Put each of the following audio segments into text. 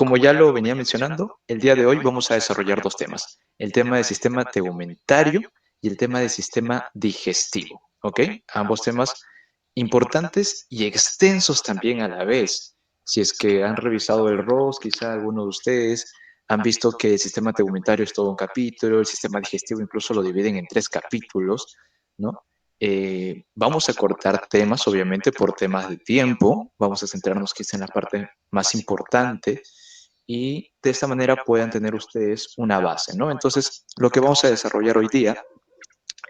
como ya lo venía mencionando, el día de hoy vamos a desarrollar dos temas, el tema del sistema tegumentario y el tema del sistema digestivo, ¿ok? Ambos temas importantes y extensos también a la vez. Si es que han revisado el ROS, quizá algunos de ustedes han visto que el sistema tegumentario es todo un capítulo, el sistema digestivo incluso lo dividen en tres capítulos, ¿no? Vamos a cortar temas, obviamente, por temas de tiempo. Vamos a centrarnos quizá en la parte más importante y de esta manera puedan tener ustedes una base, ¿no? Entonces, lo que vamos a desarrollar hoy día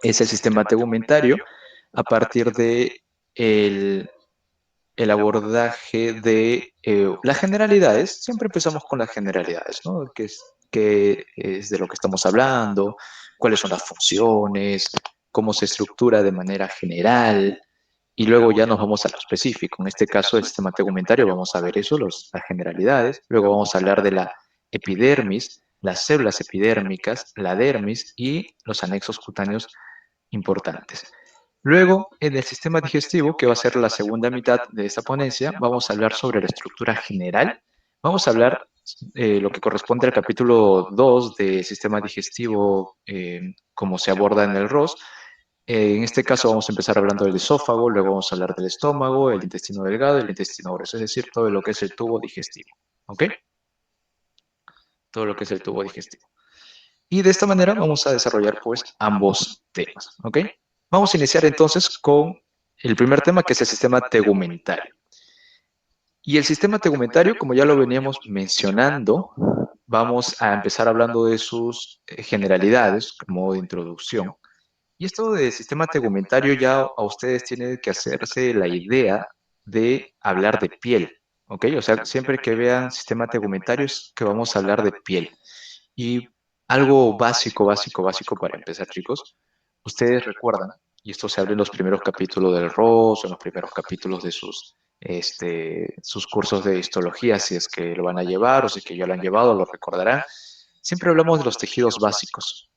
es el sistema tegumentario a partir de el abordaje de las generalidades. Siempre empezamos con las generalidades, ¿no? Qué es de lo que estamos hablando, cuáles son las funciones, cómo se estructura de manera general, y luego ya nos vamos a lo específico. En este caso, el sistema tegumentario, vamos a ver eso, las generalidades. Luego vamos a hablar de la epidermis, las células epidérmicas, la dermis y los anexos cutáneos importantes. Luego, en el sistema digestivo, que va a ser la segunda mitad de esta ponencia, vamos a hablar sobre la estructura general. Vamos a hablar lo que corresponde al capítulo 2 del sistema digestivo, como se aborda en el ROS. En este caso vamos a empezar hablando del esófago, luego vamos a hablar del estómago, el intestino delgado y el intestino grueso, es decir, todo lo que es el tubo digestivo. ¿Ok? Todo lo que es el tubo digestivo. Y de esta manera vamos a desarrollar pues ambos temas. ¿Ok? Vamos a iniciar entonces con el primer tema, que es el sistema tegumentario. Y el sistema tegumentario, como ya lo veníamos mencionando, vamos a empezar hablando de sus generalidades como de introducción. Y esto de sistema tegumentario ya a ustedes tienen que hacerse la idea de hablar de piel, ¿ok? O sea, siempre que vean sistema tegumentario es que vamos a hablar de piel. Y algo básico, básico, básico para empezar, chicos. Ustedes recuerdan, y esto se habla en los primeros capítulos del ROS, en los primeros capítulos de sus cursos de histología, si es que lo van a llevar o si es que ya lo han llevado, lo recordarán. Siempre hablamos de los tejidos básicos,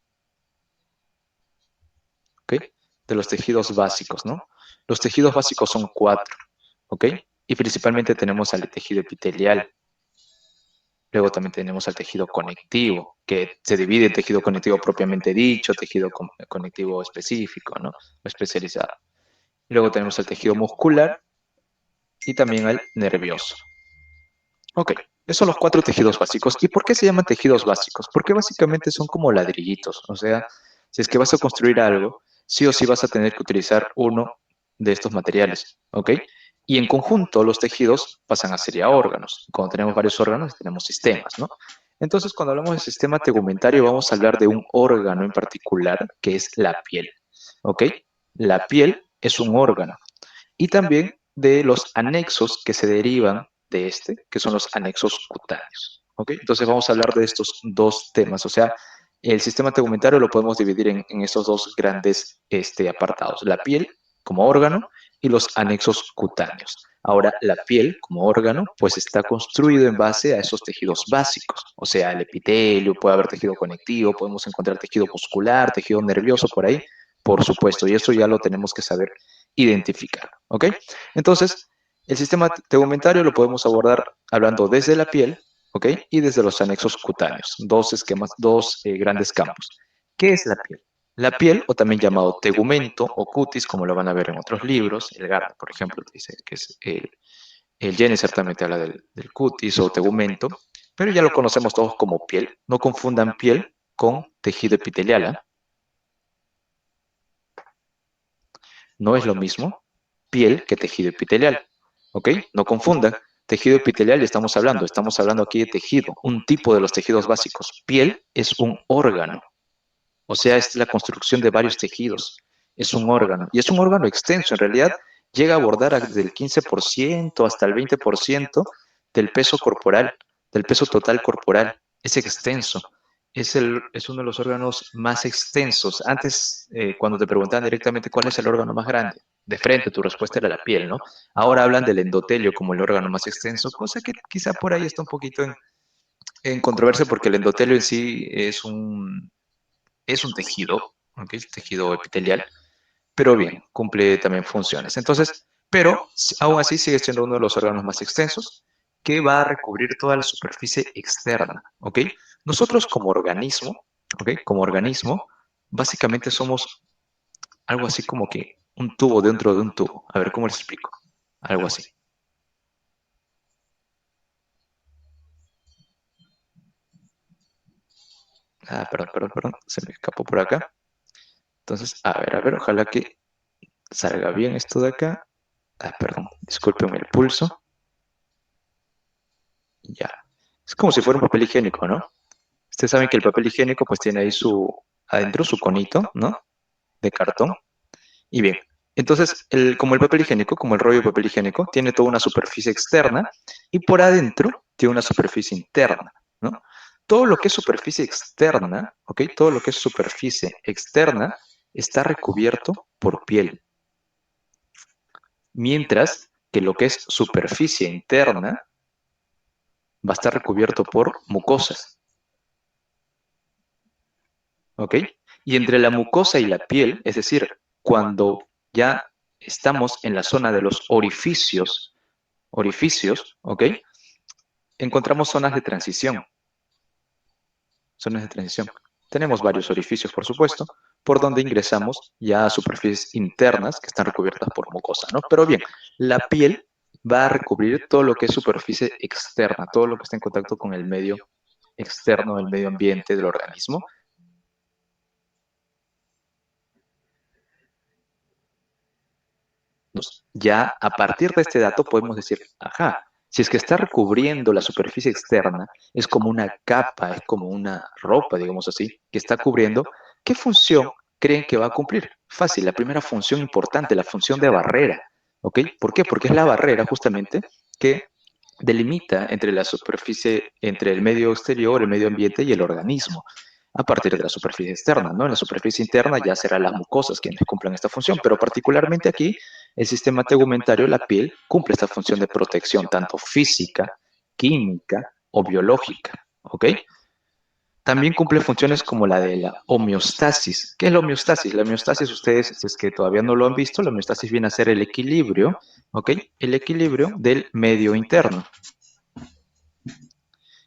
¿ok? De los tejidos básicos, ¿no? Los tejidos básicos son cuatro, ¿ok? Y principalmente tenemos al tejido epitelial. Luego también tenemos al tejido conectivo, que se divide en tejido conectivo propiamente dicho, tejido conectivo específico, ¿no? O especializado. Y luego tenemos al tejido muscular y también al nervioso. Ok, esos son los cuatro tejidos básicos. ¿Y por qué se llaman tejidos básicos? Porque básicamente son como ladrillitos. O sea, si es que vas a construir algo, sí o sí vas a tener que utilizar uno de estos materiales. ¿Ok? Y en conjunto los tejidos pasan a ser ya órganos. Cuando tenemos varios órganos, tenemos sistemas, ¿no? Entonces, cuando hablamos de sistema tegumentario, vamos a hablar de un órgano en particular, que es la piel. ¿Ok? La piel es un órgano y también de los anexos que se derivan de este, que son los anexos cutáneos. ¿Ok? Entonces vamos a hablar de estos dos temas, o sea, el sistema tegumentario lo podemos dividir en estos dos grandes apartados, la piel como órgano y los anexos cutáneos. Ahora, la piel como órgano, pues está construido en base a esos tejidos básicos, o sea, el epitelio, puede haber tejido conectivo, podemos encontrar tejido muscular, tejido nervioso por ahí, por supuesto, y eso ya lo tenemos que saber identificar, ¿ok? Entonces, el sistema tegumentario lo podemos abordar hablando desde la piel, ¿ok? Y desde los anexos cutáneos, dos esquemas, dos grandes campos. ¿Qué es la piel? La piel, o también llamado tegumento o cutis, como lo van a ver en otros libros, el Garda, por ejemplo, dice que es el Jenner también te habla del cutis o tegumento, pero ya lo conocemos todos como piel. No confundan piel con tejido epitelial, ¿eh? No es lo mismo piel que tejido epitelial. ¿Ok? No confundan. Tejido epitelial y estamos hablando aquí de tejido, un tipo de los tejidos básicos. Piel es un órgano, o sea, es la construcción de varios tejidos. Es un órgano, y es un órgano extenso. En realidad, llega a abordar desde el 15% hasta el 20% del peso corporal, del peso total corporal. Es extenso. Es uno de los órganos más extensos. Antes, cuando te preguntaban directamente cuál es el órgano más grande, de frente tu respuesta era la piel, ¿no? Ahora hablan del endotelio como el órgano más extenso, cosa que quizá por ahí está un poquito en controversia porque el endotelio en sí es un tejido, ¿ok? Tejido epitelial, pero bien, cumple también funciones. Entonces, pero aún así sigue siendo uno de los órganos más extensos que va a recubrir toda la superficie externa, ¿ok? Nosotros como organismo, ¿ok? Como organismo, básicamente somos algo así como que un tubo dentro de un tubo. A ver, ¿cómo les explico? Algo así. Ah, perdón, se me escapó por acá. Entonces, a ver, ojalá que salga bien esto de acá. Ah, perdón, discúlpenme el pulso. Ya. Es como si fuera un papel higiénico, ¿no? Ustedes saben que el papel higiénico pues tiene ahí adentro su conito, ¿no? De cartón. Y bien, entonces, como el papel higiénico, como el rollo de papel higiénico, tiene toda una superficie externa y por adentro tiene una superficie interna, ¿no? Todo lo que es superficie externa, ¿ok? Todo lo que es superficie externa está recubierto por piel, mientras que lo que es superficie interna va a estar recubierto por mucosas, ¿ok? Y entre la mucosa y la piel, es decir, cuando ya estamos en la zona de los orificios, ¿ok? Encontramos zonas de transición. Tenemos varios orificios, por supuesto, por donde ingresamos ya a superficies internas que están recubiertas por mucosa, ¿no? Pero bien, la piel va a recubrir todo lo que es superficie externa, todo lo que está en contacto con el medio externo, el medio ambiente del organismo. Ya a partir de este dato podemos decir, ajá, si es que está recubriendo la superficie externa, es como una capa, es como una ropa, digamos así, que está cubriendo, ¿qué función creen que va a cumplir? Fácil, la primera función importante, la función de barrera, ¿ok? ¿Por qué? Porque es la barrera justamente que delimita entre la superficie, entre el medio exterior, el medio ambiente y el organismo, a partir de la superficie externa, ¿no? En la superficie interna ya serán las mucosas quienes cumplan esta función, pero particularmente aquí el sistema tegumentario, la piel, cumple esta función de protección tanto física, química o biológica, ¿ok? También cumple funciones como la de la homeostasis. ¿Qué es la homeostasis? La homeostasis, ustedes, si es que todavía no lo han visto, la homeostasis viene a ser el equilibrio, ¿ok? El equilibrio del medio interno.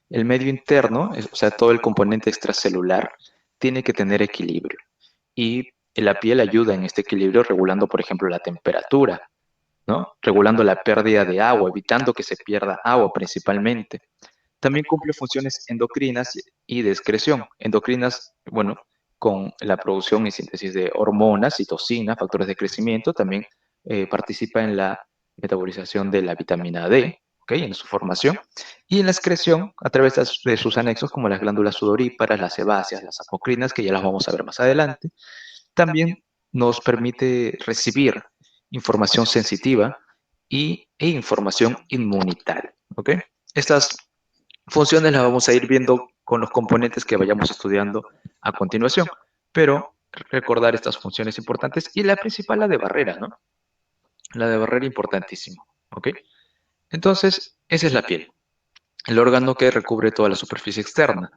El medio interno, o sea, todo el componente extracelular, tiene que tener equilibrio. Y la piel ayuda en este equilibrio regulando, por ejemplo, la temperatura, ¿no? Regulando la pérdida de agua, evitando que se pierda agua principalmente. También cumple funciones endocrinas y de excreción. Endocrinas, bueno, con la producción y síntesis de hormonas, citocinas, factores de crecimiento, también participa en la metabolización de la vitamina D, ¿ok? En su formación. Y en la excreción a través de sus anexos como las glándulas sudoríparas, las sebáceas, las apocrinas, que ya las vamos a ver más adelante. También nos permite recibir información sensitiva e información inmunitaria, ¿ok? Estas funciones las vamos a ir viendo con los componentes que vayamos estudiando a continuación, pero recordar estas funciones importantes y la principal, la de barrera, ¿no? La de barrera importantísimo, ¿ok? Entonces, esa es la piel, el órgano que recubre toda la superficie externa.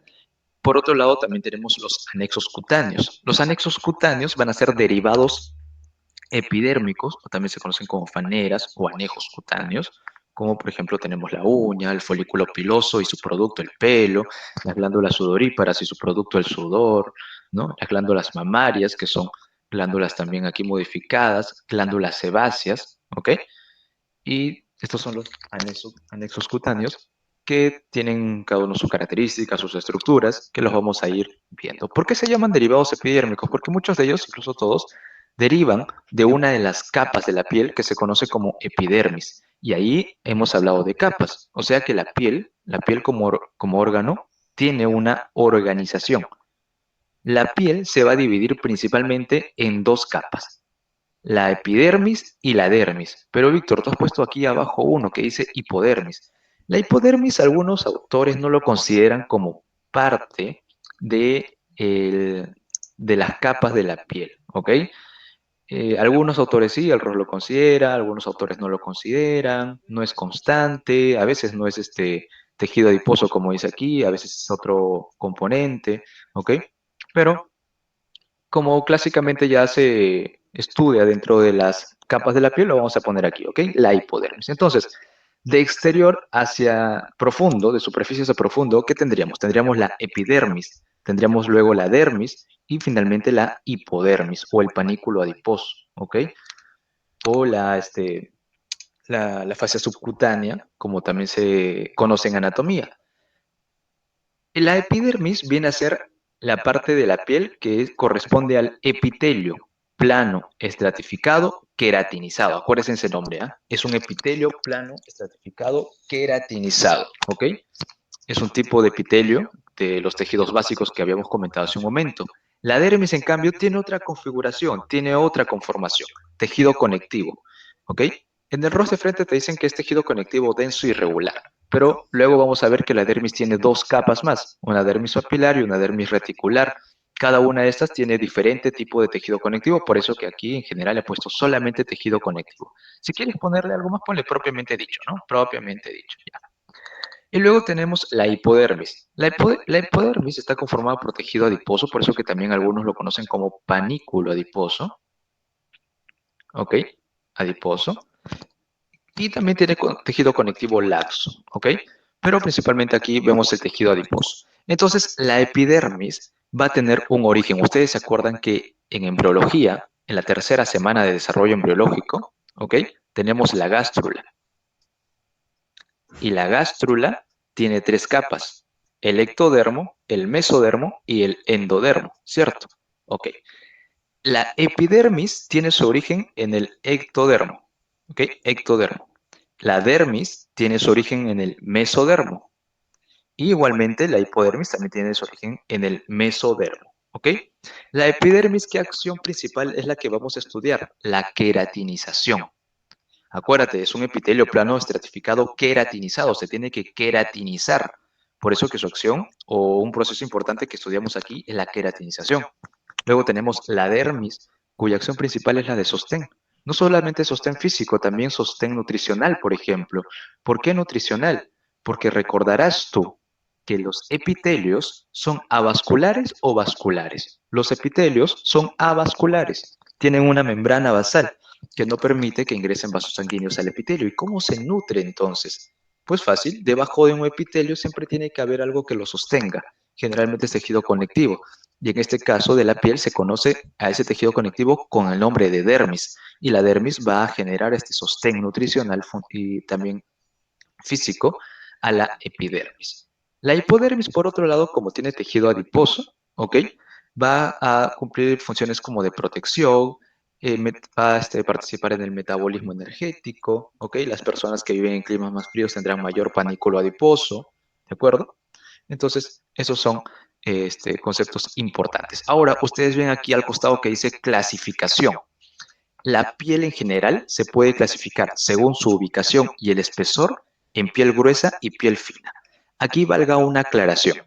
Por otro lado, también tenemos los anexos cutáneos. Los anexos cutáneos van a ser derivados epidérmicos, o también se conocen como faneras o anejos cutáneos, como por ejemplo tenemos la uña, el folículo piloso y su producto, el pelo, las glándulas sudoríparas y su producto, el sudor, ¿no? Las glándulas mamarias, que son glándulas también aquí modificadas, glándulas sebáceas, ¿ok? Y estos son los anexos cutáneos que tienen cada uno sus características, sus estructuras, que los vamos a ir viendo. ¿Por qué se llaman derivados epidérmicos? Porque muchos de ellos, incluso todos, derivan de una de las capas de la piel que se conoce como epidermis. Y ahí hemos hablado de capas. O sea que la piel como órgano, tiene una organización. La piel se va a dividir principalmente en dos capas, la epidermis y la dermis. Pero Víctor, tú has puesto aquí abajo uno que dice hipodermis. La hipodermis, algunos autores no lo consideran como parte de, de las capas de la piel, ¿ok? Algunos autores sí, el ROS lo considera, algunos autores no lo consideran, no es constante, a veces no es este tejido adiposo como dice aquí, a veces es otro componente, ¿ok? Pero como clásicamente ya se estudia dentro de las capas de la piel, lo vamos a poner aquí, ¿ok? La hipodermis. Entonces, De exterior hacia profundo, de superficie hacia profundo, ¿qué tendríamos? Tendríamos la epidermis, tendríamos luego la dermis y finalmente la hipodermis o el panículo adiposo, ¿ok? O la fascia subcutánea, como también se conoce en anatomía. La epidermis viene a ser la parte de la piel que corresponde al epitelio, plano, estratificado, queratinizado. Acuérdense ese nombre, ¿ah? Es un epitelio plano, estratificado, queratinizado, ¿ok? Es un tipo de epitelio de los tejidos básicos que habíamos comentado hace un momento. La dermis, en cambio, tiene otra configuración, tiene otra conformación, tejido conectivo, ¿ok? En el rostro de frente te dicen que es tejido conectivo denso y irregular, pero luego vamos a ver que la dermis tiene dos capas más, una dermis papilar y una dermis reticular. Cada una de estas tiene diferente tipo de tejido conectivo, por eso que aquí en general he puesto solamente tejido conectivo. Si quieres ponerle algo más, ponle propiamente dicho, ¿no? Propiamente dicho, ya. Y luego tenemos la hipodermis. La hipodermis está conformada por tejido adiposo, por eso que también algunos lo conocen como panículo adiposo, ¿ok? Adiposo. Y también tiene tejido conectivo laxo, ¿ok? Pero principalmente aquí vemos el tejido adiposo. Entonces, la epidermis va a tener un origen. Ustedes se acuerdan que en embriología, en la tercera semana de desarrollo embriológico, ¿ok? Tenemos la gástrula. Y la gástrula tiene tres capas, el ectodermo, el mesodermo y el endodermo, ¿cierto? Ok. La epidermis tiene su origen en el ectodermo, ¿ok? Ectodermo. La dermis tiene su origen en el mesodermo. Y igualmente la hipodermis también tiene su origen en el mesodermo, ¿ok? La epidermis, ¿qué acción principal es la que vamos a estudiar? La queratinización. Acuérdate, es un epitelio plano estratificado queratinizado, se tiene que queratinizar. Por eso que su acción o un proceso importante que estudiamos aquí es la queratinización. Luego tenemos la dermis, cuya acción principal es la de sostén. No solamente sostén físico, también sostén nutricional, por ejemplo. ¿Por qué nutricional? Porque recordarás tú que los epitelios son avasculares o vasculares. Los epitelios son avasculares, tienen una membrana basal que no permite que ingresen vasos sanguíneos al epitelio. ¿Y cómo se nutre entonces? Pues fácil, debajo de un epitelio siempre tiene que haber algo que lo sostenga. Generalmente es tejido conectivo. Y en este caso de la piel se conoce a ese tejido conectivo con el nombre de dermis. Y la dermis va a generar este sostén nutricional y también físico a la epidermis. La hipodermis, por otro lado, como tiene tejido adiposo, ¿ok? Va a cumplir funciones como de protección, va a participar en el metabolismo energético, ¿ok? Las personas que viven en climas más fríos tendrán mayor panículo adiposo, ¿de acuerdo? Entonces, esos son conceptos importantes. Ahora, ustedes ven aquí al costado que dice clasificación. La piel en general se puede clasificar según su ubicación y el espesor en piel gruesa y piel fina. Aquí valga una aclaración.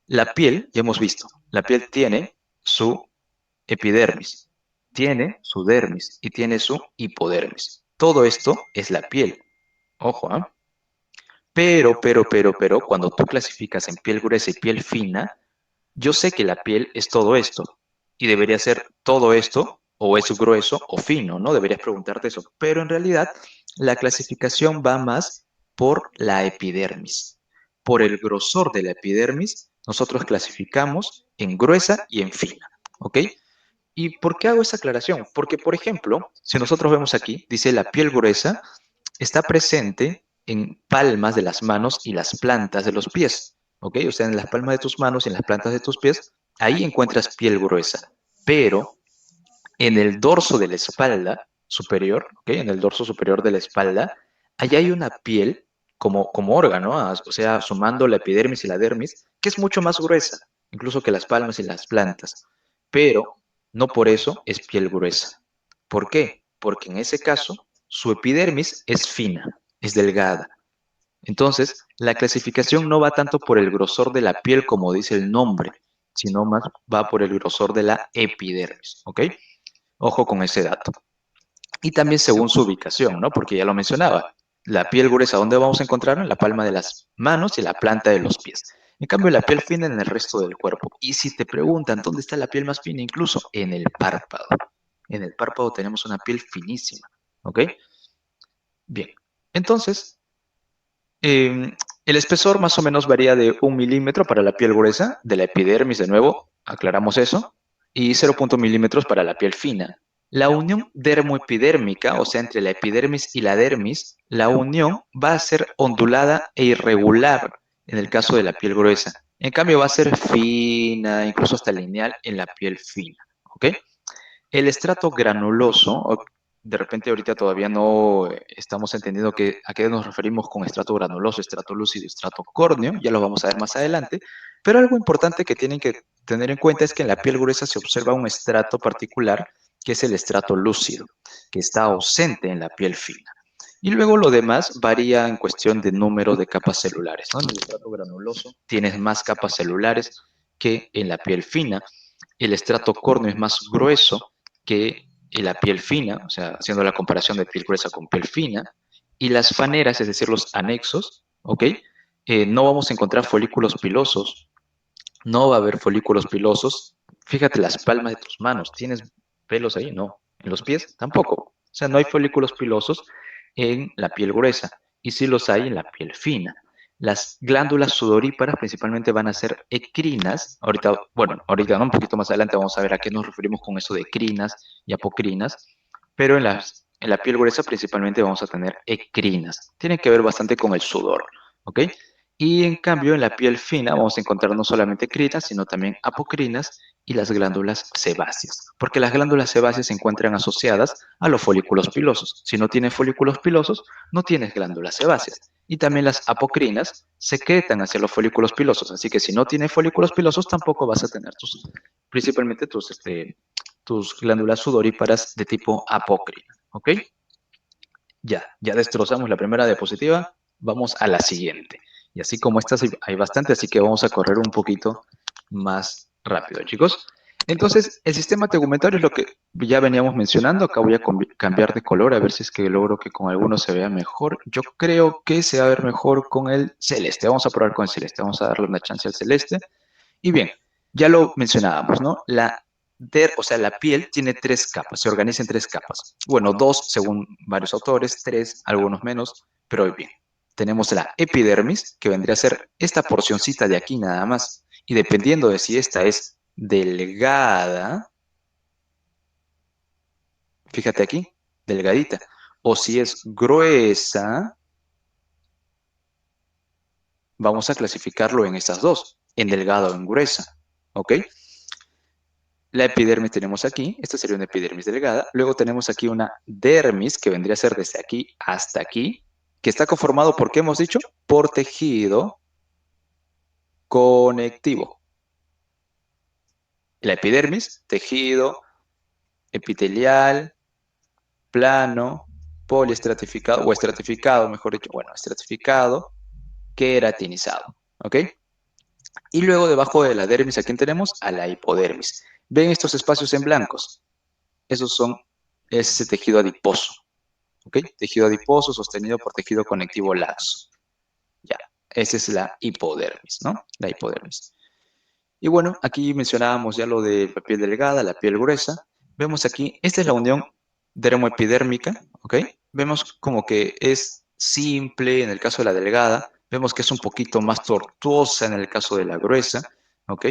La piel, ya hemos visto, la piel tiene su epidermis, tiene su dermis y tiene su hipodermis. Todo esto es la piel. Ojo, ¿eh? Pero, cuando tú clasificas en piel gruesa y piel fina, yo sé que la piel es todo esto y debería ser todo esto o es grueso o fino, ¿no? Deberías preguntarte eso. Pero en realidad la clasificación va más por la epidermis. Por el grosor de la epidermis, nosotros clasificamos en gruesa y en fina, ¿ok? ¿Y por qué hago esa aclaración? Porque, por ejemplo, si nosotros vemos aquí, dice la piel gruesa está presente en palmas de las manos y las plantas de los pies, ¿ok? O sea, en las palmas de tus manos y en las plantas de tus pies, ahí encuentras piel gruesa, pero en el dorso de la espalda superior, ¿ok? En el dorso superior de la espalda, allá hay una piel como órgano, o sea, sumando la epidermis y la dermis, que es mucho más gruesa, incluso que las palmas y las plantas, pero no por eso es piel gruesa. ¿Por qué? Porque en ese caso su epidermis es fina, es delgada. Entonces, la clasificación no va tanto por el grosor de la piel como dice el nombre, sino más va por el grosor de la epidermis, ¿ok? Ojo con ese dato. Y también según su ubicación, ¿no? Porque ya lo mencionaba, la piel gruesa, ¿dónde vamos a encontrarla? En la palma de las manos y la planta de los pies. En cambio, la piel fina en el resto del cuerpo. Y si te preguntan dónde está la piel más fina, incluso en el párpado. En el párpado tenemos una piel finísima, ¿ok? Bien, entonces, El espesor más o menos varía de 1 milímetro para la piel gruesa, de la epidermis de nuevo, aclaramos eso, y 0,1 milímetros para la piel fina. La unión dermoepidérmica, o sea, entre la epidermis y la dermis, la unión va a ser ondulada e irregular en el caso de la piel gruesa. En cambio, va a ser fina, incluso hasta lineal en la piel fina. ¿Ok? El estrato granuloso, de repente ahorita todavía no estamos entendiendo a qué nos referimos con estrato granuloso, estrato lúcido, estrato córneo, ya lo vamos a ver más adelante, pero algo importante que tienen que tener en cuenta es que en la piel gruesa se observa un estrato particular, que es el estrato lúcido, que está ausente en la piel fina. Y luego lo demás varía en cuestión de número de capas celulares, ¿no? En el estrato granuloso tienes más capas celulares que en la piel fina. El estrato córneo es más grueso que la piel fina, o sea, haciendo la comparación de piel gruesa con piel fina. Y las faneras, es decir, los anexos, ¿ok? No vamos a encontrar folículos pilosos, no va a haber folículos pilosos. Fíjate las palmas de tus manos, ¿tienes pelos ahí? No. ¿En los pies? Tampoco. O sea, no hay folículos pilosos en la piel gruesa y sí los hay en la piel fina. Las glándulas sudoríparas principalmente van a ser ecrinas. Ahorita, bueno, ahorita no, un poquito más adelante vamos a ver a qué nos referimos con eso de ecrinas y apocrinas, pero en la piel gruesa principalmente vamos a tener ecrinas. Tienen que ver bastante con el sudor, ¿ok? Y en cambio, en la piel fina vamos a encontrar no solamente crinas, sino también apocrinas y las glándulas sebáceas, porque las glándulas sebáceas se encuentran asociadas a los folículos pilosos. Si no tienes folículos pilosos, no tienes glándulas sebáceas. Y también las apocrinas secretan hacia los folículos pilosos, así que si no tienes folículos pilosos, tampoco vas a tener principalmente tus glándulas sudoríparas de tipo apocrina, ¿ok? Ya destrozamos la primera diapositiva, vamos a la siguiente. Y así como estas hay bastante, así que vamos a correr un poquito más rápido, chicos. Entonces, el sistema tegumentario es lo que ya veníamos mencionando. Acá voy a cambiar de color a ver si es que logro que con alguno se vea mejor. Yo creo que se va a ver mejor con el celeste. Vamos a probar con el celeste. Vamos a darle una chance al celeste. Y bien, ya lo mencionábamos, ¿no? O sea, la piel tiene tres capas, se organiza en tres capas. Bueno, dos según varios autores, tres, algunos menos, pero bien. Tenemos la epidermis, que vendría a ser esta porcioncita de aquí nada más. Y dependiendo de si esta es delgada, fíjate aquí, delgadita, o si es gruesa, vamos a clasificarlo en estas dos, en delgada o en gruesa. ¿Ok? La epidermis tenemos aquí, esta sería una epidermis delgada. Luego tenemos aquí una dermis, que vendría a ser desde aquí hasta aquí, que está conformado por, ¿qué hemos dicho? Por tejido conectivo. La epidermis, tejido epitelial, plano, poliestratificado, o estratificado, mejor dicho, bueno, estratificado, queratinizado, ¿ok? Y luego debajo de la dermis, ¿a quién tenemos? A la hipodermis. ¿Ven estos espacios en blancos? Esos son ese tejido adiposo. ¿Ok? Tejido adiposo sostenido por tejido conectivo laxo. Ya, esa es la hipodermis, ¿no? La hipodermis. Y bueno, aquí mencionábamos ya lo de la piel delgada, la piel gruesa. Vemos aquí, esta es la unión dermoepidérmica, ¿ok? Vemos como que es simple en el caso de la delgada. Vemos que es un poquito más tortuosa en el caso de la gruesa, ¿ok?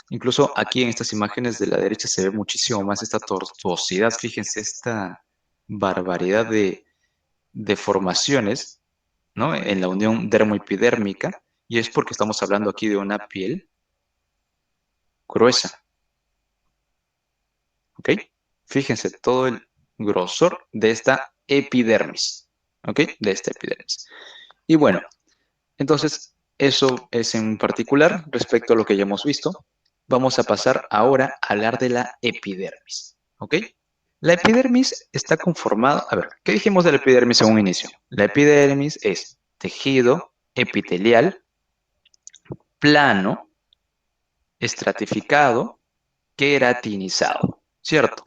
Incluso aquí en estas imágenes de la derecha se ve muchísimo más esta tortuosidad. Fíjense esta barbaridad de deformaciones, ¿no? En la unión dermoepidérmica, y es porque estamos hablando aquí de una piel gruesa, ¿ok? Fíjense todo el grosor de esta epidermis, ¿ok? De esta epidermis. Y bueno, entonces eso es en particular respecto a lo que ya hemos visto. Vamos a pasar ahora a hablar de la epidermis, ¿ok? La epidermis está conformada, a ver, ¿qué dijimos de la epidermis en un inicio? La epidermis es tejido epitelial plano, estratificado, queratinizado, ¿cierto?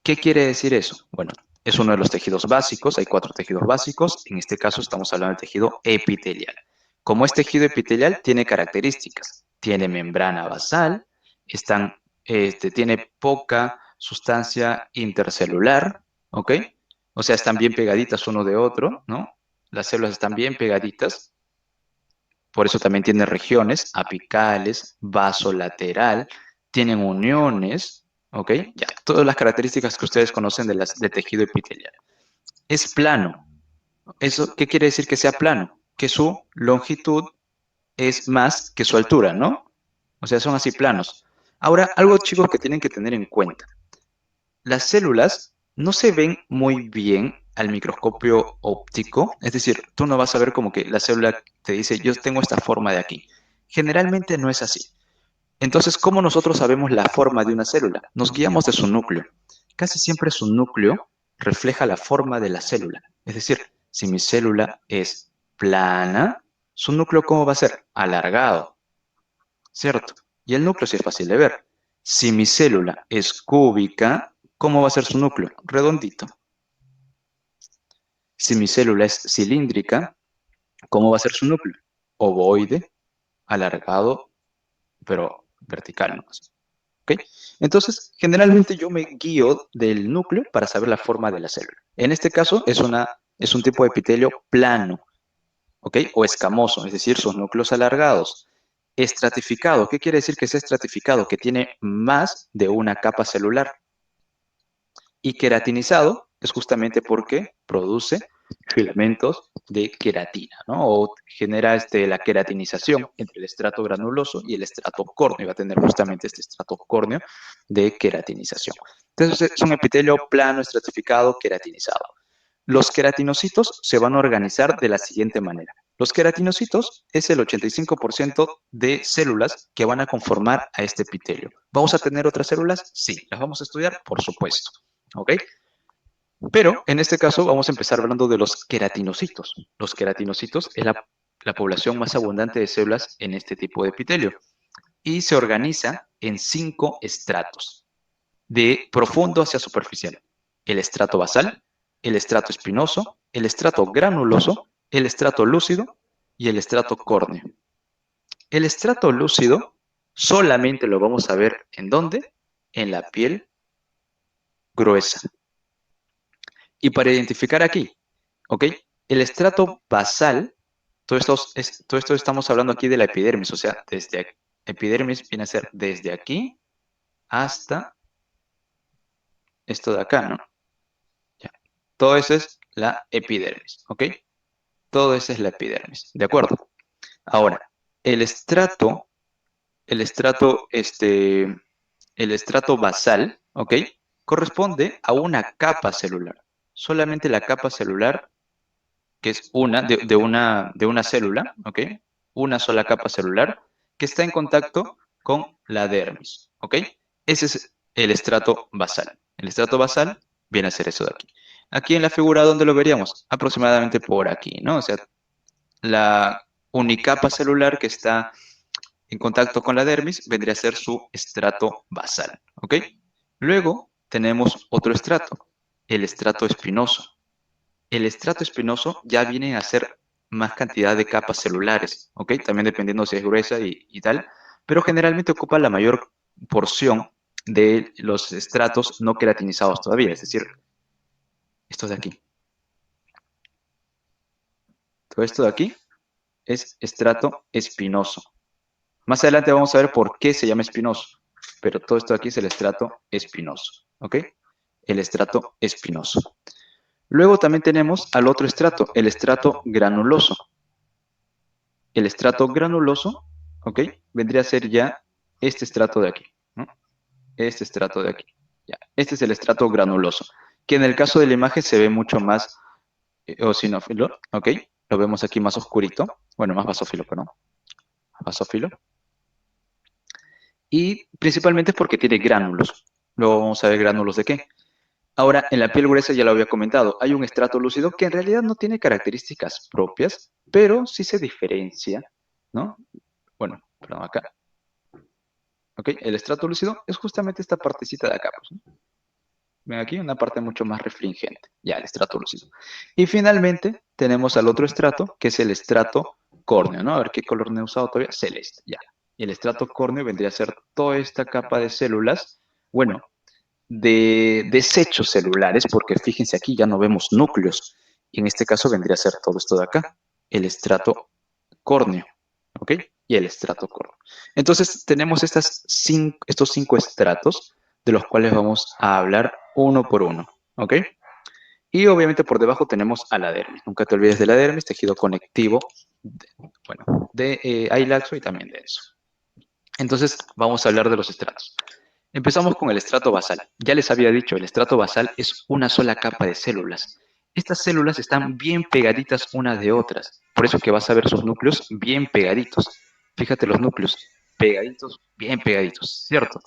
¿Qué quiere decir eso? Bueno, es uno de los tejidos básicos, hay cuatro tejidos básicos, en este caso estamos hablando del tejido epitelial. Como es tejido epitelial, tiene características, tiene membrana basal, tiene poca sustancia intercelular, ¿ok? O sea, están bien pegaditas uno de otro, ¿no? Las células están bien pegaditas, Por eso también tiene regiones apicales, vasolateral, tienen uniones, ¿ok? Ya, todas las características que ustedes conocen del tejido epitelial. Es plano. ¿Eso qué quiere decir que sea plano? Que su longitud es más que su altura, ¿no? O sea, son así planos. Ahora, algo, chicos, que tienen que tener en cuenta. Las células no se ven muy bien al microscopio óptico, es decir, tú no vas a ver como que la célula te dice, yo tengo esta forma de aquí. Generalmente no es así. Entonces, ¿cómo nosotros sabemos la forma de una célula? Nos guiamos de su núcleo. Casi siempre su núcleo refleja la forma de la célula. Es decir, si mi célula es plana, su núcleo ¿cómo va a ser? Alargado, ¿cierto? Y el núcleo sí es fácil de ver. Si mi célula es cúbica, ¿cómo va a ser su núcleo? Redondito. Si mi célula es cilíndrica, ¿cómo va a ser su núcleo? Ovoide, alargado, pero vertical, ¿no? ¿Ok? Entonces, generalmente yo me guío del núcleo para saber la forma de la célula. En este caso es un tipo de epitelio plano, ¿ok? O escamoso, es decir, sus núcleos alargados. Estratificado, ¿qué quiere decir que es estratificado? Que tiene más de una capa celular. Y queratinizado es justamente porque produce filamentos de queratina, ¿no? O genera la queratinización entre el estrato granuloso y el estrato córneo. Va a tener justamente este estrato córneo de queratinización. Entonces es un epitelio plano, estratificado, queratinizado. Los queratinocitos se van a organizar de la siguiente manera. Los queratinocitos es el 85% de células que van a conformar a este epitelio. ¿Vamos a tener otras células? Sí. ¿Las vamos a estudiar? Por supuesto. ¿Ok? Pero en este caso vamos a empezar hablando de los queratinocitos. Los queratinocitos es la población más abundante de células en este tipo de epitelio y se organiza en 5 estratos, de profundo hacia superficial. El estrato basal, el estrato espinoso, el estrato granuloso, el estrato lúcido y el estrato córneo. El estrato lúcido solamente lo vamos a ver ¿en dónde? En la piel gruesa. Y para identificar aquí, ¿ok? El estrato basal, todo esto estamos hablando aquí de la epidermis, o sea, desde aquí, epidermis viene a ser desde aquí hasta esto de acá, ¿no? Ya. Todo eso es la epidermis, ¿ok? Todo eso es la epidermis, ¿de acuerdo? Ahora, el estrato, el estrato, este, el estrato basal, ¿ok? Corresponde a una capa celular. Solamente la capa celular que es de una célula, ¿ok? Una sola capa celular que está en contacto con la dermis, ¿ok? Ese es el estrato basal. El estrato basal viene a ser eso de aquí. Aquí en la figura, ¿dónde lo veríamos? Aproximadamente por aquí, ¿no? O sea, la unicapa celular que está en contacto con la dermis vendría a ser su estrato basal, ¿ok? Luego tenemos otro estrato, el estrato espinoso. El estrato espinoso ya viene a ser más cantidad de capas celulares, ¿ok? También dependiendo si es gruesa y tal, pero generalmente ocupa la mayor porción de los estratos no queratinizados todavía, es decir, esto de aquí. Todo esto de aquí es estrato espinoso. Más adelante vamos a ver por qué se llama espinoso, pero todo esto de aquí es el estrato espinoso, ¿ok? El estrato espinoso. Luego también tenemos al otro estrato, el estrato granuloso. El estrato granuloso, ¿ok? Vendría a ser ya este estrato de aquí, ¿no? Este estrato de aquí. Ya. Este es el estrato granuloso, que en el caso de la imagen se ve mucho más eosinófilo, ¿ok? Lo vemos aquí más oscurito, bueno, más basófilo, perdón, más basófilo. Y principalmente es porque tiene gránulos. Luego vamos a ver gránulos de qué. Ahora, en la piel gruesa ya lo había comentado, hay un estrato lúcido que en realidad no tiene características propias, pero sí se diferencia, ¿no? Bueno, perdón, acá. ¿Ok? El estrato lúcido es justamente esta partecita de acá, pues, ¿no? Ven aquí una parte mucho más refringente, ya el estrato lúcido. Y finalmente tenemos al otro estrato, que es el estrato córneo, ¿no? A ver qué color no he usado todavía, celeste, ya. Y el estrato córneo vendría a ser toda esta capa de células, bueno, de desechos celulares, porque fíjense aquí ya no vemos núcleos, y en este caso vendría a ser todo esto de acá, el estrato córneo. ¿ok? Y el estrato corto. Entonces tenemos estos 5 estratos de los cuales vamos a hablar uno por uno, ¿ok? Y obviamente por debajo tenemos a la dermis. Nunca te olvides de la dermis, tejido conectivo, bueno, de hilaxo y también denso. Entonces vamos a hablar de los estratos. Empezamos con el estrato basal. Ya les había dicho, el estrato basal es una sola capa de células. Estas células están bien pegaditas unas de otras. Por eso que vas a ver sus núcleos bien pegaditos. Fíjate los núcleos pegaditos, bien pegaditos, ¿cierto?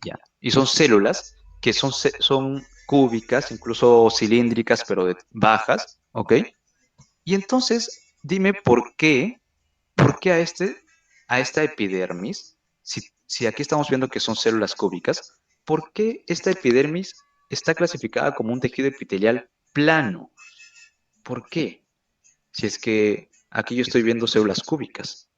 Ya. Y son células que son cúbicas, incluso cilíndricas, pero bajas, ¿ok? Y entonces, dime por qué a esta epidermis, si aquí estamos viendo que son células cúbicas, ¿por qué esta epidermis está clasificada como un tejido epitelial plano? ¿Por qué? Si es que aquí yo estoy viendo células cúbicas.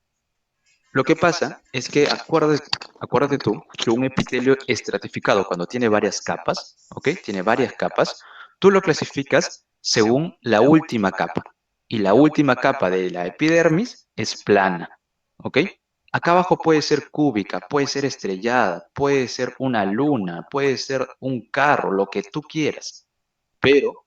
Lo que pasa es que acuérdate tú que un epitelio estratificado cuando tiene varias capas, ¿ok? Tiene varias capas, tú lo clasificas según la última capa. Y la última capa de la epidermis es plana, ¿ok? Acá abajo puede ser cúbica, puede ser estrellada, puede ser una luna, puede ser un carro, lo que tú quieras. Pero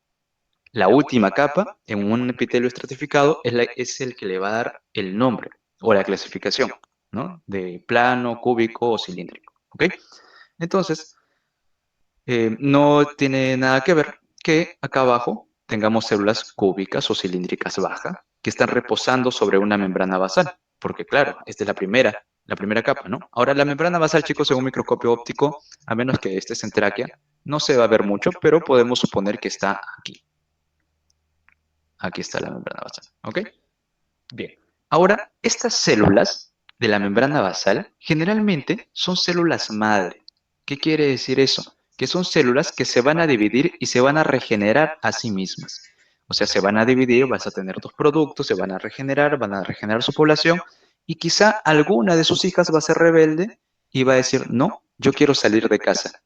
la última capa en un epitelio estratificado es el que le va a dar el nombre o la clasificación, ¿no? De plano, cúbico o cilíndrico. ¿Ok? Entonces, no tiene nada que ver que acá abajo tengamos células cúbicas o cilíndricas bajas que están reposando sobre una membrana basal, porque claro, esta es la primera capa, ¿no? Ahora, la membrana basal, chicos, en un microscopio óptico, a menos que estés en tráquea, no se va a ver mucho, pero podemos suponer que está aquí. Aquí está la membrana basal, ¿ok? Bien. Ahora, estas células de la membrana basal generalmente son células madre. ¿Qué quiere decir eso? Que son células que se van a dividir y se van a regenerar a sí mismas. O sea, se van a dividir, vas a tener dos productos, se van a regenerar su población y quizá alguna de sus hijas va a ser rebelde y va a decir, no, yo quiero salir de casa.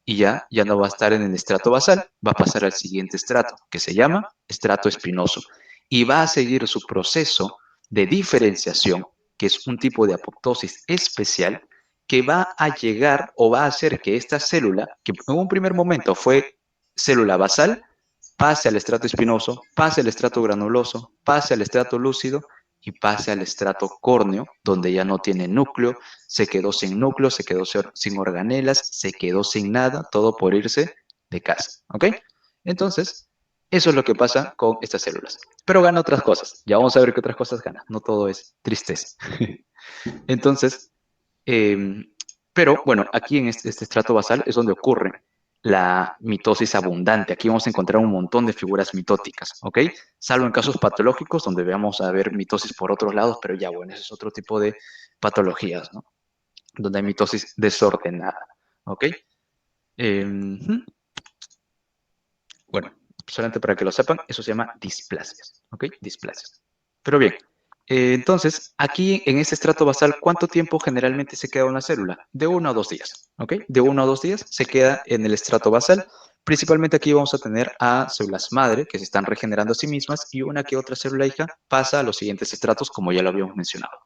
Y ya no va a estar en el estrato basal, va a pasar al siguiente estrato, que se llama estrato espinoso, y va a seguir su proceso de diferenciación, que es un tipo de apoptosis especial, que va a llegar o va a hacer que esta célula, que en un primer momento fue célula basal, pase al estrato espinoso, pase al estrato granuloso, pase al estrato lúcido y pase al estrato córneo, donde ya no tiene núcleo, se quedó sin organelas, se quedó sin nada, todo por irse de casa. ¿Ok? Entonces, eso es lo que pasa con estas células. Pero gana otras cosas. Ya vamos a ver qué otras cosas gana. No todo es tristeza. Entonces, eh, pero bueno, aquí en este estrato basal es donde ocurre la mitosis abundante. Aquí vamos a encontrar un montón de figuras mitóticas, ¿ok? Salvo en casos patológicos donde veamos a ver mitosis por otros lados, pero ya bueno, ese es otro tipo de patologías, ¿no? Donde hay mitosis desordenada, ¿ok? Ujú. Bueno, solamente para que lo sepan, eso se llama displasias, ¿ok? Displasias. Pero bien, entonces, aquí en este estrato basal, ¿cuánto tiempo generalmente se queda una célula? De 1 a 2 días, ¿ok? De 1 a 2 días se queda en el estrato basal. Principalmente aquí vamos a tener a células madre que se están regenerando a sí mismas y una que otra célula hija pasa a los siguientes estratos, como ya lo habíamos mencionado.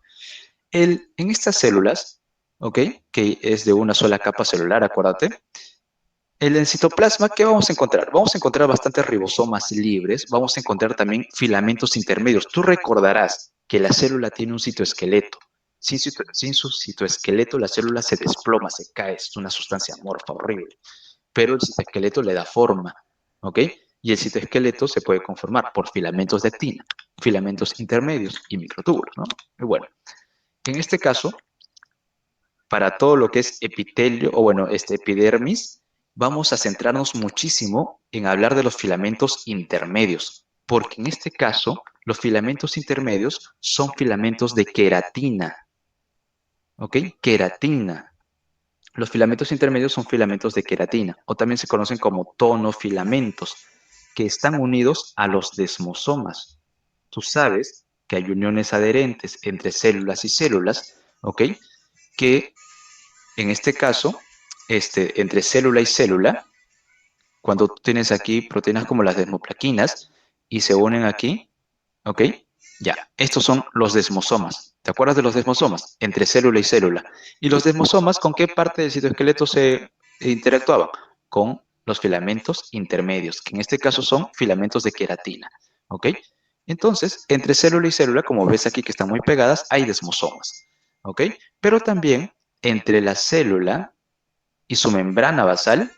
En estas células, ¿ok? Que es de una sola capa celular, acuérdate, el citoplasma, ¿qué vamos a encontrar? Vamos a encontrar bastantes ribosomas libres, vamos a encontrar también filamentos intermedios. Tú recordarás que la célula tiene un citoesqueleto. Sin su citoesqueleto, la célula se desploma, se cae, es una sustancia amorfa horrible. Pero el citoesqueleto le da forma, ¿ok? Y el citoesqueleto se puede conformar por filamentos de actina, filamentos intermedios y microtúbulos, ¿no? Y bueno, en este caso, para todo lo que es epitelio, o bueno, epidermis, vamos a centrarnos muchísimo en hablar de los filamentos intermedios, porque en este caso, los filamentos intermedios son filamentos de queratina, ¿ok? Queratina. Los filamentos intermedios son filamentos de queratina, o también se conocen como tonofilamentos, que están unidos a los desmosomas. Tú sabes que hay uniones adherentes entre células y células, ¿ok? Que en este caso, entre célula y célula, cuando tú tienes aquí proteínas como las desmoplaquinas y se unen aquí, ¿ok? Ya, estos son los desmosomas. ¿Te acuerdas de los desmosomas? Entre célula y célula. ¿Y los desmosomas con qué parte del citoesqueleto se interactuaban? Con los filamentos intermedios, que en este caso son filamentos de queratina. ¿Ok? Entonces, entre célula y célula, como ves aquí que están muy pegadas, hay desmosomas. ¿Ok? Pero también entre la célula y su membrana basal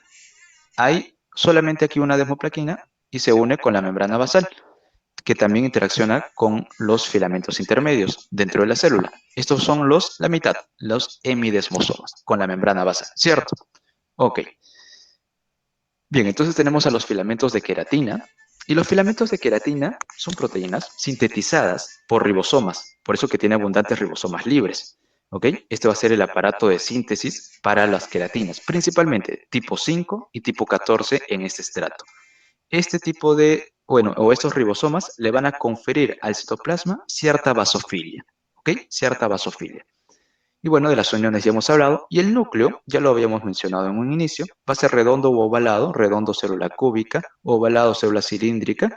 hay solamente aquí una desmoplaquina y se une con la membrana basal que también interacciona con los filamentos intermedios dentro de la célula. Estos son la mitad, los hemidesmosomas, con la membrana basal, ¿cierto? Ok. Bien, entonces tenemos a los filamentos de queratina, y los filamentos de queratina son proteínas sintetizadas por ribosomas, por eso que tiene abundantes ribosomas libres. ¿Ok? Este va a ser el aparato de síntesis para las queratinas, principalmente tipo 5 y tipo 14 en este estrato. Este tipo de, bueno, o estos ribosomas le van a conferir al citoplasma cierta basofilia, ¿ok? Cierta basofilia. Y bueno, de las uniones ya hemos hablado, y el núcleo, ya lo habíamos mencionado en un inicio, va a ser redondo u ovalado, redondo célula cúbica, ovalado célula cilíndrica,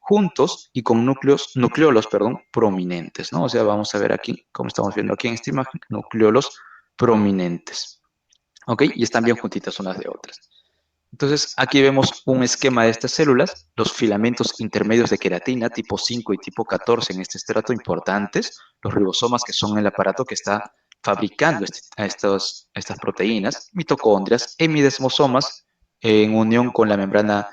juntos y con nucleolos, perdón, prominentes, ¿no? O sea, vamos a ver aquí, como estamos viendo aquí en esta imagen, nucleolos prominentes, ¿ok? Y están bien juntitas unas de otras. Entonces, aquí vemos un esquema de estas células, los filamentos intermedios de queratina tipo 5 y tipo 14 en este estrato importantes, los ribosomas que son el aparato que está fabricando estas proteínas, mitocondrias, hemidesmosomas en unión con la membrana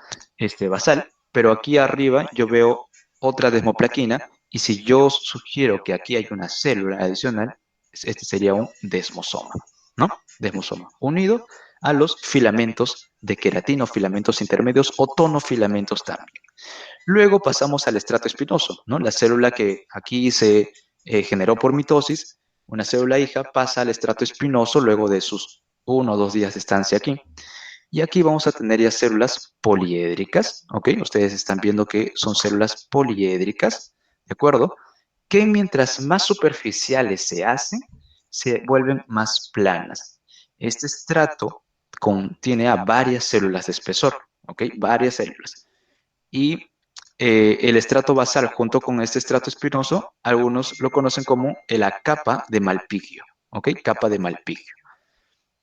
basal, pero aquí arriba yo veo otra desmoplaquina y si yo sugiero que aquí hay una célula adicional, este sería un desmosoma, ¿no? Desmosoma unido a los filamentos de queratina o filamentos intermedios o tonofilamentos también. Luego pasamos al estrato espinoso, ¿no? La célula que aquí se generó por mitosis, una célula hija, pasa al estrato espinoso luego de sus 1 o 2 días de estancia aquí. Y aquí vamos a tener ya células poliédricas, ¿ok? Ustedes están viendo que son células poliédricas, ¿de acuerdo? Que mientras más superficiales se hacen, se vuelven más planas. Este estrato contiene a varias células de espesor, ¿ok? Varias células. Y el estrato basal junto con este estrato espinoso, algunos lo conocen como la capa de Malpighi, ¿ok? Capa de Malpighi.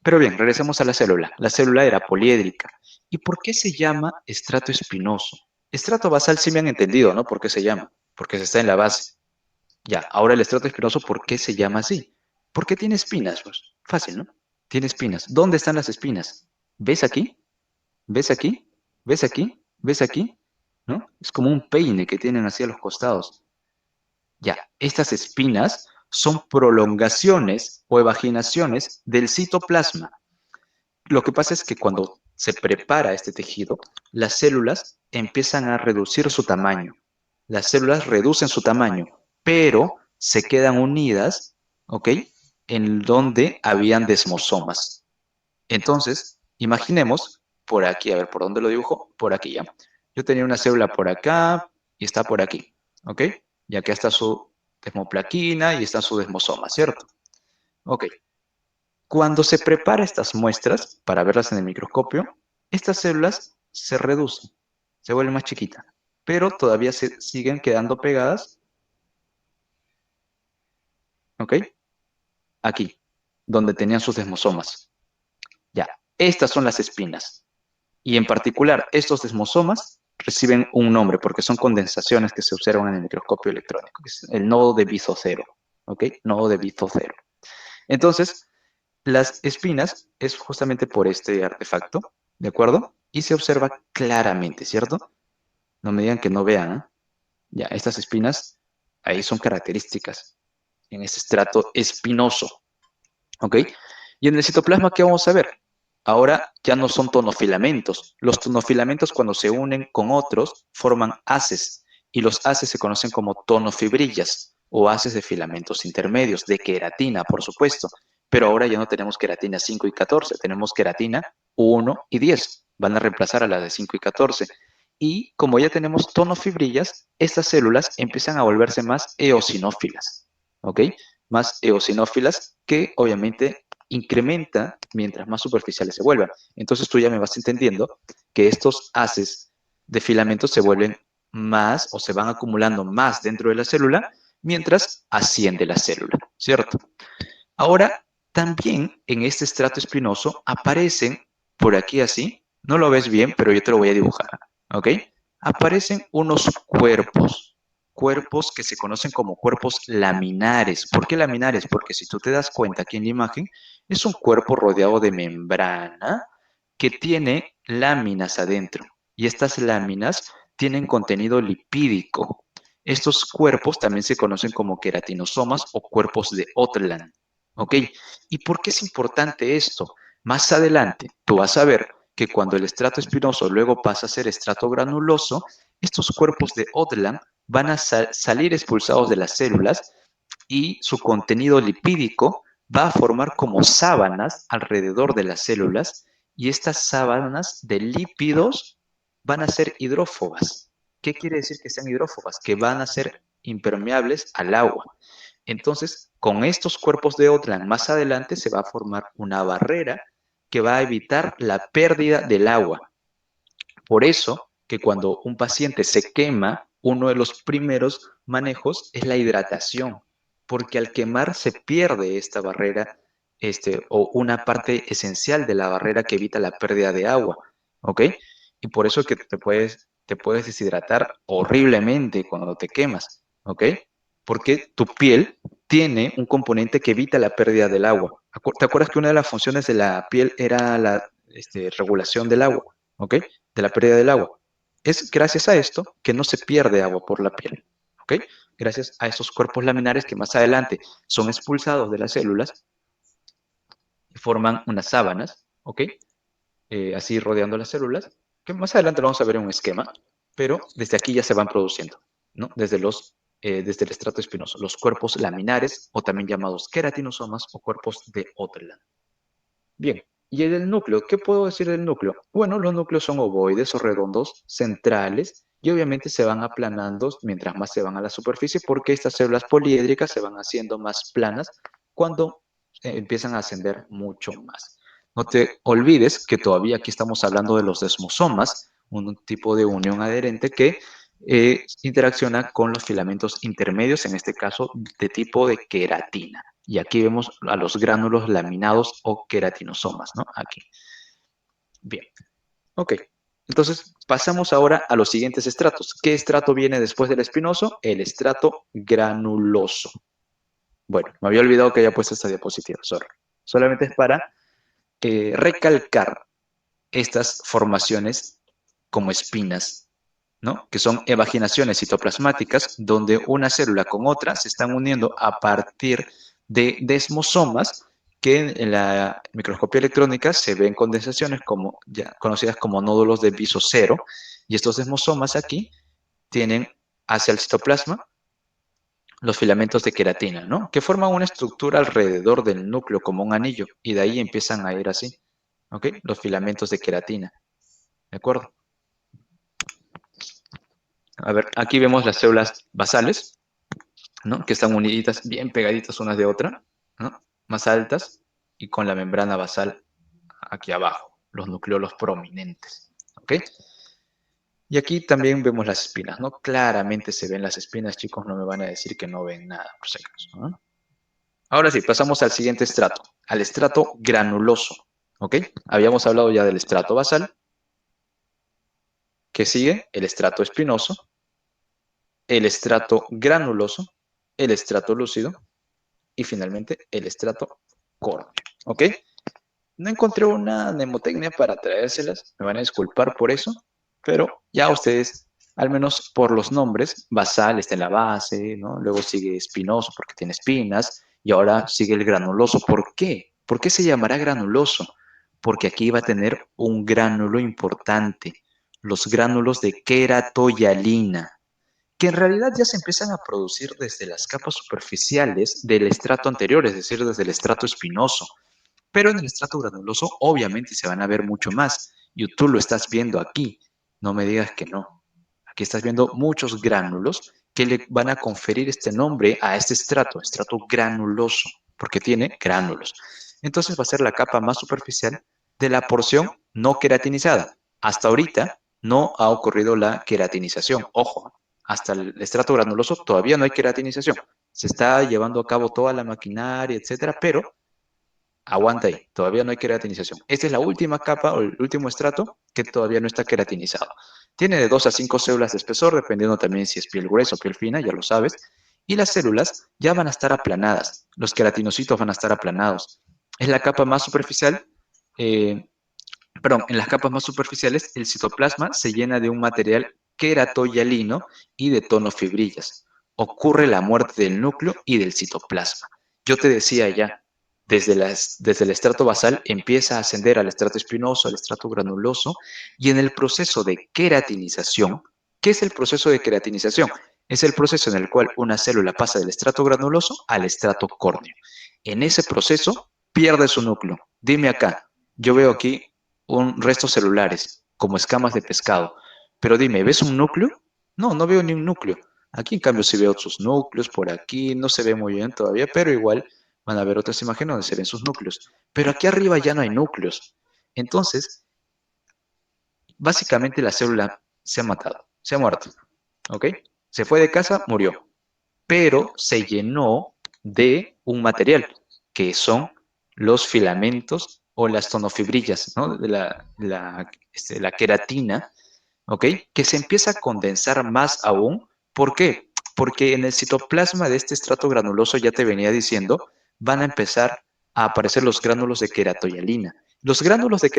Pero bien, regresemos a la célula. La célula era poliédrica. ¿Y por qué se llama estrato espinoso? Estrato basal sí me han entendido, ¿no? ¿Por qué se llama? Porque se está en la base. Ya, ahora el estrato espinoso, ¿por qué se llama así? Porque tiene espinas, pues. Fácil, ¿no? Tiene espinas. ¿Dónde están las espinas? ¿Ves aquí? ¿Ves aquí? ¿Ves aquí? ¿Ves aquí? ¿No? Es como un peine que tienen hacia los costados. Ya, estas espinas son prolongaciones o evaginaciones del citoplasma. Lo que pasa es que cuando se prepara este tejido, las células empiezan a reducir su tamaño. Las células reducen su tamaño, pero se quedan unidas, ¿ok? En donde habían desmosomas. Entonces, imaginemos, por aquí, a ver, ¿por dónde lo dibujo? Por aquí ya. Yo tenía una célula por acá y está por aquí, ¿ok? Y acá está su desmoplaquina y está su desmosoma, ¿cierto? Ok. Cuando se prepara estas muestras para verlas en el microscopio, estas células se reducen, se vuelven más chiquitas, pero todavía se siguen quedando pegadas, ¿ok? Aquí, donde tenían sus desmosomas. Ya, estas son las espinas. Y en particular, estos desmosomas reciben un nombre porque son condensaciones que se observan en el microscopio electrónico, que es el nodo de Bizocero, ¿ok? Nodo de Bizocero. Entonces, las espinas es justamente por este artefacto, ¿de acuerdo? Y se observa claramente, ¿cierto? No me digan que no vean, ¿eh? Ya, estas espinas ahí son características en ese estrato espinoso, ¿ok? Y en el citoplasma, ¿qué vamos a ver? Ahora ya no son tonofilamentos. Los tonofilamentos cuando se unen con otros forman haces y los haces se conocen como tonofibrillas o haces de filamentos intermedios, de queratina, por supuesto. Pero ahora ya no tenemos queratina 5 y 14, tenemos queratina 1 y 10. Van a reemplazar a las de 5 y 14. Y como ya tenemos tonofibrillas, estas células empiezan a volverse más eosinófilas, ¿ok? Más eosinófilas que obviamente incrementa mientras más superficiales se vuelvan. Entonces tú ya me vas entendiendo que estos haces de filamentos se vuelven más o se van acumulando más dentro de la célula mientras asciende la célula, ¿cierto? Ahora, también en este estrato espinoso aparecen por aquí así, no lo ves bien, pero yo te lo voy a dibujar, ¿ok? Aparecen unos cuerpos que se conocen como cuerpos laminares. ¿Por qué laminares? Porque si tú te das cuenta aquí en la imagen, es un cuerpo rodeado de membrana que tiene láminas adentro. Y estas láminas tienen contenido lipídico. Estos cuerpos también se conocen como queratinosomas o cuerpos de Otland. ¿Ok? ¿Y por qué es importante esto? Más adelante, tú vas a ver que cuando el estrato espinoso luego pasa a ser estrato granuloso, estos cuerpos de Otland van a salir expulsados de las células y su contenido lipídico va a formar como sábanas alrededor de las células y estas sábanas de lípidos van a ser hidrófobas. ¿Qué quiere decir que sean hidrófobas? Que van a ser impermeables al agua. Entonces, con estos cuerpos de Otland más adelante se va a formar una barrera que va a evitar la pérdida del agua. Por eso que cuando un paciente se quema, uno de los primeros manejos es la hidratación, porque al quemar se pierde esta barrera, o una parte esencial de la barrera que evita la pérdida de agua, ¿ok? Y por eso que te puedes deshidratar horriblemente cuando te quemas, ¿ok? Porque tu piel tiene un componente que evita la pérdida del agua. ¿Te acuerdas que una de las funciones de la piel era la regulación del agua? ¿Ok? De la pérdida del agua. Es gracias a esto que no se pierde agua por la piel. ¿Ok? Gracias a esos cuerpos laminares que más adelante son expulsados de las células y forman unas sábanas, ¿ok? Así rodeando las células, que más adelante lo vamos a ver en un esquema, pero desde aquí ya se van produciendo, ¿no? Desde el estrato espinoso, los cuerpos laminares o también llamados queratinosomas o cuerpos de Otterland. Bien, ¿y el núcleo? ¿Qué puedo decir del núcleo? Bueno, los núcleos son ovoides o redondos, centrales, y obviamente se van aplanando mientras más se van a la superficie porque estas células poliédricas se van haciendo más planas cuando empiezan a ascender mucho más. No te olvides que todavía aquí estamos hablando de los desmosomas, un tipo de unión adherente que interacciona con los filamentos intermedios, en este caso de tipo de queratina. Y aquí vemos a los gránulos laminados o queratinosomas, ¿no? Aquí. Bien. Ok. Entonces, pasamos ahora a los siguientes estratos. ¿Qué estrato viene después del espinoso? El estrato granuloso. Bueno, me había olvidado que haya puesto esta diapositiva, sorry. Solamente es para recalcar estas formaciones como espinas, ¿no? Que son evaginaciones citoplasmáticas donde una célula con otra se están uniendo a partir de desmosomas que en la microscopía electrónica se ven condensaciones como, ya conocidas como nódulos de bisocero, y estos desmosomas aquí tienen hacia el citoplasma los filamentos de queratina, ¿no? Que forman una estructura alrededor del núcleo como un anillo, y de ahí empiezan a ir así, ¿ok? Los filamentos de queratina, ¿de acuerdo? A ver, aquí vemos las células basales, ¿no? Que están uniditas, bien pegaditas unas de otra, ¿no? Más altas y con la membrana basal aquí abajo, los nucleolos prominentes, ¿ok? Y aquí también vemos las espinas, ¿no? Claramente se ven las espinas, chicos, no me van a decir que no ven nada, por si acaso, ¿no? Ahora sí, pasamos al siguiente estrato, al estrato granuloso, ¿ok? Habíamos hablado ya del estrato basal, que sigue el estrato espinoso, el estrato granuloso, el estrato lúcido y finalmente el estrato córneo, ¿ok? No encontré una mnemotecnia para traérselas, me van a disculpar por eso, pero ya ustedes, al menos por los nombres, basal está en la base, ¿no? Luego sigue espinoso porque tiene espinas, y ahora sigue el granuloso. ¿Por qué? ¿Por qué se llamará granuloso? Porque aquí va a tener un gránulo importante, los gránulos de queratoyalina, que en realidad ya se empiezan a producir desde las capas superficiales del estrato anterior, es decir, desde el estrato espinoso. Pero en el estrato granuloso obviamente se van a ver mucho más. Y tú lo estás viendo aquí. No me digas que no. Aquí estás viendo muchos gránulos que le van a conferir este nombre a este estrato granuloso, porque tiene gránulos. Entonces va a ser la capa más superficial de la porción no queratinizada. Hasta ahorita no ha ocurrido la queratinización. Ojo, hasta el estrato granuloso todavía no hay queratinización. Se está llevando a cabo toda la maquinaria, etcétera, pero aguanta ahí, todavía no hay queratinización. Esta es la última capa o el último estrato que todavía no está queratinizado. Tiene de 2 a 5 células de espesor, dependiendo también si es piel gruesa o piel fina, ya lo sabes. Y las células ya van a estar aplanadas. Los queratinocitos van a estar aplanados. Es la capa más superficial. eh, Perdón, en las capas más superficiales, el citoplasma se llena de un material queratoyalino y de tonofibrillas. Ocurre la muerte del núcleo y del citoplasma. Yo te decía ya, desde el estrato basal empieza a ascender al estrato espinoso, al estrato granuloso, y en el proceso de queratinización, ¿qué es el proceso de queratinización? Es el proceso en el cual una célula pasa del estrato granuloso al estrato córneo. En ese proceso pierde su núcleo. Dime acá, yo veo aquí restos celulares, como escamas de pescado. Pero dime, ¿ves un núcleo? No, no veo ni un núcleo. Aquí en cambio sí veo sus núcleos, por aquí no se ve muy bien todavía, pero igual van a ver otras imágenes donde se ven sus núcleos. Pero aquí arriba ya no hay núcleos. Entonces, básicamente la célula se ha matado, se ha muerto, ¿ok? Se fue de casa, murió, pero se llenó de un material, que son los filamentos o las tonofibrillas, ¿no? La queratina, ¿ok? Que se empieza a condensar más aún. ¿Por qué? Porque en el citoplasma de este estrato granuloso, ya te venía diciendo, van a empezar a aparecer los gránulos de queratoyalina. Los gránulos de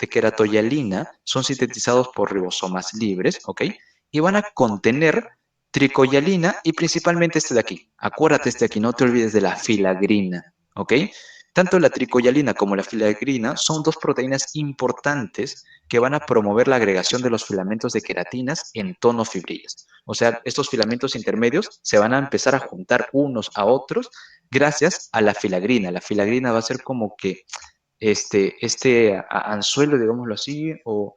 queratoyalina son sintetizados por ribosomas libres, ¿ok? Y van a contener tricoyalina y principalmente este de aquí. Acuérdate este de aquí, no te olvides de la filagrina, ¿ok? Tanto la tricoyalina como la filagrina son dos proteínas importantes que van a promover la agregación de los filamentos de queratinas en tonofibrillas. O sea, estos filamentos intermedios se van a empezar a juntar unos a otros gracias a la filagrina. La filagrina va a ser como que anzuelo, digámoslo así, o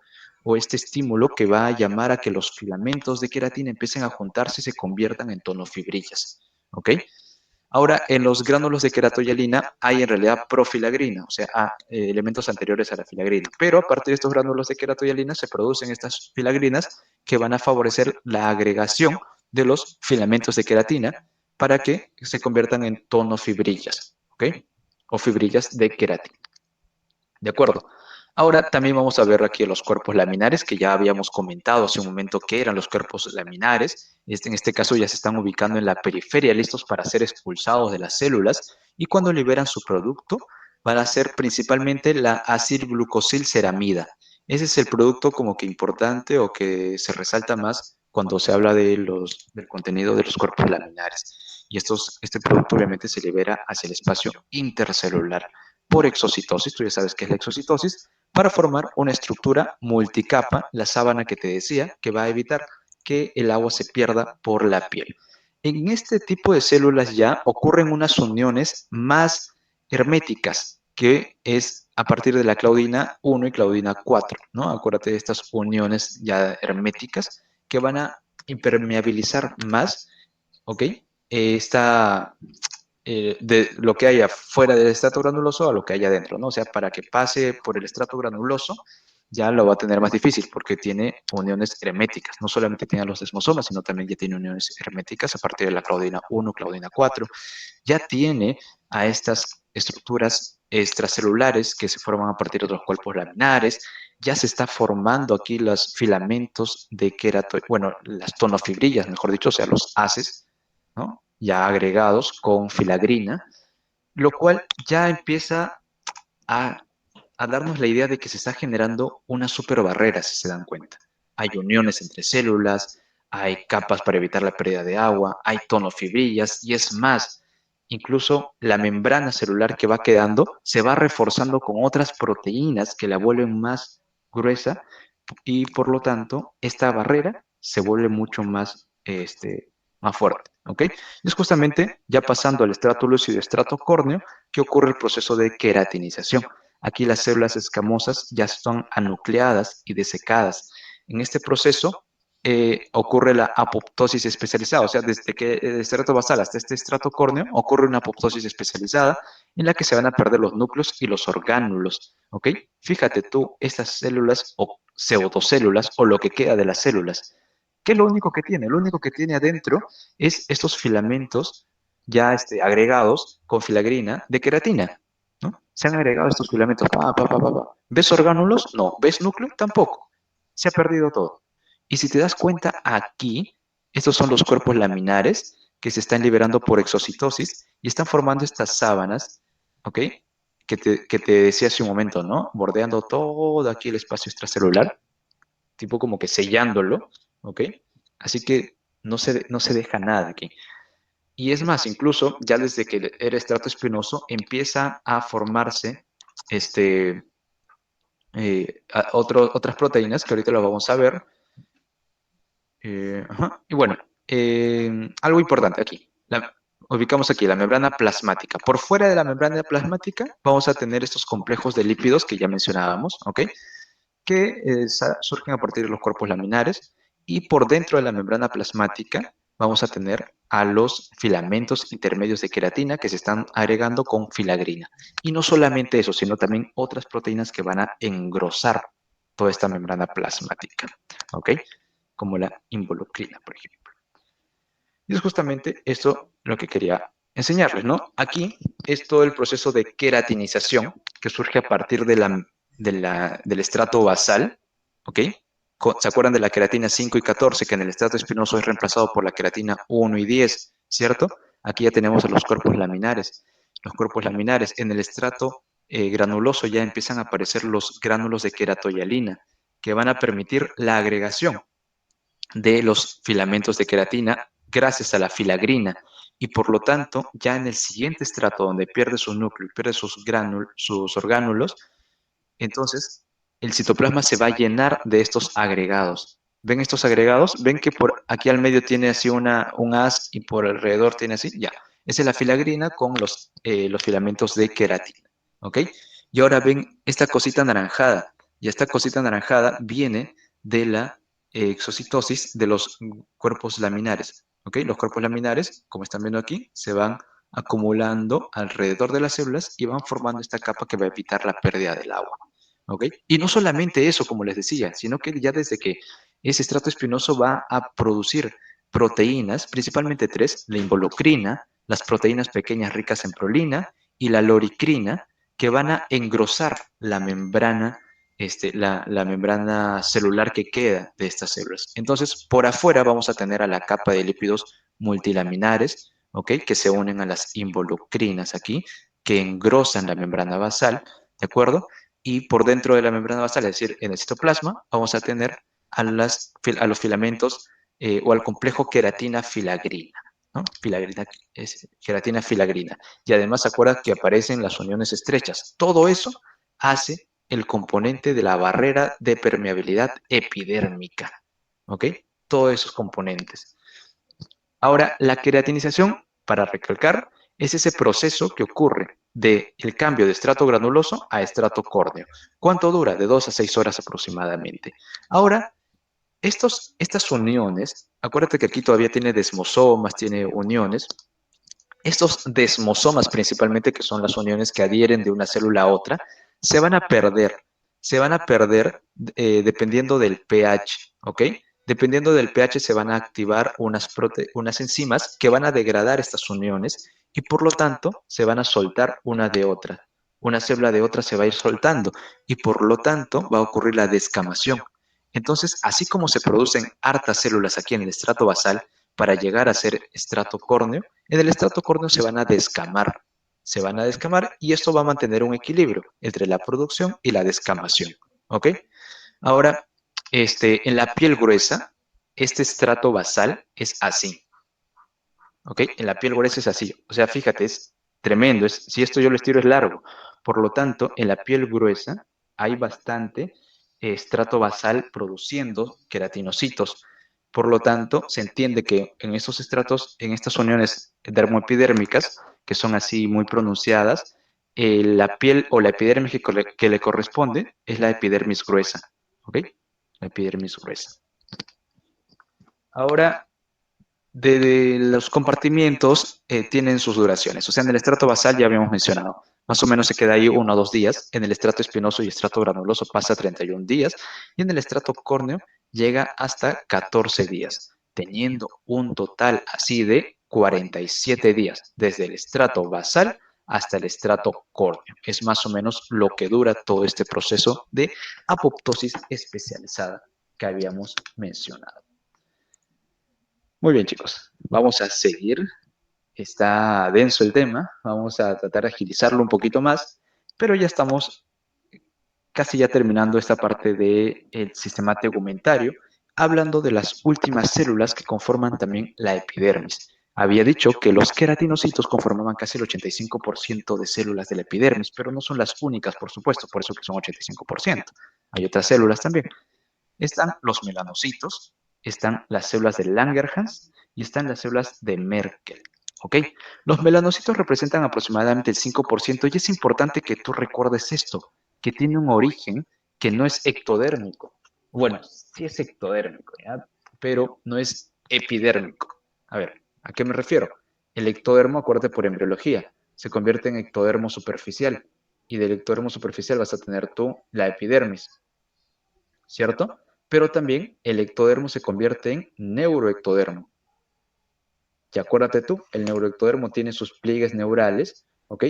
este estímulo que va a llamar a que los filamentos de queratina empiecen a juntarse y se conviertan en tonofibrillas. ¿Ok? Ahora, en los gránulos de queratoyalina hay en realidad profilagrina, o sea, elementos anteriores a la filagrina. Pero a partir de estos gránulos de queratoyalina se producen estas filagrinas que van a favorecer la agregación de los filamentos de queratina para que se conviertan en tonofibrillas, ¿ok? O fibrillas de queratina. ¿De acuerdo? Ahora también vamos a ver aquí los cuerpos laminares, que ya habíamos comentado hace un momento que eran los cuerpos laminares. En este caso ya se están ubicando en la periferia, listos para ser expulsados de las células. Y cuando liberan su producto, van a ser principalmente la acilglucosilceramida. Ese es el producto como que importante o que se resalta más cuando se habla del contenido de los cuerpos laminares. Y este producto obviamente se libera hacia el espacio intercelular por exocitosis, tú ya sabes qué es la exocitosis, para formar una estructura multicapa, la sábana que te decía, que va a evitar que el agua se pierda por la piel. En este tipo de células ya ocurren unas uniones más herméticas, que es a partir de la claudina 1 y claudina 4, ¿no? Acuérdate de estas uniones ya herméticas que van a impermeabilizar más, ¿ok? Esta, de lo que haya fuera del estrato granuloso a lo que haya dentro, ¿no? O sea, para que pase por el estrato granuloso, ya lo va a tener más difícil porque tiene uniones herméticas. No solamente tiene los desmosomas, sino también ya tiene uniones herméticas a partir de la claudina 1, claudina 4. Ya tiene a estas estructuras extracelulares que se forman a partir de los cuerpos laminares. Ya se está formando aquí los filamentos de bueno, las tonofibrillas, mejor dicho, o sea, los haces, ¿no? Ya agregados con filagrina, lo cual ya empieza a, a darnos la idea de que se está generando una superbarrera, si se dan cuenta. Hay uniones entre células, hay capas para evitar la pérdida de agua, hay tonofibrillas y es más, incluso la membrana celular que va quedando se va reforzando con otras proteínas que la vuelven más gruesa y por lo tanto esta barrera se vuelve mucho más fuerte, ¿ok? Es justamente ya pasando al estrato lúcido y estrato córneo que ocurre el proceso de queratinización. Aquí las células escamosas ya están anucleadas y desecadas. En este proceso ocurre la apoptosis especializada, o sea, desde que el estrato basal hasta este estrato córneo ocurre una apoptosis especializada en la que se van a perder los núcleos y los orgánulos, ¿ok? Fíjate tú, estas células o pseudocélulas o lo que queda de las células, ¿qué es lo único que tiene? Lo único que tiene adentro es estos filamentos ya agregados con filagrina de queratina, ¿no? Se han agregado estos filamentos. ¿Ves orgánulos? No. ¿Ves núcleo? Tampoco. Se ha perdido todo. Y si te das cuenta aquí, estos son los cuerpos laminares que se están liberando por exocitosis y están formando estas sábanas, ¿ok? Que te decía hace un momento, ¿no? Bordeando todo aquí el espacio extracelular, tipo como que sellándolo, ¿ok? Así que no se deja nada aquí. Y es más, incluso ya desde que era estrato espinoso empieza a formarse este, otras proteínas que ahorita lo vamos a ver. Ajá. Y bueno, algo importante aquí. Ubicamos aquí la membrana plasmática. Por fuera de la membrana plasmática vamos a tener estos complejos de lípidos que ya mencionábamos, ¿ok? Que surgen a partir de los cuerpos laminares y por dentro de la membrana plasmática vamos a tener a los filamentos intermedios de queratina que se están agregando con filagrina. Y no solamente eso, sino también otras proteínas que van a engrosar toda esta membrana plasmática, ¿ok? Como la involucrina, por ejemplo. Y es justamente esto lo que quería enseñarles, ¿no? Aquí es todo el proceso de queratinización que surge a partir del estrato basal, ¿ok? ¿Se acuerdan de la queratina 5 y 14 que en el estrato espinoso es reemplazado por la queratina 1 y 10, ¿cierto? Aquí ya tenemos a los cuerpos laminares. Los cuerpos laminares en el estrato granuloso ya empiezan a aparecer los gránulos de queratoyalina que van a permitir la agregación de los filamentos de queratina gracias a la filagrina y por lo tanto ya en el siguiente estrato donde pierde su núcleo y pierde sus orgánulos, entonces el citoplasma se va a llenar de estos agregados. ¿Ven estos agregados? ¿Ven que por aquí al medio tiene así un haz y por alrededor tiene así? Ya, esa es la filagrina con los filamentos de queratina, ¿ok? Y ahora ven esta cosita anaranjada, y esta cosita anaranjada viene de la exocitosis de los cuerpos laminares, ¿ok? Los cuerpos laminares, como están viendo aquí, se van acumulando alrededor de las células y van formando esta capa que va a evitar la pérdida del agua. ¿Ok? Y no solamente eso, como les decía, sino que ya desde que ese estrato espinoso va a producir proteínas, principalmente tres, la involucrina, las proteínas pequeñas ricas en prolina y la loricrina, que van a engrosar la membrana, la membrana celular que queda de estas células. Entonces, por afuera vamos a tener a la capa de lípidos multilaminares, ¿ok? Que se unen a las involucrinas aquí, que engrosan la membrana basal, ¿de acuerdo? Y por dentro de la membrana basal, es decir, en el citoplasma, vamos a tener a los filamentos o al complejo queratina-filagrina, ¿no? Queratina-filagrina. Y además, ¿se acuerda que aparecen las uniones estrechas? Todo eso hace el componente de la barrera de permeabilidad epidérmica, ¿ok? Todos esos componentes. Ahora, la queratinización, para recalcar, es ese proceso que ocurre del cambio de estrato granuloso a estrato córneo. ¿Cuánto dura? De 2 a 6 horas aproximadamente. Ahora, estas uniones, acuérdate que aquí todavía tiene desmosomas, tiene uniones. Estos desmosomas principalmente, que son las uniones que adhieren de una célula a otra, se van a perder. Se van a perder dependiendo del pH, ¿ok? Dependiendo del pH se van a activar unas enzimas que van a degradar estas uniones y por lo tanto se van a soltar una de otra. Una célula de otra se va a ir soltando y por lo tanto va a ocurrir la descamación. Entonces, así como se producen hartas células aquí en el estrato basal para llegar a ser estrato córneo, en el estrato córneo se van a descamar. Se van a descamar y esto va a mantener un equilibrio entre la producción y la descamación. ¿Ok? Ahora, en la piel gruesa, este estrato basal es así. ¿Ok? En la piel gruesa es así. O sea, fíjate, es tremendo. Si esto yo lo estiro es largo. Por lo tanto, en la piel gruesa hay bastante estrato basal produciendo queratinocitos. Por lo tanto, se entiende que en estos estratos, en estas uniones dermoepidérmicas, que son así muy pronunciadas, la piel o la epidermis que le corresponde es la epidermis gruesa. ¿Ok? La epidermis gruesa. Ahora, de los compartimientos tienen sus duraciones. O sea, en el estrato basal ya habíamos mencionado, más o menos se queda ahí 1 o 2 días. En el estrato espinoso y estrato granuloso pasa 31 días. Y en el estrato córneo llega hasta 14 días, teniendo un total así de 47 días, desde el estrato basal hasta el estrato córneo. Es más o menos lo que dura todo este proceso de apoptosis especializada que habíamos mencionado. Muy bien, chicos, vamos a seguir. Está denso el tema, vamos a tratar de agilizarlo un poquito más, pero ya estamos casi ya terminando esta parte del sistema tegumentario, hablando de las últimas células que conforman también la epidermis. Había dicho que los queratinocitos conformaban casi el 85% de células de la epidermis, pero no son las únicas, por supuesto, por eso que son 85%. Hay otras células también. Están los melanocitos, están las células de Langerhans y están las células de Merkel. ¿Ok? Los melanocitos representan aproximadamente el 5% y es importante que tú recuerdes esto, que tiene un origen que no es ectodérmico. Bueno, sí es ectodérmico, ¿ya? Pero no es epidérmico. A ver, ¿a qué me refiero? El ectodermo, acuérdate por embriología, se convierte en ectodermo superficial y del ectodermo superficial vas a tener tú la epidermis. ¿Cierto? Pero también el ectodermo se convierte en neuroectodermo. Y acuérdate tú, el neuroectodermo tiene sus pliegues neurales, ¿ok?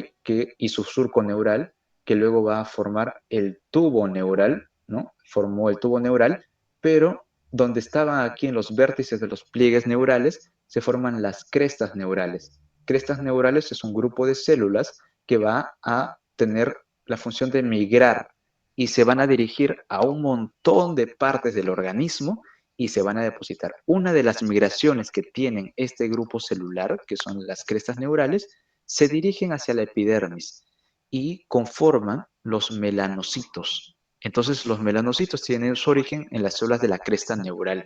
Y su surco neural, que luego va a formar el tubo neural, ¿no? Formó el tubo neural, pero donde estaba aquí en los vértices de los pliegues neurales, se forman las crestas neurales. Crestas neurales es un grupo de células que va a tener la función de migrar y se van a dirigir a un montón de partes del organismo y se van a depositar. Una de las migraciones que tienen este grupo celular, que son las crestas neurales, se dirigen hacia la epidermis y conforman los melanocitos. Entonces, los melanocitos tienen su origen en las células de la cresta neural.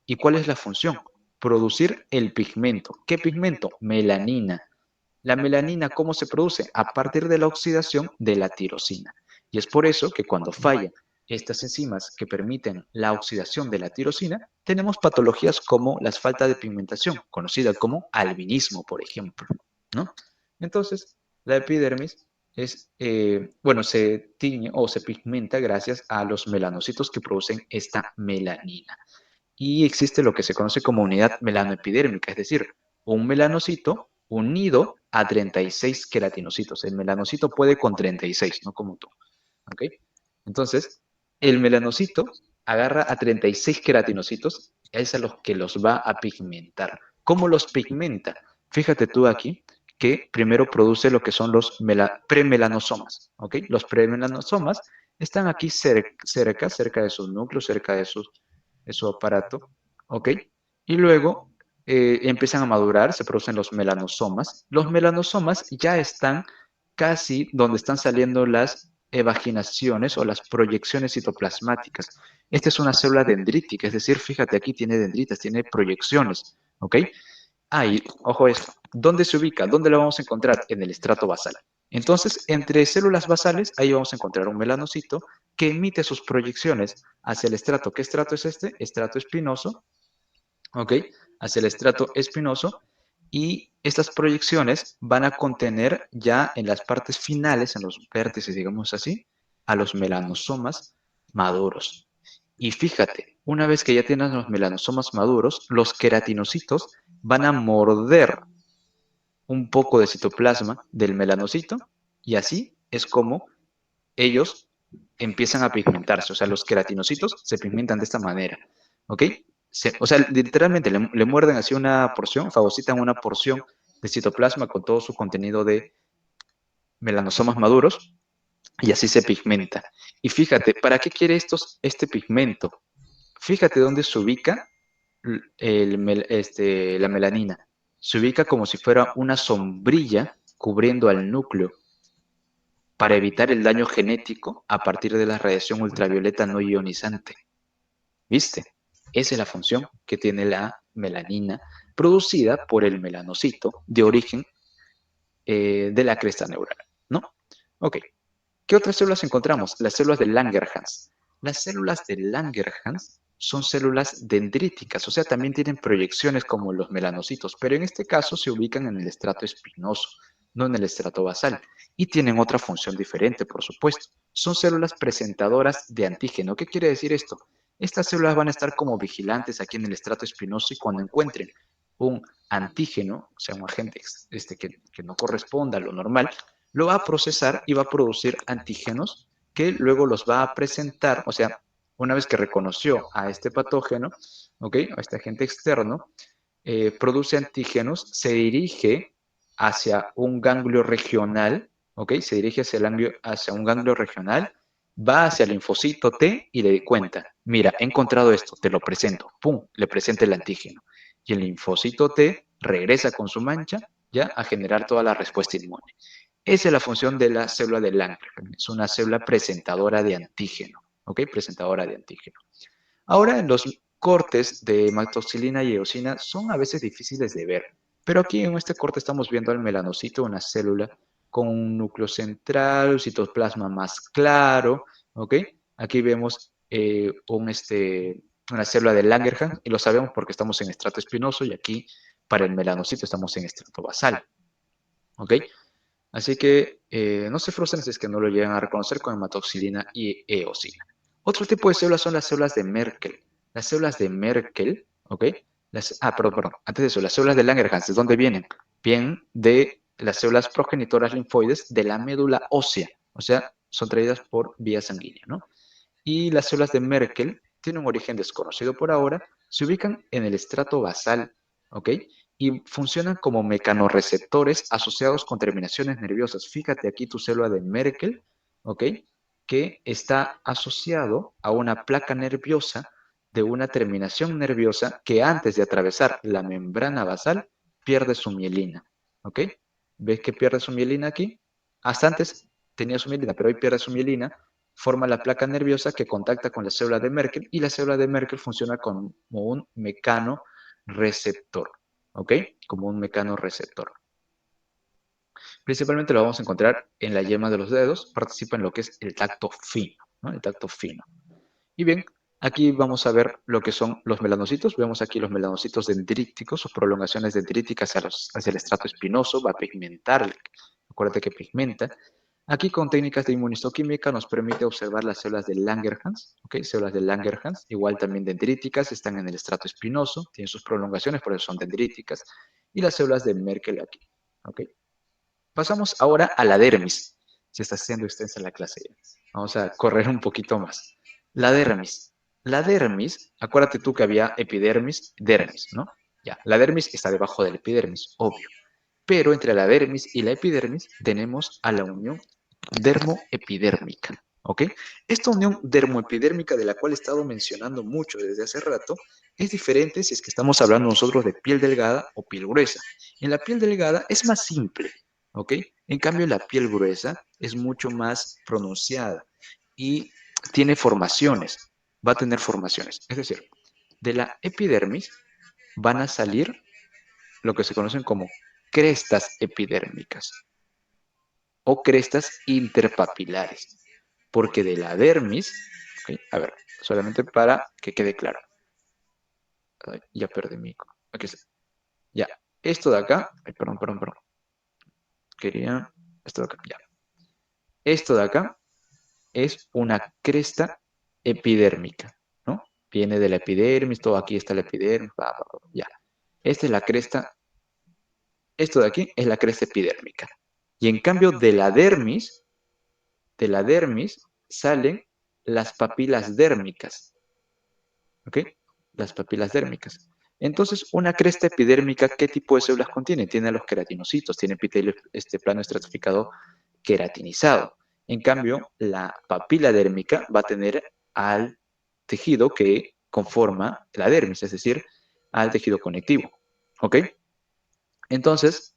¿Y cuál es la función? Producir el pigmento. ¿Qué pigmento? Melanina. La melanina, ¿cómo se produce? A partir de la oxidación de la tirosina. Y es por eso que cuando fallan estas enzimas que permiten la oxidación de la tirosina, tenemos patologías como la falta de pigmentación, conocida como albinismo, por ejemplo, ¿no? Entonces, la epidermis bueno, se tiñe o se pigmenta gracias a los melanocitos que producen esta melanina. Y existe lo que se conoce como unidad melanoepidérmica, es decir, un melanocito unido a 36 queratinocitos. El melanocito puede con 36, no como tú. ¿Ok? Entonces, el melanocito agarra a 36 queratinocitos, es a los que los va a pigmentar. ¿Cómo los pigmenta? Fíjate tú aquí que primero produce lo que son los premelanosomas. ¿Ok? Los premelanosomas están aquí cerca de sus núcleos, cerca de su aparato, ¿ok? Y luego empiezan a madurar, se producen los melanosomas. Los melanosomas ya están casi donde están saliendo las evaginaciones o las proyecciones citoplasmáticas. Esta es una célula dendrítica, es decir, fíjate, aquí tiene dendritas, tiene proyecciones, ¿ok? Ahí, ojo esto, ¿dónde se ubica? ¿Dónde lo vamos a encontrar? En el estrato basal. Entonces, entre células basales, ahí vamos a encontrar un melanocito que emite sus proyecciones hacia el estrato. ¿Qué estrato es este? Estrato espinoso, ¿ok? Hacia el estrato espinoso. Y estas proyecciones van a contener ya en las partes finales, en los vértices, digamos así, a los melanosomas maduros. Y fíjate, una vez que ya tienes los melanosomas maduros, los queratinocitos van a morder un poco de citoplasma del melanocito y así es como ellos empiezan a pigmentarse. O sea, los queratinocitos se pigmentan de esta manera. ¿Ok? O sea, literalmente le muerden así una porción, fagocitan una porción de citoplasma con todo su contenido de melanosomas maduros y así se pigmenta. Y fíjate, ¿para qué quiere este pigmento? Fíjate dónde se ubica la melanina. Se ubica como si fuera una sombrilla cubriendo al núcleo para evitar el daño genético a partir de la radiación ultravioleta no ionizante. ¿Viste? Esa es la función que tiene la melanina producida por el melanocito de origen de la cresta neural, ¿no? Ok. ¿Qué otras células encontramos? Las células de Langerhans. Las células de Langerhans son células dendríticas, o sea, también tienen proyecciones como los melanocitos, pero en este caso se ubican en el estrato espinoso, no en el estrato basal, y tienen otra función diferente, por supuesto. Son células presentadoras de antígeno. ¿Qué quiere decir esto? Estas células van a estar como vigilantes aquí en el estrato espinoso y cuando encuentren un antígeno, o sea, un agente que no corresponda a lo normal, lo va a procesar y va a producir antígenos que luego los va a presentar, o sea, una vez que reconoció a este patógeno, ¿ok? A este agente externo, produce antígenos, se dirige hacia un ganglio regional, ¿ok? Se dirige hacia un ganglio regional, va hacia el linfocito T y le cuenta, mira, he encontrado esto, te lo presento, pum, le presenta el antígeno. Y el linfocito T regresa con su mancha ya a generar toda la respuesta inmune. Esa es la función de la célula de Langerhans, es una célula presentadora de antígeno, ¿ok? Presentadora de antígeno. Ahora, en los cortes de hematoxilina y eosina son a veces difíciles de ver, pero aquí en este corte estamos viendo al melanocito, una célula con un núcleo central, un citoplasma más claro, ¿ok? Aquí vemos una célula de Langerhans y lo sabemos porque estamos en estrato espinoso y aquí para el melanocito estamos en estrato basal, ¿ok? Así que no se frustren si es que no lo llegan a reconocer con hematoxilina y eosina. Otro tipo de células son las células de Merkel. Las células de Merkel, ¿ok? Perdón. Antes de eso, las células de Langerhans, ¿de dónde vienen? Vienen de las células progenitoras linfoides de la médula ósea. O sea, son traídas por vía sanguínea, ¿no? Y las células de Merkel tienen un origen desconocido por ahora, se ubican en el estrato basal, ¿ok? Y funcionan como mecanorreceptores asociados con terminaciones nerviosas. Fíjate aquí tu célula de Merkel, ¿ok? Que está asociado a una placa nerviosa de una terminación nerviosa que antes de atravesar la membrana basal pierde su mielina, ¿ok? ¿Ves que pierde su mielina aquí? Hasta antes tenía su mielina, pero hoy pierde su mielina, forma la placa nerviosa que contacta con la célula de Merkel y la célula de Merkel funciona como un mecanorreceptor, ¿ok? Como un mecanorreceptor. Principalmente lo vamos a encontrar en la yema de los dedos, participa en lo que es el tacto fino, ¿no? El tacto fino. Y bien, aquí vamos a ver lo que son los melanocitos. Vemos aquí los melanocitos dendríticos o prolongaciones dendríticas hacia el estrato espinoso, va a pigmentar, acuérdate que pigmenta. Aquí con técnicas de inmunistoquímica nos permite observar las células de Langerhans, ¿ok? Células de Langerhans, igual también dendríticas, están en el estrato espinoso, tienen sus prolongaciones, por eso son dendríticas, y las células de Merkel aquí, ¿ok? Pasamos ahora a la dermis. Se está haciendo extensa la clase ya. Vamos a correr un poquito más. La dermis. La dermis, acuérdate tú que había epidermis, dermis, ¿no? Ya, la dermis está debajo del epidermis, obvio. Pero entre la dermis y la epidermis tenemos a la unión dermoepidérmica, ¿ok? Esta unión dermoepidérmica de la cual he estado mencionando mucho desde hace rato es diferente si es que estamos hablando nosotros de piel delgada o piel gruesa. En la piel delgada es más simple, ¿ok? En cambio, la piel gruesa es mucho más pronunciada y tiene formaciones, va a tener formaciones. Es decir, de la epidermis van a salir lo que se conocen como crestas epidérmicas o crestas interpapilares, porque de la dermis, ¿ok? A ver, solamente para que quede claro. Ay, ya perdí mi... Aquí está. Ya, esto de acá, ay, perdón, quería, esto de acá, ya. Esto de acá es una cresta epidérmica, ¿no? Viene de la epidermis, todo aquí está la epidermis, ya. Esta es la cresta, esto de aquí es la cresta epidérmica. Y en cambio de la dermis salen las papilas dérmicas, ¿ok? Las papilas dérmicas. Entonces, una cresta epidérmica, ¿qué tipo de células contiene? Tiene a los queratinocitos, tiene epitelio, este plano estratificado queratinizado. En cambio, la papila dérmica va a tener al tejido que conforma la dermis, es decir, al tejido conectivo, ¿ok? Entonces,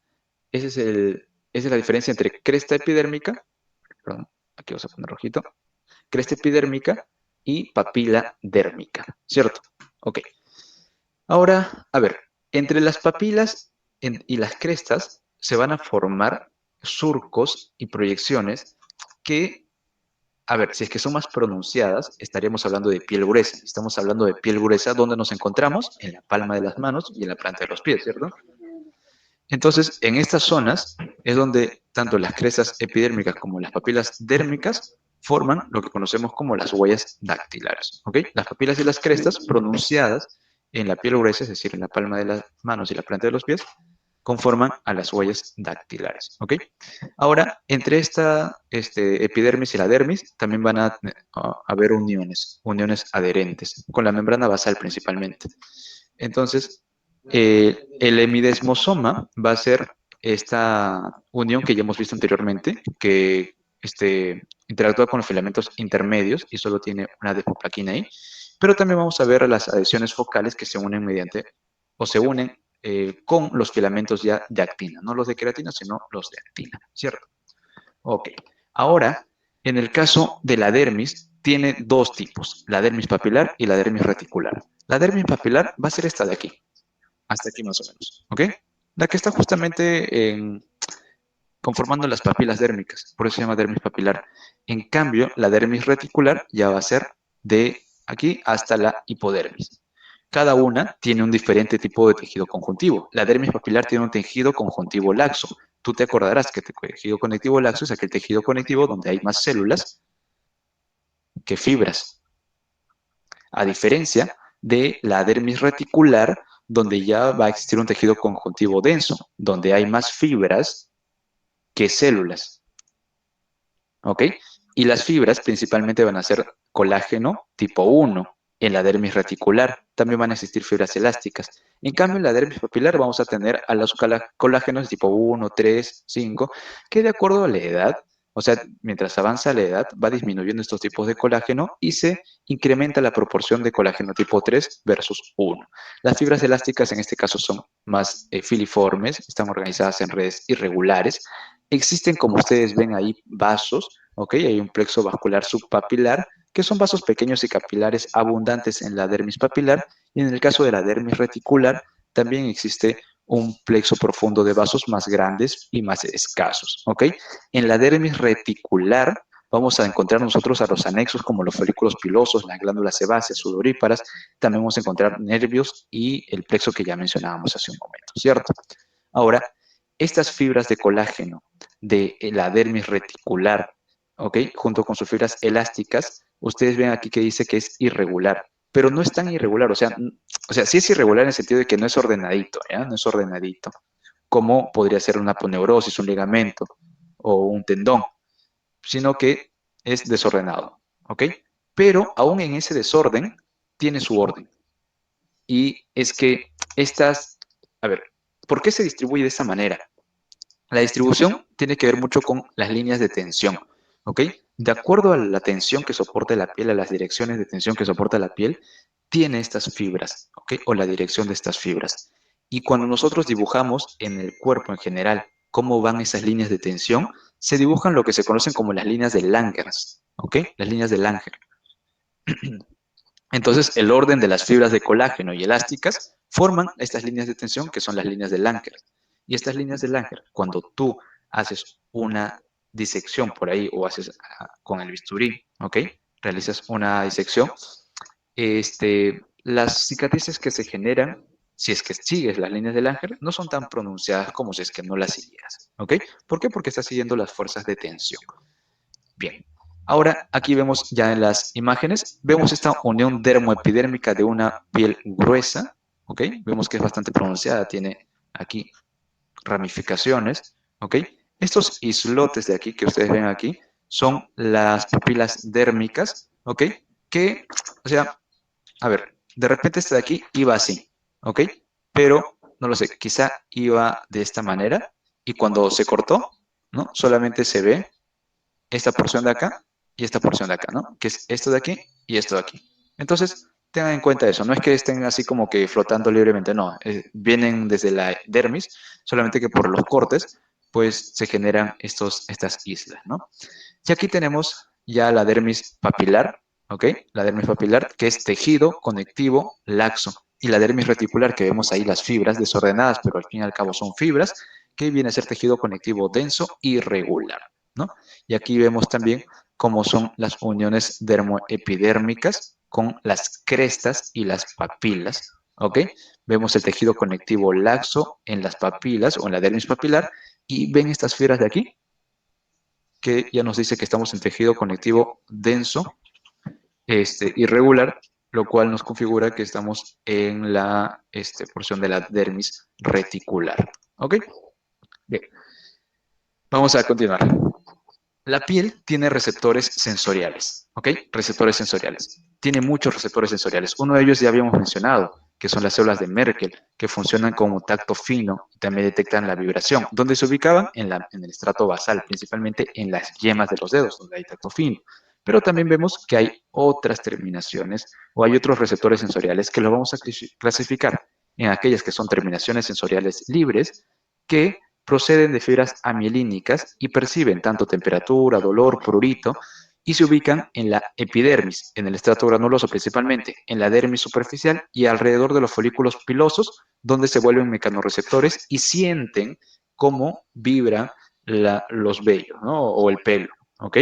esa es la diferencia entre cresta epidérmica, perdón, aquí vamos a poner rojito, cresta epidérmica y papila dérmica, ¿cierto? Ok. Ahora, a ver, entre las papilas y las crestas se van a formar surcos y proyecciones que a ver, si es que son más pronunciadas, estaríamos hablando de piel gruesa. Estamos hablando de piel gruesa, ¿dónde nos encontramos? En la palma de las manos y en la planta de los pies, ¿cierto? Entonces, en estas zonas es donde tanto las crestas epidérmicas como las papilas dérmicas forman lo que conocemos como las huellas dactilares, ¿ok? Las papilas y las crestas pronunciadas en la piel gruesa, es decir, en la palma de las manos y la planta de los pies, conforman a las huellas dactilares, ¿ok? Ahora, entre esta epidermis y la dermis también van a haber uniones adherentes, con la membrana basal principalmente. Entonces, el hemidesmosoma va a ser esta unión que ya hemos visto anteriormente, que interactúa con los filamentos intermedios y solo tiene una desmoplaquina ahí. Pero también vamos a ver las adhesiones focales que se unen mediante o se unen con los filamentos ya de actina, no los de queratina, sino los de actina, ¿cierto? Ok. Ahora, en el caso de la dermis, tiene dos tipos, la dermis papilar y la dermis reticular. La dermis papilar va a ser esta de aquí, hasta aquí más o menos, ¿ok? La que está justamente conformando las papilas dérmicas, por eso se llama dermis papilar. En cambio, la dermis reticular ya va a ser de aquí hasta la hipodermis. Cada una tiene un diferente tipo de tejido conjuntivo. La dermis papilar tiene un tejido conjuntivo laxo. Tú te acordarás que el tejido conectivo laxo es aquel tejido conectivo donde hay más células que fibras, a diferencia de la dermis reticular, donde ya va a existir un tejido conjuntivo denso, donde hay más fibras que células, ¿ok? Y las fibras principalmente van a ser colágeno tipo 1 en la dermis reticular. También van a existir fibras elásticas. En cambio, en la dermis papilar vamos a tener a los colágenos tipo 1, 3, 5, que de acuerdo a la edad, o sea, mientras avanza la edad, va disminuyendo estos tipos de colágeno y se incrementa la proporción de colágeno tipo 3 versus 1. Las fibras elásticas en este caso son más filiformes, están organizadas en redes irregulares. Existen, como ustedes ven ahí, vasos, ¿ok? Hay un plexo vascular subpapilar, que son vasos pequeños y capilares abundantes en la dermis papilar, y en el caso de la dermis reticular, también existe un plexo profundo de vasos más grandes y más escasos, ¿ok? En la dermis reticular vamos a encontrar nosotros a los anexos como los folículos pilosos, las glándulas sebáceas, sudoríparas, también vamos a encontrar nervios y el plexo que ya mencionábamos hace un momento, ¿cierto? Ahora, estas fibras de colágeno de la dermis reticular, ¿ok? Junto con sus fibras elásticas, ustedes ven aquí que dice que es irregular, pero no es tan irregular, o sea, sí es irregular en el sentido de que no es ordenadito, ¿ya? No es ordenadito, como podría ser una aponeurosis, un ligamento o un tendón, sino que es desordenado, ¿ok? Pero aún en ese desorden, tiene su orden. Y es que a ver, ¿por qué se distribuye de esta manera? La distribución tiene que ver mucho con las líneas de tensión, ¿ok? De acuerdo a la tensión que soporta la piel, a las direcciones de tensión que soporta la piel, tiene estas fibras, ¿ok? O la dirección de estas fibras. Y cuando nosotros dibujamos en el cuerpo en general cómo van esas líneas de tensión, se dibujan lo que se conocen como las líneas de Langerhans, ¿ok? Las líneas de Langer. Entonces, el orden de las fibras de colágeno y elásticas forman estas líneas de tensión que son las líneas de Langer. Y estas líneas de Langer, cuando tú haces una disección por ahí o haces con el bisturí, ¿ok? Realizas una disección, las cicatrices que se generan, si es que sigues las líneas de Langer, no son tan pronunciadas como si es que no las siguieras, ¿ok? ¿Por qué? Porque estás siguiendo las fuerzas de tensión. Bien, ahora aquí vemos ya en las imágenes, vemos esta unión dermoepidérmica de una piel gruesa, ¿ok? Vemos que es bastante pronunciada, tiene aquí ramificaciones, ¿ok? Estos islotes de aquí que ustedes ven aquí son las papilas dérmicas, ¿ok? Que, o sea, a ver, de repente este de aquí iba así, ¿ok? Pero, no lo sé, quizá iba de esta manera y cuando se cortó, ¿no? Solamente se ve esta porción de acá y esta porción de acá, ¿no? Que es esto de aquí y esto de aquí. Entonces, tengan en cuenta eso. No es que estén así como que flotando libremente, no. Vienen desde la dermis, solamente que por los cortes, pues se generan estas islas, ¿no? Y aquí tenemos ya la dermis papilar, ¿ok? La dermis papilar, que es tejido conectivo laxo. Y la dermis reticular, que vemos ahí las fibras desordenadas, pero al fin y al cabo son fibras, que viene a ser tejido conectivo denso y regular, ¿no? Y aquí vemos también como son las uniones dermoepidérmicas con las crestas y las papilas, ¿ok? Vemos el tejido conectivo laxo en las papilas o en la dermis papilar y ven estas fibras de aquí, que ya nos dice que estamos en tejido conectivo denso, irregular, lo cual nos configura que estamos en la porción de la dermis reticular, ¿ok? Bien, vamos a continuar. La piel tiene receptores sensoriales, ¿ok? Receptores sensoriales. Tiene muchos receptores sensoriales. Uno de ellos ya habíamos mencionado, que son las células de Merkel, que funcionan como tacto fino y también detectan la vibración, donde se ubicaban en el estrato basal, principalmente en las yemas de los dedos, donde hay tacto fino. Pero también vemos que hay otras terminaciones o hay otros receptores sensoriales que los vamos a clasificar en aquellas que son terminaciones sensoriales libres, que proceden de fibras amielínicas y perciben tanto temperatura, dolor, prurito, y se ubican en la epidermis, en el estrato granuloso principalmente, en la dermis superficial y alrededor de los folículos pilosos, donde se vuelven mecanorreceptores y sienten cómo vibran los vellos, ¿no? O el pelo, ¿ok?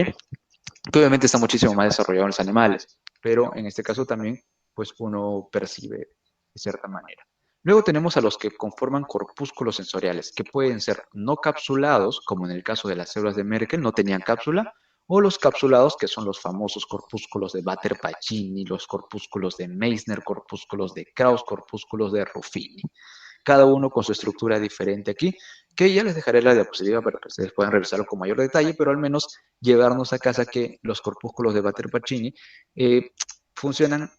Que obviamente está muchísimo más desarrollado en los animales, pero en este caso también, pues uno percibe de cierta manera. Luego tenemos a los que conforman corpúsculos sensoriales, que pueden ser no capsulados, como en el caso de las células de Merkel, no tenían cápsula, o los capsulados, que son los famosos corpúsculos de Batter-Pacini, los corpúsculos de Meissner, corpúsculos de Krauss, corpúsculos de Ruffini. Cada uno con su estructura diferente aquí, que ya les dejaré la diapositiva para que ustedes puedan revisarlo con mayor detalle, pero al menos llevarnos a casa que los corpúsculos de Batter-Pacini funcionan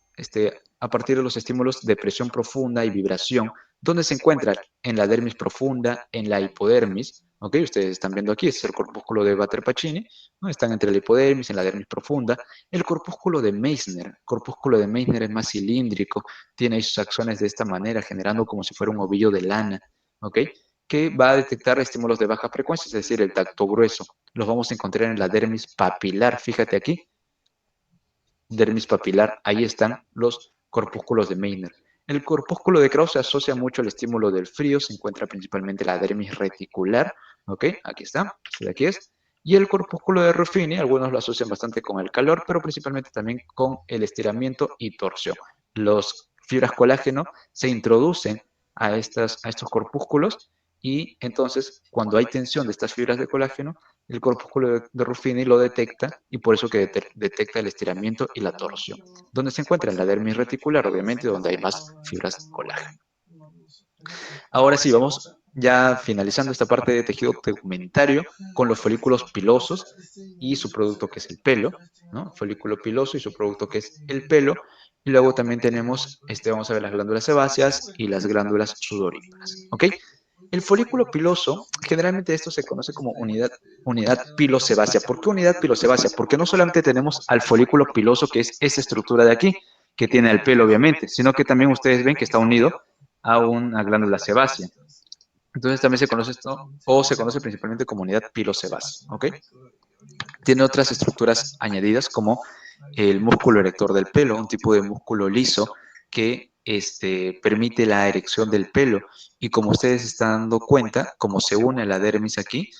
a partir de los estímulos de presión profunda y vibración, donde se encuentran en la dermis profunda, en la hipodermis, ¿ok? Ustedes están viendo aquí, este es el corpúsculo de Batter-Pacini, ¿no? Están entre la hipodermis, en la dermis profunda. El corpúsculo de Meissner es más cilíndrico, tiene sus axones de esta manera, generando como si fuera un ovillo de lana, ¿ok? Que va a detectar estímulos de baja frecuencia, es decir, el tacto grueso. Los vamos a encontrar en la dermis papilar, fíjate aquí, dermis papilar, ahí están los corpúsculos de Meissner. El corpúsculo de Krauss se asocia mucho al estímulo del frío, se encuentra principalmente la dermis reticular, ¿ok? Aquí está, este de aquí es. Y el corpúsculo de Ruffini, algunos lo asocian bastante con el calor, pero principalmente también con el estiramiento y torsión. Los fibras colágeno se introducen a estos corpúsculos y entonces cuando hay tensión de estas fibras de colágeno, el corpúsculo de Ruffini lo detecta y por eso que detecta el estiramiento y la torsión. ¿Dónde se encuentra? En la dermis reticular, obviamente, donde hay más fibras colágeno. Ahora sí, vamos ya finalizando esta parte de tejido tegumentario con los folículos pilosos y su producto que es el pelo, ¿no? Folículo piloso y su producto que es el pelo. Y luego también tenemos, vamos a ver las glándulas sebáceas y las glándulas sudoríparas, ¿ok? El folículo piloso, generalmente esto se conoce como unidad pilosebácea. ¿Por qué unidad pilosebácea? Porque no solamente tenemos al folículo piloso, que es esta estructura de aquí, que tiene el pelo, obviamente, sino que también ustedes ven que está unido a una glándula sebácea. Entonces también se conoce esto, o se conoce principalmente como unidad pilosebácea, ¿ok? Tiene otras estructuras añadidas como el músculo erector del pelo, un tipo de músculo liso que permite la erección del pelo. Y como ustedes están dando cuenta, como se une a la dermis aquí,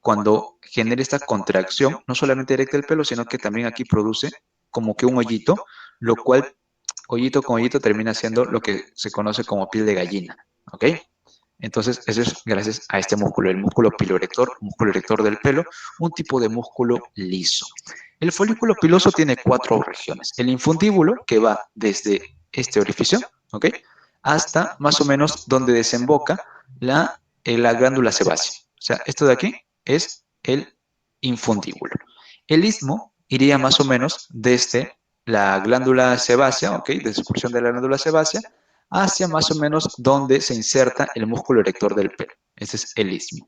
cuando genera esta contracción, no solamente erecta el pelo, sino que también aquí produce como que un hoyito, lo cual hoyito con hoyito termina siendo lo que se conoce como piel de gallina, ¿ok? Entonces, eso es gracias a este músculo, el músculo erector del pelo, un tipo de músculo liso. El folículo piloso tiene 4 regiones. El infundíbulo, que va desde este orificio, ¿ok? Hasta más o menos donde desemboca la glándula sebácea. O sea, esto de aquí es el infundíbulo. El istmo iría más o menos desde la glándula sebácea, ¿ok? Desde su porción de la glándula sebácea, hacia más o menos donde se inserta el músculo erector del pelo. Ese es el istmo.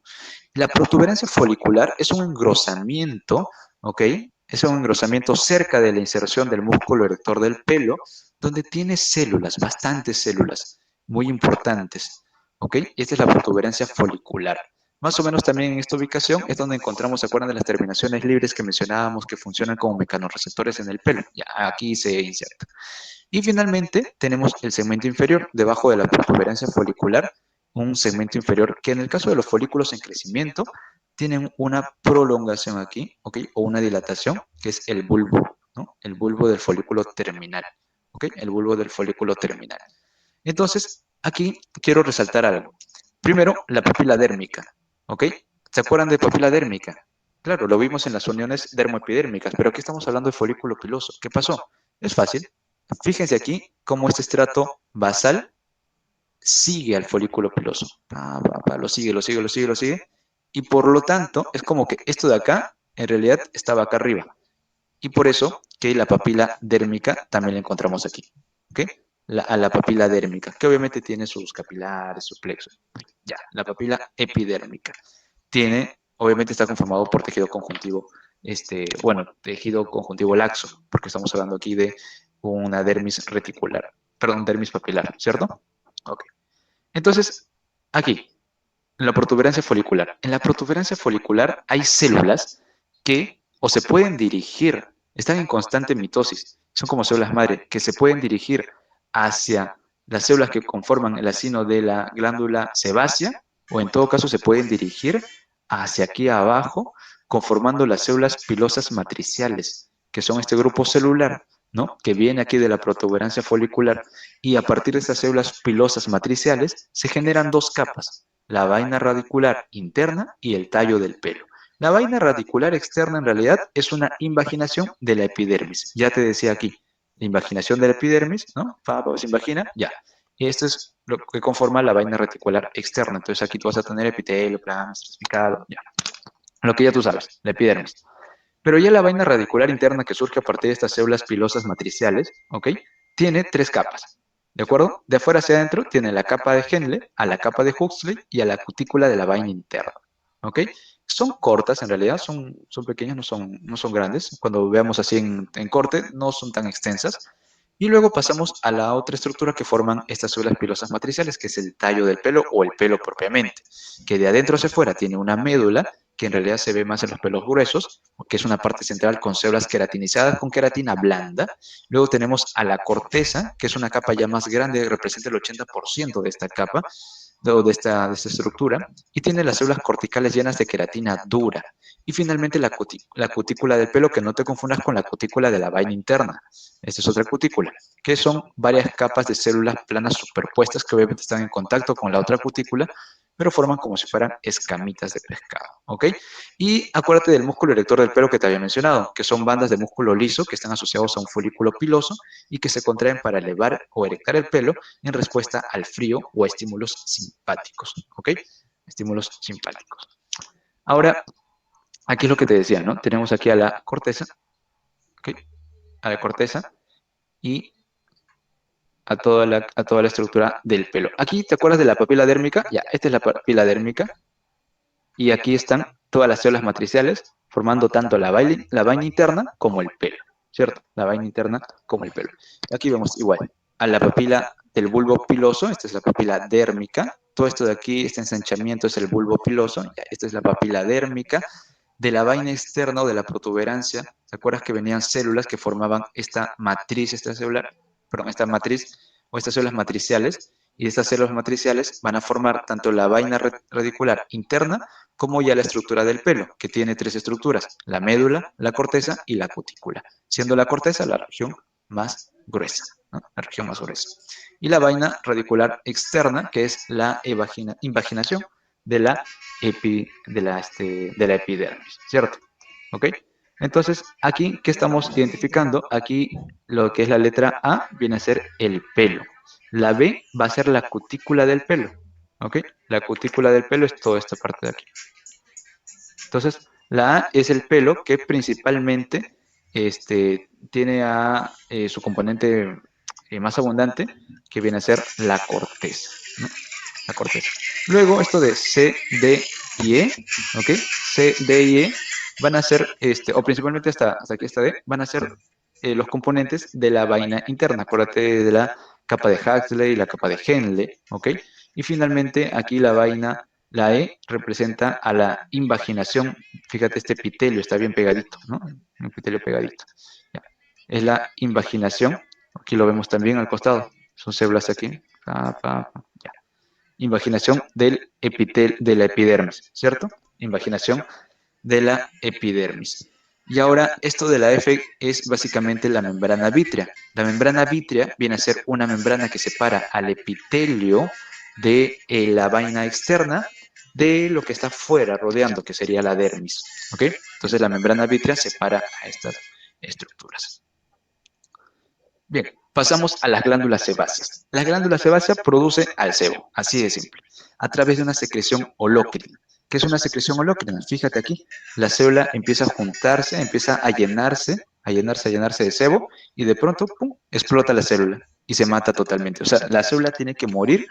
La protuberancia folicular es un engrosamiento, ¿ok? Es un engrosamiento cerca de la inserción del músculo erector del pelo, donde tiene células, bastantes células, muy importantes, ¿ok? Esta es la protuberancia folicular. Más o menos también en esta ubicación es donde encontramos, ¿se acuerdan de las terminaciones libres que mencionábamos que funcionan como mecanorreceptores en el pelo? Ya, aquí se inserta. Y finalmente tenemos el segmento inferior, debajo de la protuberancia folicular, un segmento inferior que en el caso de los folículos en crecimiento tienen una prolongación aquí, ¿ok? O una dilatación, que es el bulbo, ¿no? El bulbo del folículo terminal, ¿ok? El bulbo del folículo terminal. Entonces, aquí quiero resaltar algo. Primero, la papila dérmica, ¿ok? ¿Se acuerdan de papila dérmica? Claro, lo vimos en las uniones dermoepidérmicas, pero aquí estamos hablando de folículo piloso. ¿Qué pasó? Es fácil. Fíjense aquí cómo este estrato basal sigue al folículo piloso. Lo sigue, lo sigue, lo sigue, lo sigue. Y por lo tanto, es como que esto de acá, en realidad, estaba acá arriba. Y por eso que la papila dérmica también la encontramos aquí. ¿Ok? A la papila dérmica, que obviamente tiene sus capilares, su plexo. Ya, la papila epidérmica. Tiene, obviamente está conformado por tejido conjuntivo, bueno, tejido conjuntivo laxo, porque estamos hablando aquí de una dermis reticular, perdón, dermis papilar, ¿cierto? Ok. Entonces, aquí, en la protuberancia folicular. En la protuberancia folicular hay células que o se pueden dirigir, están en constante mitosis, son como células madre, que se pueden dirigir hacia las células que conforman el acino de la glándula sebácea, o en todo caso se pueden dirigir hacia aquí abajo, conformando las células pilosas matriciales, que son este grupo celular, ¿no? Que viene aquí de la protuberancia folicular, y a partir de estas células pilosas matriciales se generan dos capas, la vaina radicular interna y el tallo del pelo. La vaina radicular externa en realidad es una invaginación de la epidermis. Ya te decía aquí, la invaginación de la epidermis, ¿no? ¿Se invagina? Ya. Y esto es lo que conforma la vaina radicular externa. Entonces aquí tú vas a tener epitelio, plano, estratificado, ya. Lo que ya tú sabes, la epidermis. Pero ya la vaina radicular interna que surge a partir de estas células pilosas matriciales, ¿ok? Tiene tres capas, ¿de acuerdo? De afuera hacia adentro tiene la capa de Henle, a la capa de Huxley y a la cutícula de la vaina interna, ¿ok? Son cortas en realidad, son pequeñas, no son grandes. Cuando veamos así en corte, no son tan extensas. Y luego pasamos a la otra estructura que forman estas células pilosas matriciales, que es el tallo del pelo o el pelo propiamente, que de adentro hacia afuera tiene una médula que en realidad se ve más en los pelos gruesos, que es una parte central con células queratinizadas con queratina blanda. Luego tenemos a la corteza, que es una capa ya más grande, representa el 80% de esta capa, de esta estructura, y tiene las células corticales llenas de queratina dura. Y finalmente la cutícula del pelo, que no te confundas con la cutícula de la vaina interna. Esta es otra cutícula, que son varias capas de células planas superpuestas que obviamente están en contacto con la otra cutícula, pero forman como si fueran escamitas de pescado, ¿ok? Y acuérdate del músculo erector del pelo que te había mencionado, que son bandas de músculo liso que están asociados a un folículo piloso y que se contraen para elevar o erectar el pelo en respuesta al frío o a estímulos simpáticos, ¿ok? Estímulos simpáticos. Ahora, aquí es lo que te decía, ¿no? Tenemos aquí a la corteza, ¿ok? A la corteza y a toda la estructura del pelo. Aquí, ¿te acuerdas de la papila dérmica? Ya, esta es la papila dérmica. Y aquí están todas las células matriciales formando tanto la vaina interna como el pelo, ¿cierto? La vaina interna como el pelo. Aquí vemos igual a la papila del bulbo piloso, esta es la papila dérmica. Todo esto de aquí, este ensanchamiento es el bulbo piloso, ya, esta es la papila dérmica. De la vaina externa o de la protuberancia, ¿te acuerdas que venían células que formaban esta matriz extracelular? Perdón, esta matriz o estas células matriciales, y estas células matriciales van a formar tanto la vaina radicular interna como ya la estructura del pelo, que tiene tres estructuras, la médula, la corteza y la cutícula, siendo la corteza la región más gruesa, ¿no? La región más gruesa. Y la vaina radicular externa, que es la invaginación de la epidermis, ¿cierto? ¿Ok? Entonces, aquí, ¿qué estamos identificando? Aquí, lo que es la letra A viene a ser el pelo. La B va a ser la cutícula del pelo, ¿ok? La cutícula del pelo es toda esta parte de aquí. Entonces, la A es el pelo que principalmente tiene a su componente más abundante, que viene a ser la corteza, ¿no? La corteza. Luego, esto de C, D y E, ¿ok? C, D y E van a ser, o principalmente hasta aquí esta D, van a ser los componentes de la vaina interna. Acuérdate de la capa de Huxley y la capa de Henle, ¿ok? Y finalmente, aquí la E representa a la invaginación. Fíjate, este epitelio está bien pegadito, ¿no? Un epitelio pegadito. Ya. Es la invaginación. Aquí lo vemos también al costado. Son células aquí. Ya. Invaginación del de la epidermis, ¿cierto? invaginación de la epidermis. Y ahora, esto de la F es básicamente la membrana vítrea. La membrana vítrea viene a ser una membrana que separa al epitelio de la vaina externa de lo que está fuera, rodeando, que sería la dermis. ¿Ok? Entonces, la membrana vítrea separa a estas estructuras. Bien, pasamos a las glándulas sebáceas. Las glándulas sebáceas producen al sebo, así de simple, a través de una secreción holócrina. ¿Qué es una secreción holócrina? Fíjate aquí, la célula empieza a juntarse, empieza a llenarse, a llenarse, a llenarse de sebo, y de pronto, ¡pum!, explota la célula y se mata totalmente. O sea, la célula tiene que morir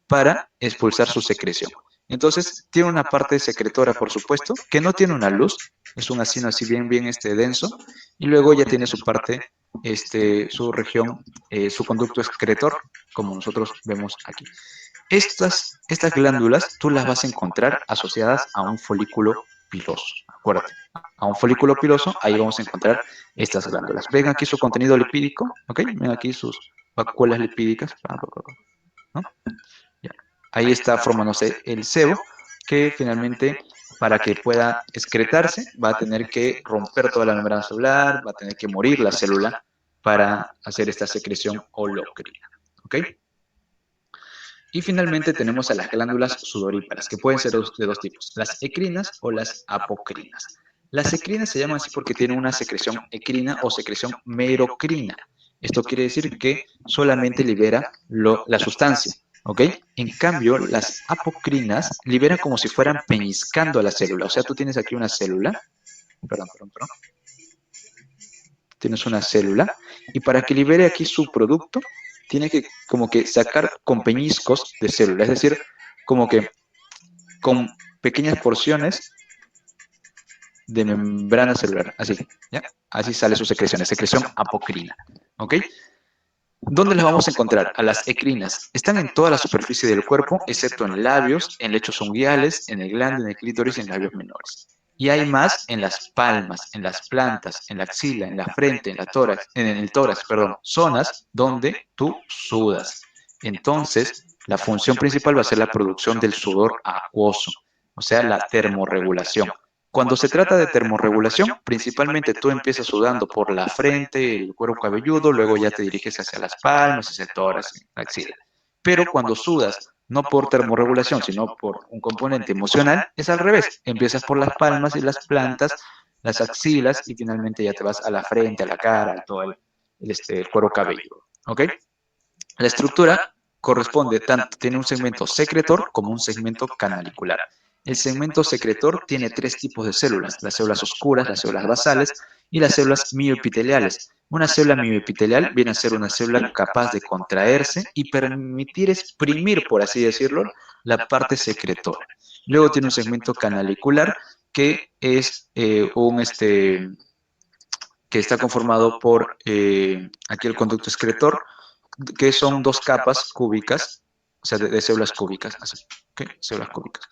para expulsar su secreción. Entonces, tiene una parte secretora, por supuesto, que no tiene una luz, es un acino así bien, bien denso, y luego ya tiene su parte, su región, su conducto excretor, como nosotros vemos aquí. Estas glándulas tú las vas a encontrar asociadas a un folículo piloso, acuérdate, a un folículo piloso, ahí vamos a encontrar estas glándulas. Ven aquí su contenido lipídico, ¿ok? Ven aquí sus vacuolas lipídicas, ¿no? Ya. Ahí está formándose el sebo, que finalmente, para que pueda excretarse, va a tener que romper toda la membrana celular, va a tener que morir la célula para hacer esta secreción holócrina. ¿Ok? Y finalmente tenemos a las glándulas sudoríparas, que pueden ser de dos tipos, las ecrinas o las apocrinas. Las ecrinas se llaman así porque tienen una secreción ecrina o secreción merocrina. Esto quiere decir que solamente libera la sustancia, ¿ok? En cambio, las apocrinas liberan como si fueran peñiscando a la célula. O sea, tú tienes aquí una célula, perdón. Tienes una célula, y para que libere aquí su producto, tiene que como que sacar con peñiscos de célula, es decir, como que con pequeñas porciones de membrana celular, así, ¿ya? Así sale su secreción, es secreción apocrina, ¿ok? ¿Dónde las vamos a encontrar? A las ecrinas. Están en toda la superficie del cuerpo, excepto en labios, en lechos unguiales, en el glande, en el clítoris y en labios menores. Y hay más en las palmas, en las plantas, en la axila, en la frente, en la tórax, en el tórax, perdón, zonas donde tú sudas. Entonces, la función principal va a ser la producción del sudor acuoso, o sea, la termorregulación. Cuando se trata de termorregulación, principalmente tú empiezas sudando por la frente, el cuero cabelludo, luego ya te diriges hacia las palmas, hacia el tórax, la axila. Pero cuando sudas, no por termorregulación, sino por un componente emocional, es al revés. Empiezas por las palmas y las plantas, las axilas, y finalmente ya te vas a la frente, a la cara, a todo el cuero cabelludo. ¿Ok? La estructura corresponde tanto, tiene un segmento secretor como un segmento canalicular. El segmento secretor tiene tres tipos de células: las células oscuras, las células basales y las células mioepiteliales. Una célula mioepitelial viene a ser una célula capaz de contraerse y permitir exprimir, por así decirlo, la parte secretora. Luego tiene un segmento canalicular que es que está conformado por aquí el conducto excretor, que son dos capas cúbicas, o sea, de células cúbicas, así, ¿ok? Células cúbicas.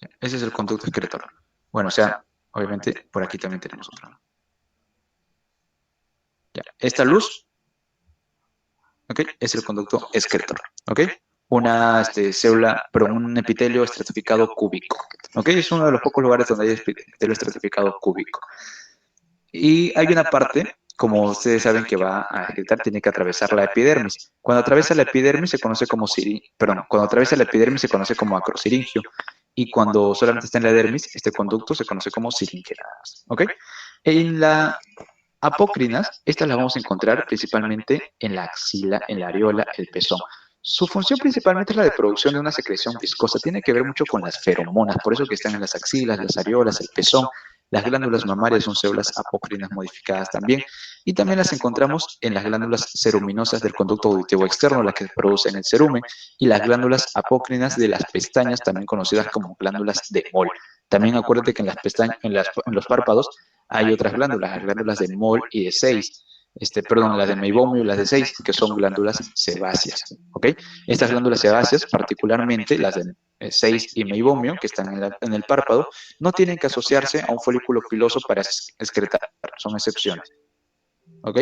Ya, ese es el conducto excretor. Bueno, o sea, obviamente por aquí también tenemos otra. Ya, esta luz, ¿ok? Es el conducto excretor, ¿ok? Una célula, pero un epitelio estratificado cúbico, ¿ok? Es uno de los pocos lugares donde hay epitelio estratificado cúbico. Y hay una parte, como ustedes saben, que va a excretar, tiene que atravesar la epidermis. Cuando atraviesa la epidermis se conoce como cuando atraviesa la epidermis se conoce como acrosiringio. Y cuando solamente está en la dermis, este conducto se conoce como siringeras. ¿Ok? En la apócrinas, estas las vamos a encontrar principalmente en la axila, en la areola, el pezón. Su función principalmente es la de producción de una secreción viscosa. Tiene que ver mucho con las feromonas, por eso que están en las axilas, las areolas, el pezón. Las glándulas mamarias son células apócrinas modificadas también. Y también las encontramos en las glándulas ceruminosas del conducto auditivo externo, las que producen el cerumen, y las glándulas apócrinas de las pestañas, también conocidas como glándulas de Moll. También acuérdate que en las pestañas, en los párpados, hay otras glándulas, las glándulas de Moll y de Seyss, perdón, las de Meibomio y las de Seyss, que son glándulas sebáceas, ¿ok? Estas glándulas sebáceas, particularmente las de Seyss y Meibomio, que están en el párpado, no tienen que asociarse a un folículo piloso para excretar, son excepciones, ¿ok?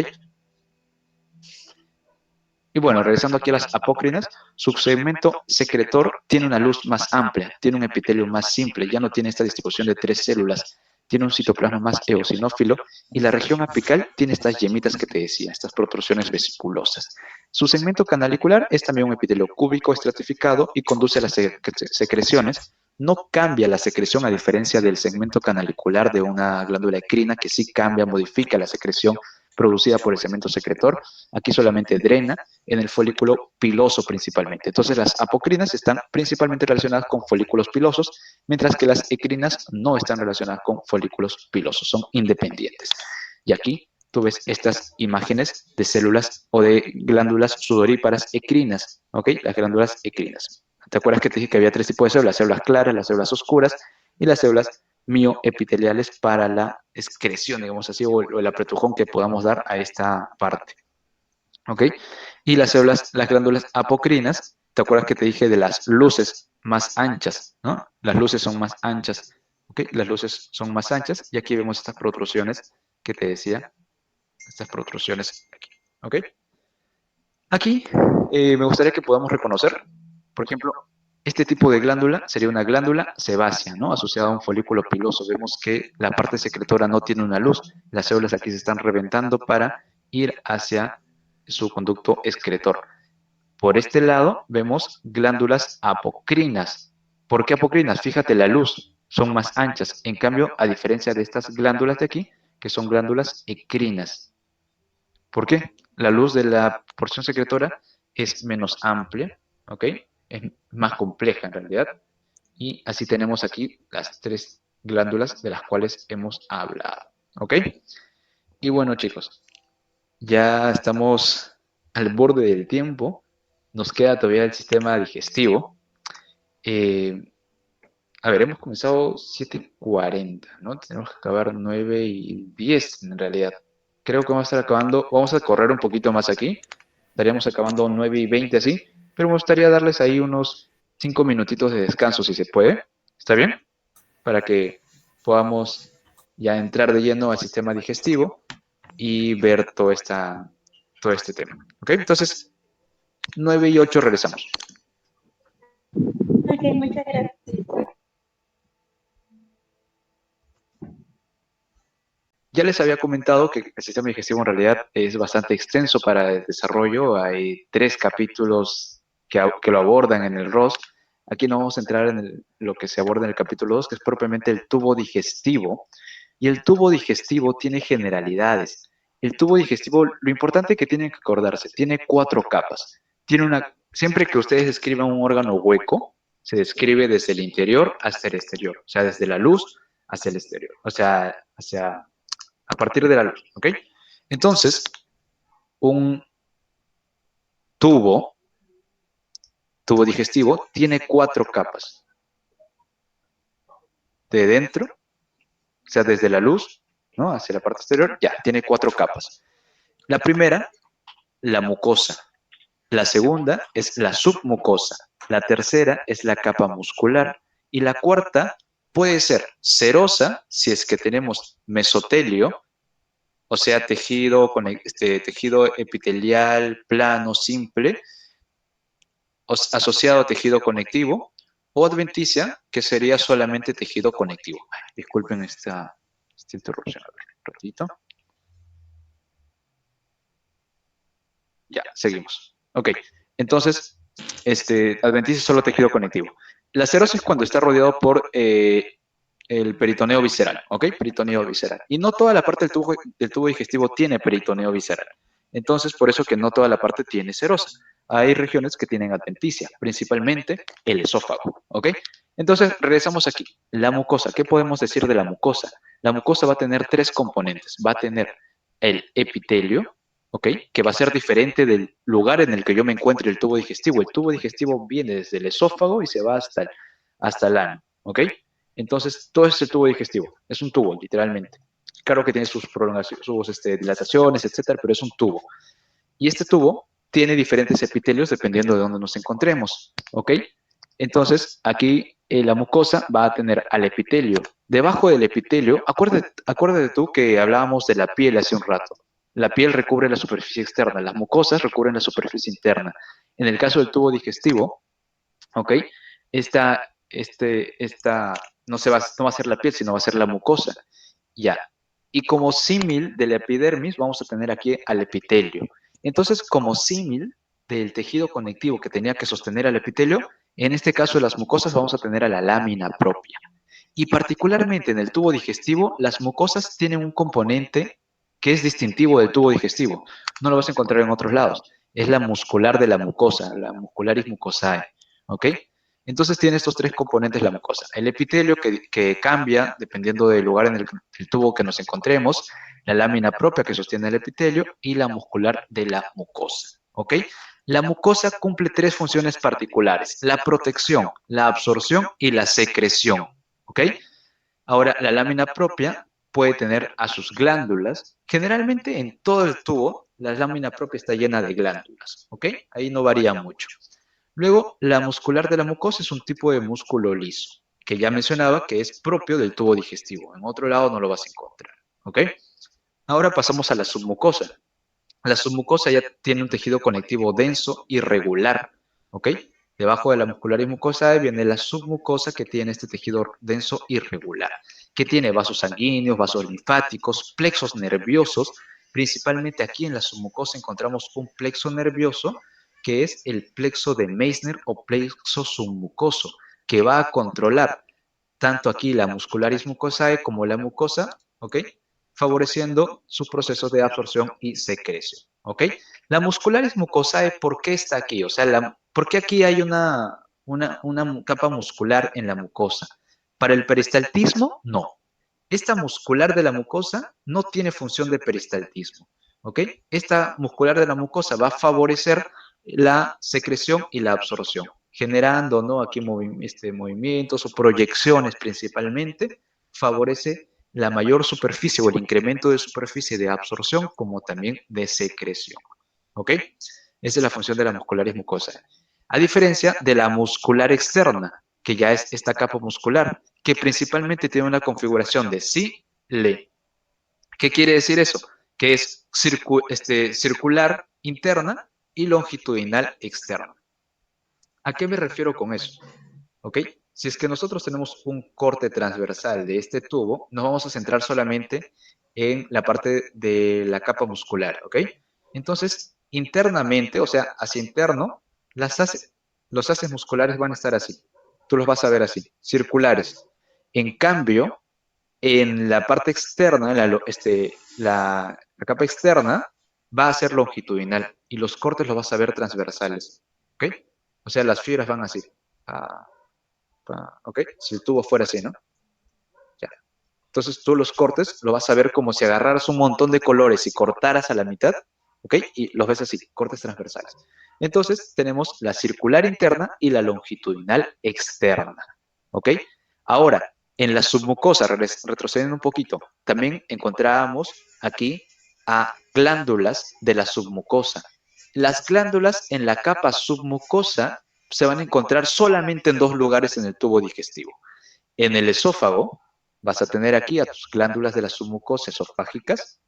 Y bueno, regresando aquí a las apócrinas, su segmento secretor tiene una luz más amplia, tiene un epitelio más simple, ya no tiene esta distribución de 3 células, tiene un citoplasma más eosinófilo y la región apical tiene estas yemitas que te decía, estas protrusiones vesiculosas. Su segmento canalicular es también un epitelio cúbico estratificado y conduce a las secreciones. No cambia la secreción a diferencia del segmento canalicular de una glándula endocrina que sí cambia, modifica la secreción producida por el segmento secretor. Aquí solamente drena en el folículo piloso principalmente. Entonces las apocrinas están principalmente relacionadas con folículos pilosos, mientras que las ecrinas no están relacionadas con folículos pilosos, son independientes. Y aquí tú ves estas imágenes de células o de glándulas sudoríparas ecrinas, ¿ok? Las glándulas ecrinas. ¿Te acuerdas que te dije que había 3 tipos de células claras, las células oscuras y las células mioepiteliales para la excreción, digamos así, o el apretujón que podamos dar a esta parte? ¿Ok? Y las células, las glándulas apocrinas, ¿te acuerdas que te dije de las luces más anchas, ¿no? Las luces son más anchas, ¿ok? Las luces son más anchas y aquí vemos estas protrusiones que te decía, estas protrusiones aquí, ¿ok? Aquí me gustaría que podamos reconocer, por ejemplo, este tipo de glándula sería una glándula sebácea, ¿no? Asociada a un folículo piloso. Vemos que la parte secretora no tiene una luz, las células aquí se están reventando para ir hacia su conducto excretor. Por este lado vemos glándulas apocrinas. ¿Por qué apocrinas? Fíjate, la luz son más anchas. En cambio, a diferencia de estas glándulas de aquí, que son glándulas ecrinas. ¿Por qué? La luz de la porción secretora es menos amplia, ¿ok? Es más compleja en realidad. Y así tenemos aquí las 3 glándulas de las cuales hemos hablado, ¿ok? Y bueno, chicos, ya estamos al borde del tiempo. Nos queda todavía el sistema digestivo. Eh, a ver, hemos comenzado 7:40, ¿no? Tenemos que acabar 9:10 en realidad. Creo que vamos a estar acabando, vamos a correr un poquito más aquí. Estaríamos acabando 9:20 así, pero me gustaría darles ahí unos 5 minutitos de descanso si se puede. ¿Está bien? Para que podamos ya entrar de lleno al sistema digestivo y ver todo este tema. ¿Ok? Entonces, 9:08 regresamos. Ok, muchas gracias. Ya les había comentado que el sistema digestivo en realidad es bastante extenso para el desarrollo. Hay 3 capítulos que lo abordan en el ROS. Aquí no vamos a entrar en lo que se aborda en el capítulo 2, que es propiamente el tubo digestivo. Y el tubo digestivo tiene generalidades. El tubo digestivo, lo importante que tienen que acordarse, tiene 4 capas. Siempre que ustedes describan un órgano hueco, se describe desde el interior hasta el exterior. O sea, desde la luz hacia el exterior. O sea, a partir de la luz, ¿ok? Entonces, un tubo, tubo digestivo, tiene 4 capas. De dentro, o sea, desde la luz, ¿no? Hacia la parte exterior, ya, tiene 4 capas. La primera, la mucosa. La segunda es la submucosa. La tercera es la capa muscular. Y la cuarta puede ser serosa, si es que tenemos mesotelio, o sea, tejido epitelial plano, simple, asociado a tejido conectivo, o adventicia, que sería solamente tejido conectivo. Ay, disculpen esta interrupción. A ver, un ratito. Ya, seguimos. Ok, entonces, adventicia es solo tejido conectivo. La cerosis es cuando está rodeado por el peritoneo visceral, ¿ok? Peritoneo visceral. Y no toda la parte del tubo digestivo tiene peritoneo visceral. Entonces, por eso que no toda la parte tiene serosa. Hay regiones que tienen adventicia, principalmente el esófago, ¿ok? Entonces, regresamos aquí. La mucosa, ¿qué podemos decir de la mucosa? La mucosa va a tener 3 componentes. Va a tener el epitelio, ¿ok? Que va a ser diferente del lugar en el que yo me encuentre el tubo digestivo. El tubo digestivo viene desde el esófago y se va hasta el ano, ¿ok? Entonces, todo es el tubo digestivo. Es un tubo, literalmente. Claro que tiene sus prolongaciones, sus dilataciones, etcétera, pero es un tubo. Y este tubo tiene diferentes epitelios dependiendo de dónde nos encontremos, ¿ok? Entonces, aquí la mucosa va a tener al epitelio. Debajo del epitelio, acuérdate tú que hablábamos de la piel hace un rato. La piel recubre la superficie externa, las mucosas recubren la superficie interna. En el caso del tubo digestivo, ¿ok? Esta no va a ser la piel, sino va a ser la mucosa. Ya. Y como símil de la epidermis, vamos a tener aquí al epitelio. Entonces, como símil del tejido conectivo que tenía que sostener al epitelio, en este caso de las mucosas vamos a tener a la lámina propia. Y particularmente en el tubo digestivo, las mucosas tienen un componente que es distintivo del tubo digestivo. No lo vas a encontrar en otros lados. Es la muscular de la mucosa, la muscularis mucosae. ¿Ok? Entonces tiene estos tres componentes la mucosa. El epitelio que cambia dependiendo del lugar en el tubo que nos encontremos, la lámina propia que sostiene el epitelio y la muscular de la mucosa. ¿Ok? La mucosa cumple tres funciones particulares: la protección, la absorción y la secreción. ¿Ok? Ahora, la lámina propia puede tener a sus glándulas. Generalmente en todo el tubo, la lámina propia está llena de glándulas. ¿Ok? Ahí no varía mucho. Luego, la muscular de la mucosa es un tipo de músculo liso, que ya mencionaba que es propio del tubo digestivo. En otro lado no lo vas a encontrar. ¿Ok? Ahora pasamos a la submucosa. La submucosa ya tiene un tejido conectivo denso y regular, ¿ok? Debajo de la muscular y mucosa viene la submucosa que tiene este tejido denso y regular, que tiene vasos sanguíneos, vasos linfáticos, plexos nerviosos. Principalmente aquí en la submucosa encontramos un plexo nervioso que es el plexo de Meissner o plexo submucoso, que va a controlar tanto aquí la muscularis mucosae como la mucosa, ¿ok? Favoreciendo su proceso de absorción y secreción, ¿ok? La muscularis mucosae, ¿por qué está aquí? O sea, ¿por qué aquí hay una capa muscular en la mucosa? Para el peristaltismo, no. Esta muscular de la mucosa no tiene función de peristaltismo, ¿ok? Esta muscular de la mucosa va a favorecer la secreción y la absorción, generando, ¿no? Aquí movimientos o proyecciones principalmente, favorece la mayor superficie o el incremento de superficie de absorción como también de secreción, ¿ok? Esa es la función de la muscularis mucosa. A diferencia de la muscular externa, que ya es esta capa muscular, que principalmente tiene una configuración de sí-le. ¿Qué quiere decir eso? Que es circular interna y longitudinal externa. ¿A qué me refiero con eso? ¿Ok? Si es que nosotros tenemos un corte transversal de este tubo, nos vamos a centrar solamente en la parte de la capa muscular, ¿ok? Entonces, internamente, o sea, hacia interno, los haces musculares van a estar así. Tú los vas a ver así, circulares. En cambio, en la parte externa, la capa externa, va a ser longitudinal y los cortes los vas a ver transversales, ¿ok? O sea, las fibras van así. Ah, ¿ok? Si el tubo fuera así, ¿no? Ya. Entonces tú los cortes lo vas a ver como si agarraras un montón de colores y cortaras a la mitad, ¿ok? Y los ves así, cortes transversales. Entonces tenemos la circular interna y la longitudinal externa, ¿ok? Ahora, en la submucosa, retrocediendo un poquito, también encontrábamos aquí a glándulas de la submucosa. Las glándulas en la capa submucosa se van a encontrar solamente en dos lugares en el tubo digestivo. En el esófago vas a tener aquí a tus glándulas de la submucosa esofágicas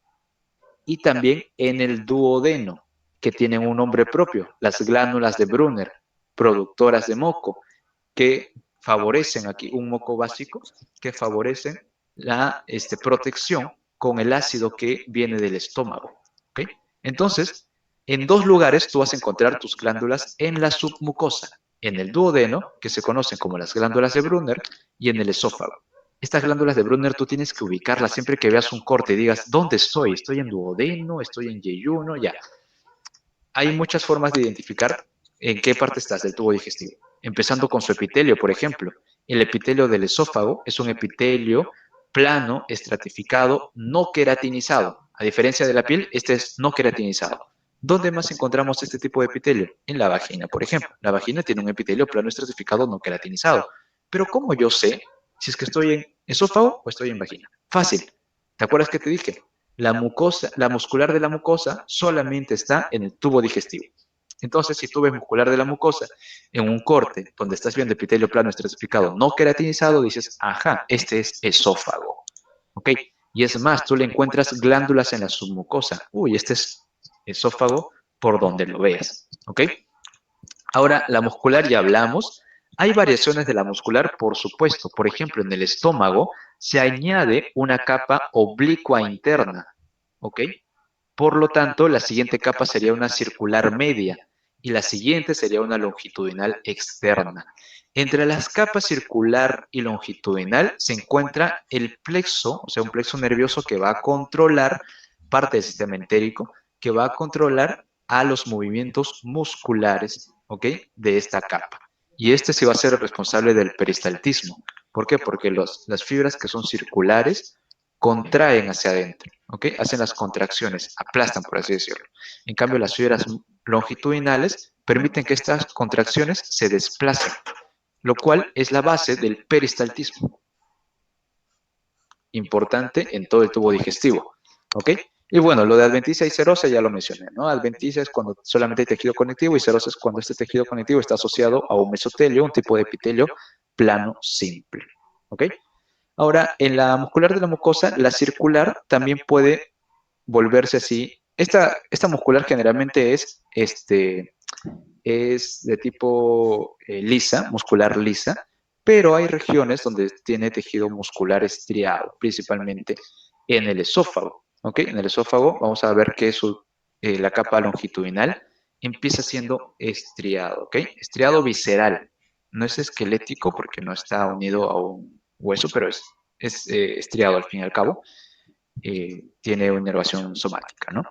y también en el duodeno, que tienen un nombre propio, las glándulas de Brunner, productoras de moco, que favorecen aquí un moco básico, que favorecen la protección con el ácido que viene del estómago. ¿Okay? Entonces, en dos lugares tú vas a encontrar tus glándulas en la submucosa, en el duodeno, que se conocen como las glándulas de Brunner, y en el esófago. Estas glándulas de Brunner tú tienes que ubicarlas siempre que veas un corte y digas, ¿dónde estoy? ¿Estoy en duodeno? ¿Estoy en yeyuno? Ya. Hay muchas formas de identificar en qué parte estás del tubo digestivo, empezando con su epitelio, por ejemplo. El epitelio del esófago es un epitelio plano, estratificado, no queratinizado. A diferencia de la piel, este es no queratinizado. ¿Dónde más encontramos este tipo de epitelio? En la vagina, por ejemplo. La vagina tiene un epitelio plano, estratificado, no queratinizado. Pero ¿cómo yo sé si es que estoy en esófago o estoy en vagina? Fácil. ¿Te acuerdas que te dije? La mucosa, la muscular de la mucosa solamente está en el tubo digestivo. Entonces, si tú ves muscular de la mucosa en un corte donde estás viendo epitelio plano estratificado no queratinizado, dices, ajá, este es esófago. ¿Ok? Y es más, tú le encuentras glándulas en la submucosa. Uy, este es esófago por donde lo veas, ¿ok? Ahora, la muscular ya hablamos. Hay variaciones de la muscular, por supuesto. Por ejemplo, en el estómago se añade una capa oblicua interna, ¿ok? Por lo tanto, la siguiente capa sería una circular media y la siguiente sería una longitudinal externa. Entre las capas circular y longitudinal se encuentra el plexo, o sea, un plexo nervioso que va a controlar parte del sistema entérico, que va a controlar a los movimientos musculares, ¿ok? De esta capa. Y este sí va a ser el responsable del peristaltismo. ¿Por qué? Porque las fibras que son circulares contraen hacia adentro, ¿ok? Hacen las contracciones, aplastan, por así decirlo. En cambio, las fibras longitudinales permiten que estas contracciones se desplacen, lo cual es la base del peristaltismo, importante en todo el tubo digestivo, ¿ok? Y bueno, lo de adventicia y serosa ya lo mencioné, ¿no? Adventicia es cuando solamente hay tejido conectivo y serosa es cuando este tejido conectivo está asociado a un mesotelio, un tipo de epitelio plano simple, ¿ok? Ahora, en la muscular de la mucosa, la circular también puede volverse así. Esta muscular generalmente es de tipo lisa, muscular lisa, pero hay regiones donde tiene tejido muscular estriado, principalmente en el esófago. ¿Ok? En el esófago vamos a ver que la capa longitudinal empieza siendo estriado, ¿ok? Estriado visceral. No es esquelético porque no está unido a un hueso, pero es estriado al fin y al cabo. Tiene una inervación somática, ¿no?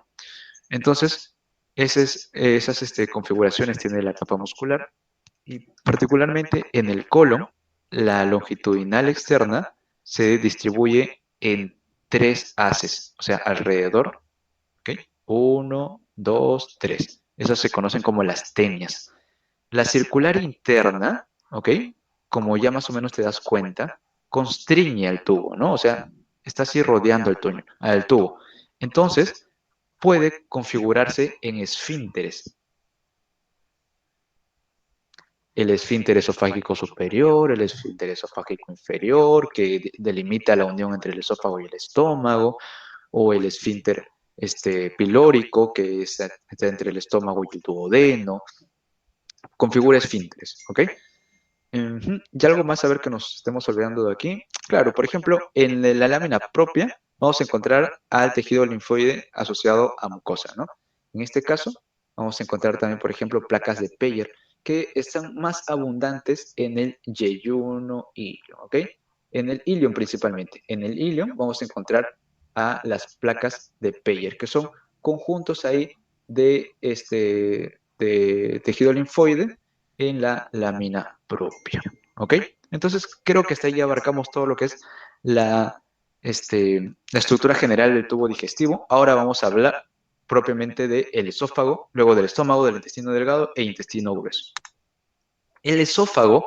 Entonces, esas configuraciones tiene la capa muscular y particularmente en el colon, la longitudinal externa se distribuye en tres haces, o sea, alrededor, ¿ok? Uno, dos, tres. Esas se conocen como las tenias. La circular interna, ¿ok? Como ya más o menos te das cuenta, constriñe al tubo, ¿no? O sea, está así rodeando al tubo. Entonces, puede configurarse en esfínteres. El esfínter esofágico superior, el esfínter esofágico inferior, que delimita la unión entre el esófago y el estómago, o el esfínter pilórico, que está entre el estómago y el duodeno. Configura esfínteres, ¿ok? Y algo más a ver que nos estemos olvidando de aquí. Claro, por ejemplo, en la lámina propia vamos a encontrar al tejido linfoide asociado a mucosa, ¿no? En este caso, vamos a encontrar también, por ejemplo, placas de Peyer que están más abundantes en el yeyuno ilium, ¿ok? En el ilium principalmente. En el ilium vamos a encontrar a las placas de Peyer, que son conjuntos ahí de tejido linfoide en la lámina propia. ¿Ok? Entonces, creo que hasta ahí ya abarcamos todo lo que es la, la estructura general del tubo digestivo. Ahora vamos a hablar propiamente del esófago, luego del estómago, del intestino delgado e intestino grueso. El esófago,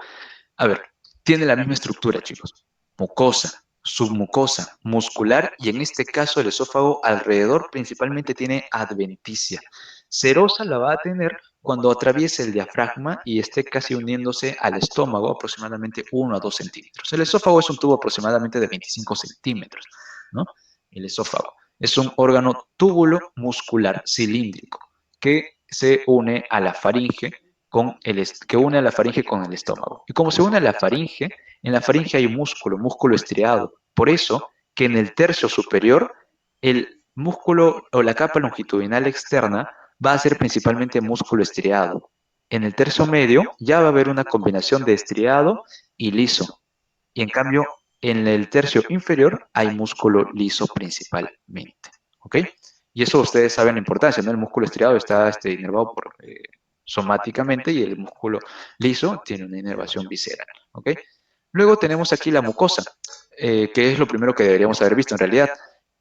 a ver, tiene la misma estructura, chicos. Mucosa, submucosa, muscular y en este caso el esófago alrededor principalmente tiene adventicia. Serosa la va a tener cuando atraviese el diafragma y esté casi uniéndose al estómago aproximadamente 1 a 2 centímetros. El esófago es un tubo aproximadamente de 25 centímetros, ¿no? El esófago es un órgano túbulo muscular cilíndrico que se une a la faringe que une a la faringe con el estómago. Y como se une a la faringe, en la faringe hay músculo estriado. Por eso que en el tercio superior, el músculo o la capa longitudinal externa va a ser principalmente músculo estriado. En el tercio medio ya va a haber una combinación de estriado y liso. Y en cambio, en el tercio inferior hay músculo liso principalmente. ¿Ok? Y eso ustedes saben la importancia, ¿no? El músculo estriado está inervado somáticamente y el músculo liso tiene una inervación visceral. ¿Ok? Luego tenemos aquí la mucosa, que es lo primero que deberíamos haber visto en realidad,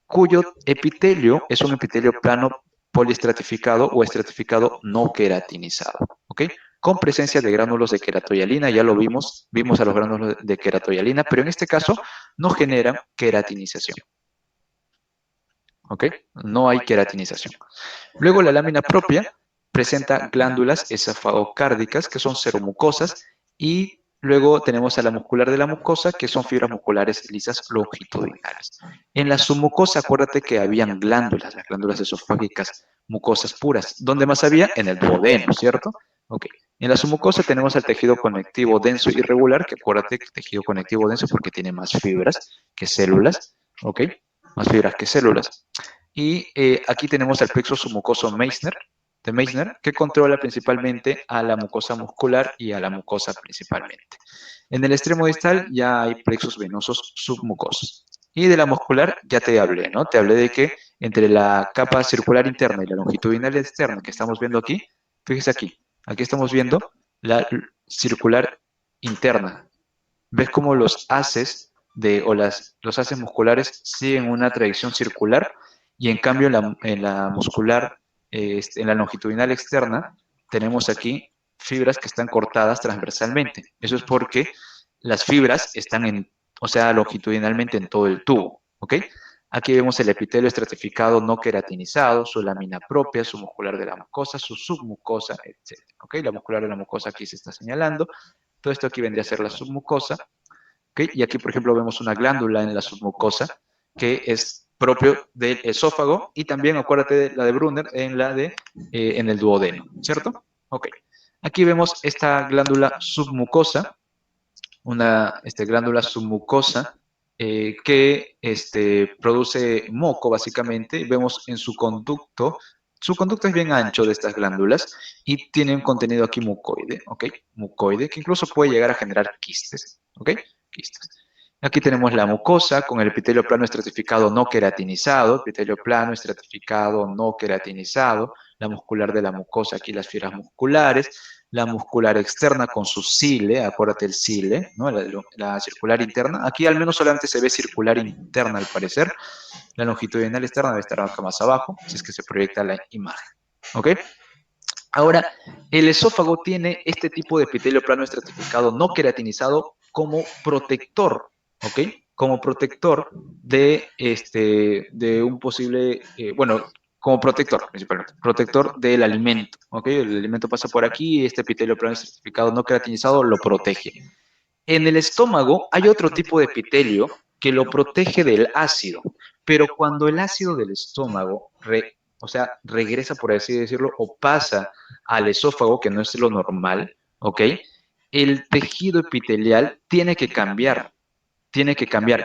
cuyo epitelio es un epitelio plano poliestratificado o estratificado no queratinizado. ¿Ok? Con presencia de gránulos de queratoyalina, ya lo vimos a los gránulos de queratoyalina, pero en este caso no generan queratinización. ¿Ok? No hay queratinización. Luego la lámina propia presenta glándulas esofagocárdicas que son seromucosas y luego tenemos a la muscular de la mucosa, que son fibras musculares lisas longitudinales. En la submucosa, acuérdate que habían glándulas, las glándulas esofágicas mucosas puras. ¿Dónde más había? En el duodeno, ¿cierto? Ok. En la submucosa tenemos el tejido conectivo denso y irregular, que acuérdate que tejido conectivo denso porque tiene más fibras que células, ¿ok? Más fibras que células. Y aquí tenemos el plexo submucoso de Meissner, que controla principalmente a la mucosa muscular y a la mucosa principalmente. En el extremo distal ya hay plexos venosos submucosos. Y de la muscular ya te hablé, ¿no? Te hablé de que entre la capa circular interna y la longitudinal externa que estamos viendo aquí, fíjese aquí estamos viendo la circular interna. ¿Ves cómo los haces los haces musculares siguen una trayección circular y en cambio en la muscular, en la longitudinal externa, tenemos aquí fibras que están cortadas transversalmente? Eso es porque las fibras están o sea, longitudinalmente en todo el tubo, ¿ok? Aquí vemos el epitelio estratificado no queratinizado, su lámina propia, su muscular de la mucosa, su submucosa, etc. ¿Ok? La muscular de la mucosa aquí se está señalando. Todo esto aquí vendría a ser la submucosa. ¿Ok? Y aquí, por ejemplo, vemos una glándula en la submucosa que es propio del esófago y también, acuérdate de la de Brunner, en el duodeno, ¿cierto? Ok. Aquí vemos esta glándula submucosa, una glándula submucosa que produce moco, básicamente. Vemos en su conducto es bien ancho de estas glándulas y tiene un contenido aquí mucoide, ¿ok? Mucoide, que incluso puede llegar a generar quistes, ¿ok? Quistes. Aquí tenemos la mucosa con el epitelio plano estratificado no queratinizado, epitelio plano estratificado no queratinizado, la muscular de la mucosa, aquí las fibras musculares, la muscular externa con su cile, acuérdate el cile, ¿no? La circular interna. Aquí al menos solamente se ve circular interna al parecer. La longitudinal externa debe estar acá más abajo, si es que se proyecta la imagen. ¿Ok? Ahora, el esófago tiene este tipo de epitelio plano estratificado no queratinizado como protector, ¿ok? Como protector de un posible, bueno, como protector principalmente, protector del alimento, ¿ok? El alimento pasa por aquí y este epitelio plano estratificado no queratinizado lo protege. En el estómago hay otro tipo de epitelio que lo protege del ácido, pero cuando el ácido del estómago, o sea, regresa, por así decirlo, o pasa al esófago, que no es lo normal, ¿ok? El tejido epitelial tiene que cambiar,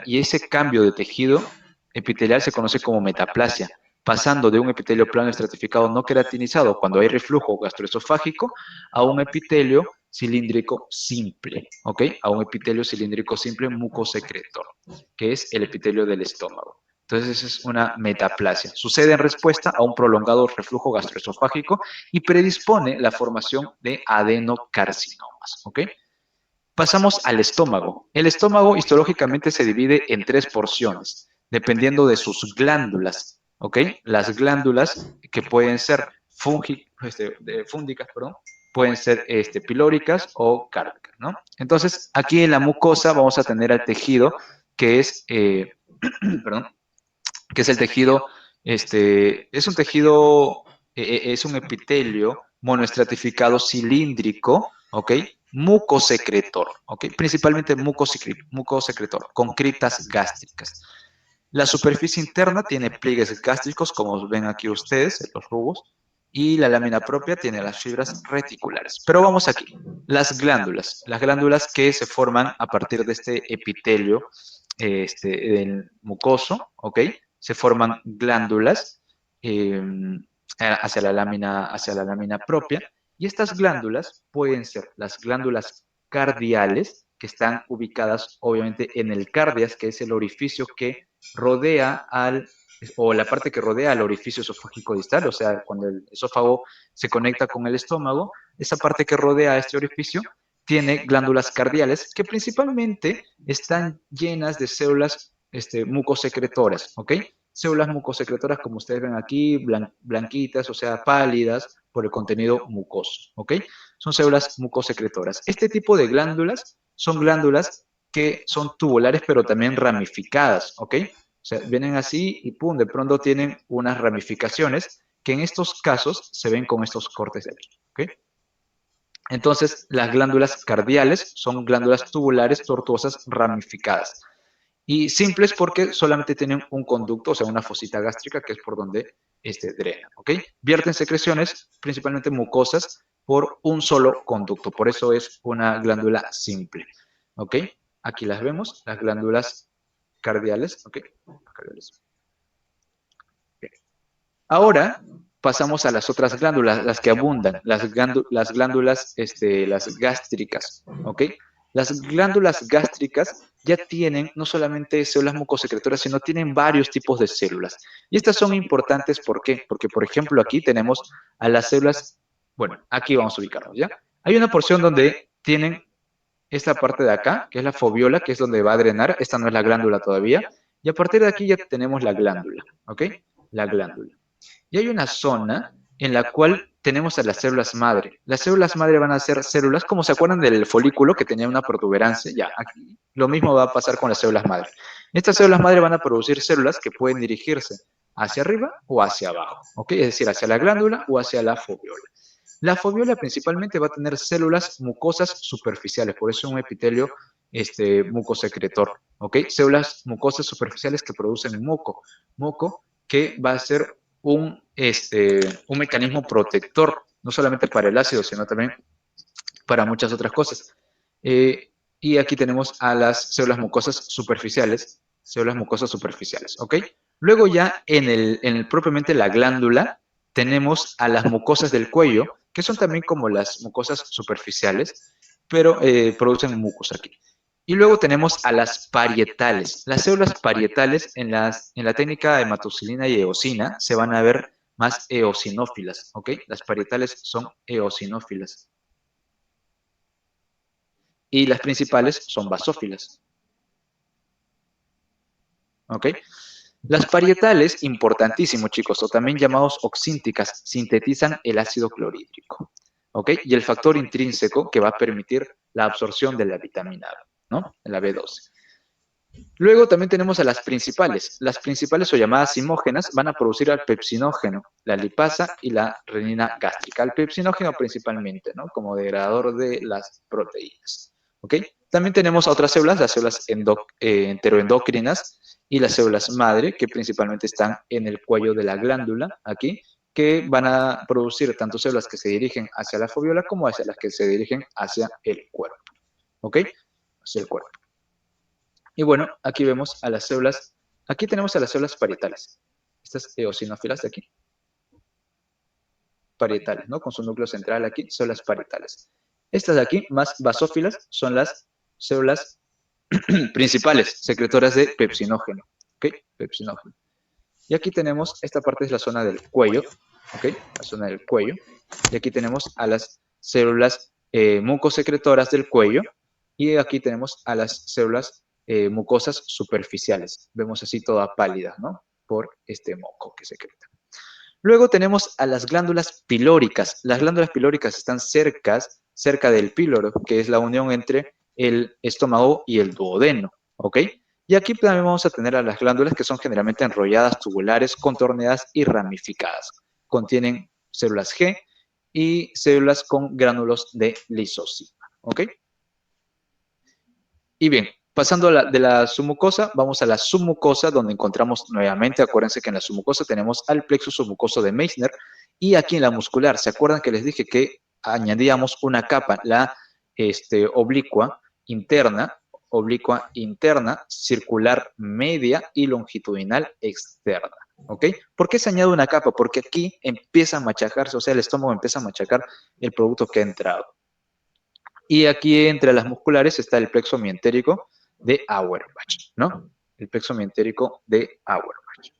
y ese cambio de tejido epitelial se conoce como metaplasia, pasando de un epitelio plano estratificado no queratinizado cuando hay reflujo gastroesofágico a un epitelio cilíndrico simple, ¿ok? A un epitelio cilíndrico simple mucosecretor, que es el epitelio del estómago. Entonces, esa es una metaplasia. Sucede en respuesta a un prolongado reflujo gastroesofágico y predispone la formación de adenocarcinomas, ¿ok? Pasamos al estómago. El estómago histológicamente se divide en tres porciones, dependiendo de sus glándulas, ¿ok? Las glándulas que pueden ser fúngicas, perdón, pueden ser pilóricas o cárdicas, ¿no? Entonces, aquí en la mucosa vamos a tener el tejido que es, perdón, que es el tejido, es un tejido, es un epitelio monoestratificado cilíndrico, ¿ok? Mucosecretor, ¿ok? Principalmente mucosecretor, con criptas gástricas. La superficie interna tiene pliegues gástricos, como ven aquí ustedes, en los rubos, y la lámina propia tiene las fibras reticulares. Pero vamos aquí, las glándulas que se forman a partir de este epitelio del mucoso, ¿ok? Se forman glándulas eh, hacia la lámina propia, y estas glándulas pueden ser las glándulas cardiales, que están ubicadas obviamente en el cardias, que es el orificio que rodea o la parte que rodea al orificio esofágico distal, o sea, cuando el esófago se conecta con el estómago, esa parte que rodea a este orificio tiene glándulas cardiales que principalmente están llenas de células mucosecretoras, ¿ok? Células mucosecretoras, como ustedes ven aquí, blanquitas, o sea, pálidas por el contenido mucoso, ¿ok? Son células mucosecretoras. Este tipo de glándulas son glándulas que son tubulares, pero también ramificadas, ¿ok? O sea, vienen así y pum, de pronto tienen unas ramificaciones que en estos casos se ven con estos cortes de aquí, ¿ok? Entonces, las glándulas cardiales son glándulas tubulares tortuosas ramificadas. Y simples porque solamente tienen un conducto, o sea, una fosita gástrica, que es por donde drena, ¿ok? Vierten secreciones, principalmente mucosas, por un solo conducto. Por eso es una glándula simple, ¿ok? Aquí las vemos, las glándulas cardiales, ¿ok? Cardiales. Bien. Ahora pasamos a las otras glándulas, las que abundan, las glándulas, las gástricas, ¿ok? Las glándulas gástricas ya tienen no solamente células mucosecretoras, sino tienen varios tipos de células. Y estas son importantes, ¿por qué? Porque, por ejemplo, aquí tenemos a las células, bueno, aquí vamos a ubicarnos, ¿ya? Hay una porción donde tienen esta parte de acá, que es la foviola, que es donde va a drenar, esta no es la glándula todavía, y a partir de aquí ya tenemos la glándula, ¿ok? La glándula. Y hay una zona en la cual tenemos a las células madre. Las células madre van a ser células, como se acuerdan del folículo que tenía una protuberancia, ya, aquí lo mismo va a pasar con las células madre. Estas células madre van a producir células que pueden dirigirse hacia arriba o hacia abajo, ¿ok? Es decir, hacia la glándula o hacia la foviola. La foviola principalmente va a tener células mucosas superficiales, por eso es un epitelio mucosecretor, ¿ok? Células mucosas superficiales que producen moco que va a ser un mecanismo protector, no solamente para el ácido, sino también para muchas otras cosas. Y aquí tenemos a las células mucosas superficiales, ¿ok? Luego ya propiamente la glándula tenemos a las mucosas del cuello, que son también como las mucosas superficiales, pero producen mucos aquí. Y luego tenemos a las parietales. Las células parietales en la técnica hematocilina y eosina se van a ver más eosinófilas, ¿ok? Las parietales son eosinófilas y las principales son basófilas, ¿ok? Las parietales, importantísimo chicos, o también llamados oxínticas, sintetizan el ácido clorhídrico, ¿ok? Y el factor intrínseco que va a permitir la absorción de la vitamina B, ¿no? La B12. Luego también tenemos a las principales. Las principales o llamadas simógenas van a producir al pepsinógeno, la lipasa y la renina gástrica. El pepsinógeno principalmente, ¿no? Como degradador de las proteínas. ¿Ok? También tenemos a otras células, las células enteroendocrinas y las células madre, que principalmente están en el cuello de la glándula, aquí, que van a producir tanto células que se dirigen hacia la foviola como hacia las que se dirigen hacia el cuerpo. ¿Ok? Hacia el cuerpo. Y bueno, aquí vemos a las células, aquí tenemos a las células parietales, estas eosinófilas de aquí, parietales, ¿no? Con su núcleo central aquí, células parietales. Estas de aquí, más basófilas, son las células principales, secretoras de pepsinógeno, ¿ok? Pepsinógeno. Y aquí tenemos, esta parte es la zona del cuello, ¿ok? La zona del cuello. Y aquí tenemos a las células mucosecretoras del cuello. Y aquí tenemos a las células mucosas superficiales. Vemos así toda pálida, ¿no? Por este moco que secreta. Luego tenemos a las glándulas pilóricas. Las glándulas pilóricas están cerca del píloro, que es la unión entre el estómago y el duodeno, ¿ok? Y aquí también vamos a tener a las glándulas que son generalmente enrolladas, tubulares, contorneadas y ramificadas. Contienen células G y células con gránulos de lisosima, ¿ok? Y bien, pasando de la submucosa, vamos a la submucosa, donde encontramos nuevamente, acuérdense que en la submucosa tenemos al plexo submucoso de Meissner, y aquí en la muscular, ¿se acuerdan que les dije que añadíamos una capa, la oblicua interna, circular media y longitudinal externa? ¿Ok? ¿Por qué se añade una capa? Porque aquí empieza a machacarse, o sea, el estómago empieza a machacar el producto que ha entrado. Y aquí entre las musculares está el plexo mientérico de Auerbach, ¿no? El plexo mientérico de Auerbach.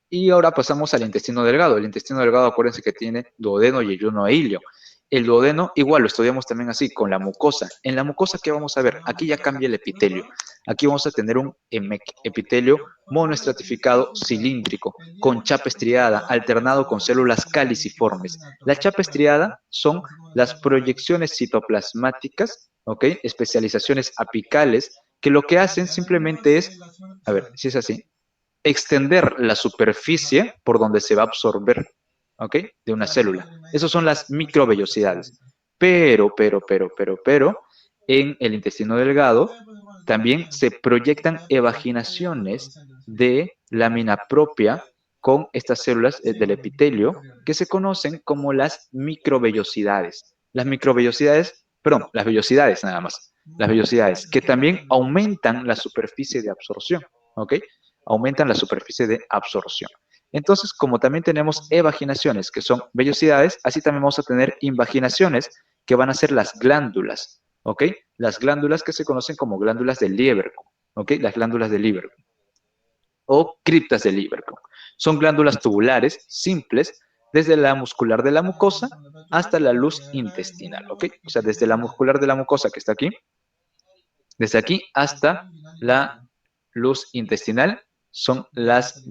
Y ahora pasamos al intestino delgado. El intestino delgado, acuérdense que tiene duodeno, yeyuno e ilio. El duodeno, igual, lo estudiamos también así, con la mucosa. En la mucosa, ¿qué vamos a ver? Aquí ya cambia el epitelio. Aquí vamos a tener un epitelio monoestratificado cilíndrico, con chapa estriada, alternado con células caliciformes. La chapa estriada son las proyecciones citoplasmáticas, ¿ok? Especializaciones apicales, que lo que hacen simplemente es, a ver, si es así, extender la superficie por donde se va a absorber, ¿ok? De una célula. Esas son las microvellosidades. Pero, en el intestino delgado también se proyectan evaginaciones de lámina propia con estas células del epitelio que se conocen como las microvellosidades. Las microvellosidades, perdón, las vellosidades nada más. Las vellosidades que también aumentan la superficie de absorción, ¿ok? Aumentan la superficie de absorción. Entonces, como también tenemos evaginaciones, que son vellosidades, así también vamos a tener invaginaciones, que van a ser las glándulas, ¿ok? Las glándulas que se conocen como glándulas de Lieberkühn, ¿ok? Las glándulas de Lieberkühn o criptas de Lieberkühn. Son glándulas tubulares simples desde la muscular de la mucosa hasta la luz intestinal, ¿ok? O sea, desde la muscular de la mucosa que está aquí, desde aquí hasta la luz intestinal son las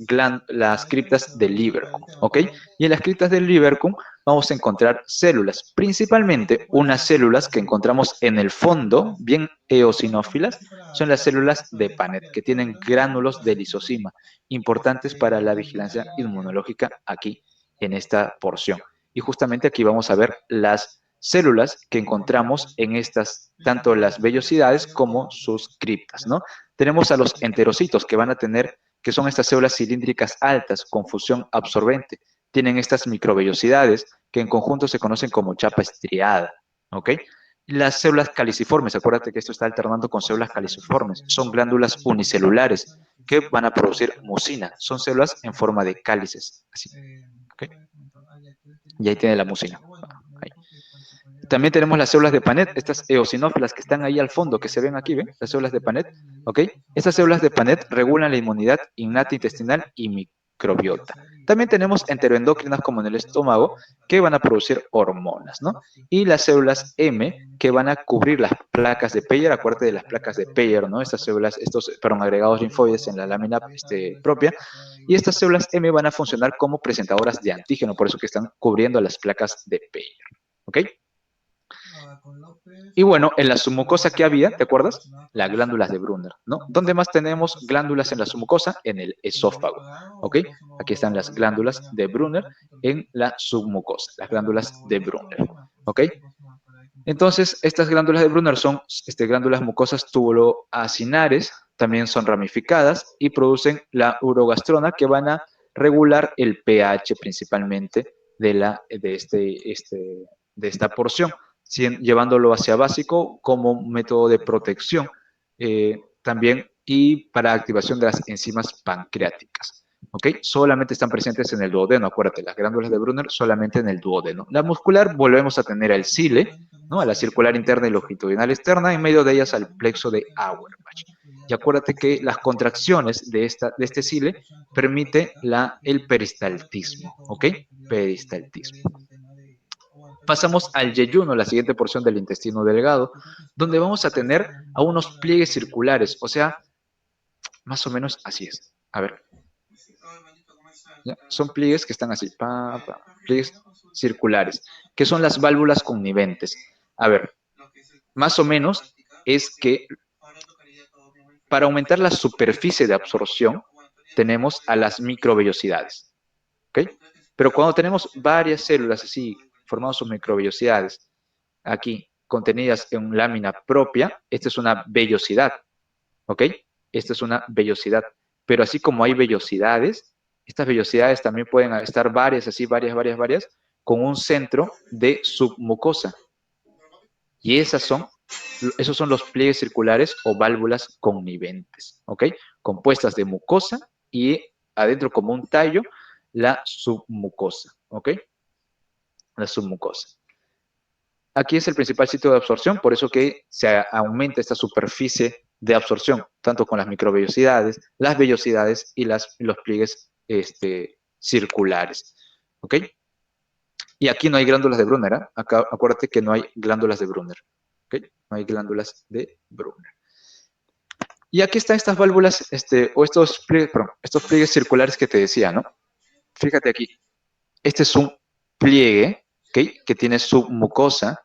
criptas de Lieberkühn, ¿ok? Y en las criptas de Lieberkühn vamos a encontrar células, principalmente unas células que encontramos en el fondo, bien eosinófilas, son las células de Paneth, que tienen gránulos de lisozima, importantes para la vigilancia inmunológica aquí en esta porción. Y justamente aquí vamos a ver las células que encontramos en estas, tanto las vellosidades como sus criptas, ¿no? Tenemos a los enterocitos que van a tener, que son estas células cilíndricas altas con fusión absorbente. Tienen estas microvellosidades que en conjunto se conocen como chapa estriada, ¿ok? Las células caliciformes, acuérdate que esto está alternando con células caliciformes, son glándulas unicelulares que van a producir mucina, son células en forma de cálices, así, ¿ok? Y ahí tiene la mucina. Ahí. También tenemos las células de Paneth, estas eosinófilas que están ahí al fondo, que se ven aquí, ¿ven? Las células de Paneth, ¿ok? Estas células de Paneth regulan la inmunidad innata intestinal y microbiota. También tenemos enteroendocrinas como en el estómago, que van a producir hormonas, ¿no? Y las células M, que van a cubrir las placas de Peyer, acuérdate de las placas de Peyer, ¿no? Estas células, perdón, agregados linfoides en la lámina propia, y estas células M van a funcionar como presentadoras de antígeno, por eso que están cubriendo las placas de Peyer, ¿ok? Y bueno, en la submucosa que había, ¿te acuerdas? Las glándulas de Brunner, ¿no? ¿Dónde más tenemos glándulas en la submucosa? En el esófago, ¿ok? Aquí están las glándulas de Brunner en la submucosa, las glándulas de Brunner, ¿ok? Entonces, estas glándulas de Brunner son glándulas mucosas tubuloacinares, también son ramificadas y producen la urogastrona que van a regular el pH principalmente de esta porción, llevándolo hacia básico como método de protección también y para activación de las enzimas pancreáticas. ¿Ok? Solamente están presentes en el duodeno, acuérdate, las glándulas de Brunner solamente en el duodeno. La muscular volvemos a tener al cile, ¿no? A la circular interna y longitudinal externa, en medio de ellas al plexo de Auerbach. Y acuérdate que las contracciones de este cile permite el peristaltismo, ¿ok? Peristaltismo. Pasamos al yeyuno, la siguiente porción del intestino delgado, donde vamos a tener a unos pliegues circulares, o sea, más o menos así es. A ver, ¿ya? Son pliegues que están así, pliegues circulares, que son las válvulas conniventes. A ver, más o menos es que para aumentar la superficie de absorción tenemos a las microvellosidades, ¿ok? Pero cuando tenemos varias células así, formando sus microvellosidades, aquí contenidas en lámina propia, esta es una vellosidad, ¿ok? Esta es una vellosidad. Pero así como hay vellosidades, estas vellosidades también pueden estar varias, así, varias, con un centro de submucosa. Y esos son los pliegues circulares o válvulas conniventes, ¿ok? Compuestas de mucosa y adentro como un tallo, la submucosa, ¿ok? La submucosa. Aquí es el principal sitio de absorción, por eso que se aumenta esta superficie de absorción, tanto con las microvellosidades, las vellosidades y los pliegues circulares. ¿Ok? Y aquí no hay glándulas de Brunner. ¿Eh? Acá, acuérdate que no hay glándulas de Brunner. ¿Ok? No hay glándulas de Brunner. Y aquí están estas válvulas, o estos pliegues circulares que te decía, ¿no? Fíjate aquí. Este es un pliegue, ¿okay? Que tiene submucosa,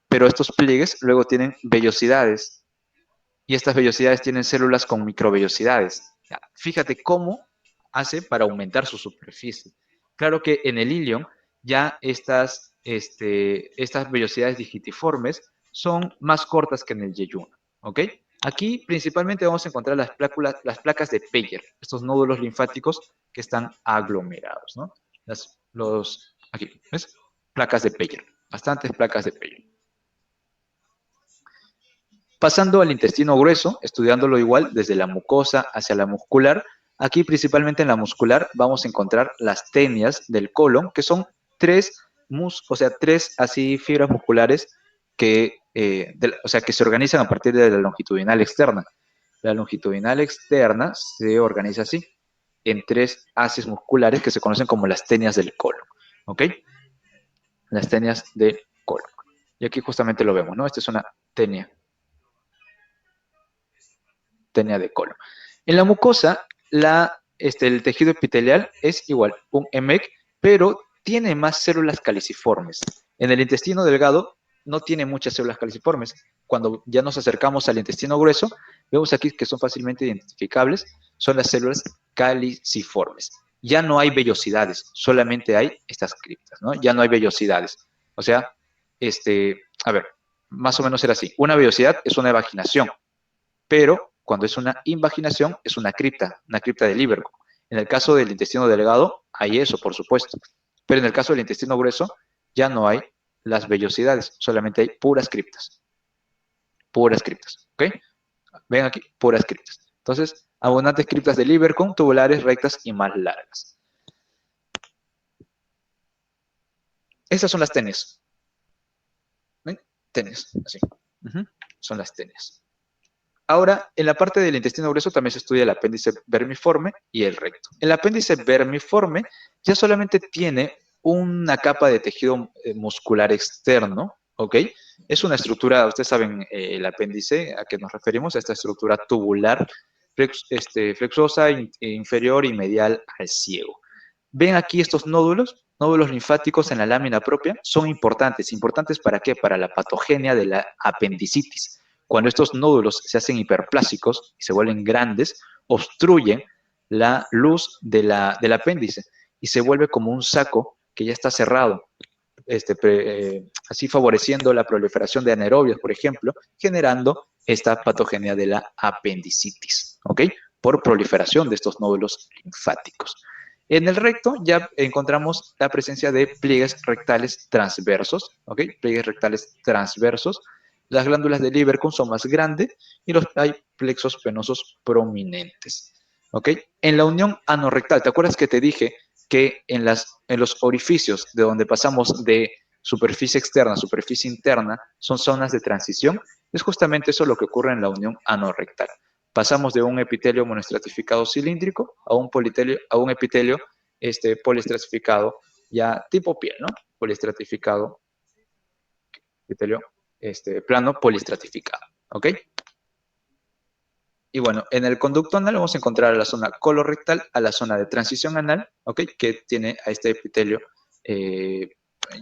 pero estos pliegues luego tienen vellosidades y estas vellosidades tienen células con microvellosidades. Fíjate cómo hace para aumentar su superficie. Claro que en el ilion ya estas vellosidades digitiformes son más cortas que en el yeyuno, ¿ok? Aquí principalmente vamos a encontrar las placas de Peyer, estos nódulos linfáticos que están aglomerados, ¿no? Aquí, ¿ves? Placas de Peyer, bastantes placas de Peyer. Pasando al intestino grueso, estudiándolo igual desde la mucosa hacia la muscular, aquí principalmente en la muscular vamos a encontrar las tenias del colon, que son tres así fibras musculares que se organizan a partir de la longitudinal externa. La longitudinal externa se organiza así, en tres haces musculares que se conocen como las tenias del colon, ¿ok? Las tenias del colon. Y aquí justamente lo vemos, ¿no? Esta es una tenia de colon. En la mucosa, el tejido epitelial es igual, un EMEC, pero tiene más células caliciformes. En el intestino delgado no tiene muchas células caliciformes. Cuando ya nos acercamos al intestino grueso, vemos aquí que son fácilmente identificables, son las células caliciformes. Ya no hay vellosidades, solamente hay estas criptas, ¿no? Ya no hay vellosidades. O sea, a ver, más o menos era así. Una vellosidad es una evaginación, pero cuando es una invaginación es una cripta de Lieberkühn. En el caso del intestino delgado hay eso, por supuesto, pero en el caso del intestino grueso ya no hay las vellosidades, solamente hay puras criptas, ¿ok? Ven aquí, puras criptas. Entonces, abundantes criptas de Lieberkühn, tubulares, rectas y más largas. Estas son las tenias. ¿Ven? Tenias, así. Son las tenias. Ahora, en la parte del intestino grueso también se estudia el apéndice vermiforme y el recto. El apéndice vermiforme ya solamente tiene una capa de tejido muscular externo, ¿ok? Es una estructura, ustedes saben, el apéndice, a qué nos referimos, a esta estructura tubular, flexosa, inferior y medial al ciego. Ven aquí estos nódulos linfáticos en la lámina propia, son importantes. ¿Importantes para qué? Para la patogenia de la apendicitis. Cuando estos nódulos se hacen hiperplásicos y se vuelven grandes, obstruyen la luz del apéndice y se vuelve como un saco que ya está cerrado, así favoreciendo la proliferación de anaerobios, por ejemplo, generando esta patogenia de la apendicitis, ¿ok? Por proliferación de estos nódulos linfáticos. En el recto ya encontramos la presencia de pliegues rectales transversos, ¿ok? Pliegues rectales transversos. Las glándulas de Lieberkühn son más grandes y hay plexos venosos prominentes, ¿ok? En la unión anorrectal, ¿te acuerdas que te dije que en los orificios de donde pasamos de superficie externa a superficie interna son zonas de transición? Es justamente eso lo que ocurre en la unión anorrectal. Pasamos de un epitelio monoestratificado cilíndrico a un epitelio poliestratificado ya tipo piel, ¿no? Poliestratificado, epitelio plano poliestratificado, ¿ok? Y bueno, en el conducto anal vamos a encontrar a la zona colorectal, a la zona de transición anal, ¿ok? Que tiene a este epitelio, eh,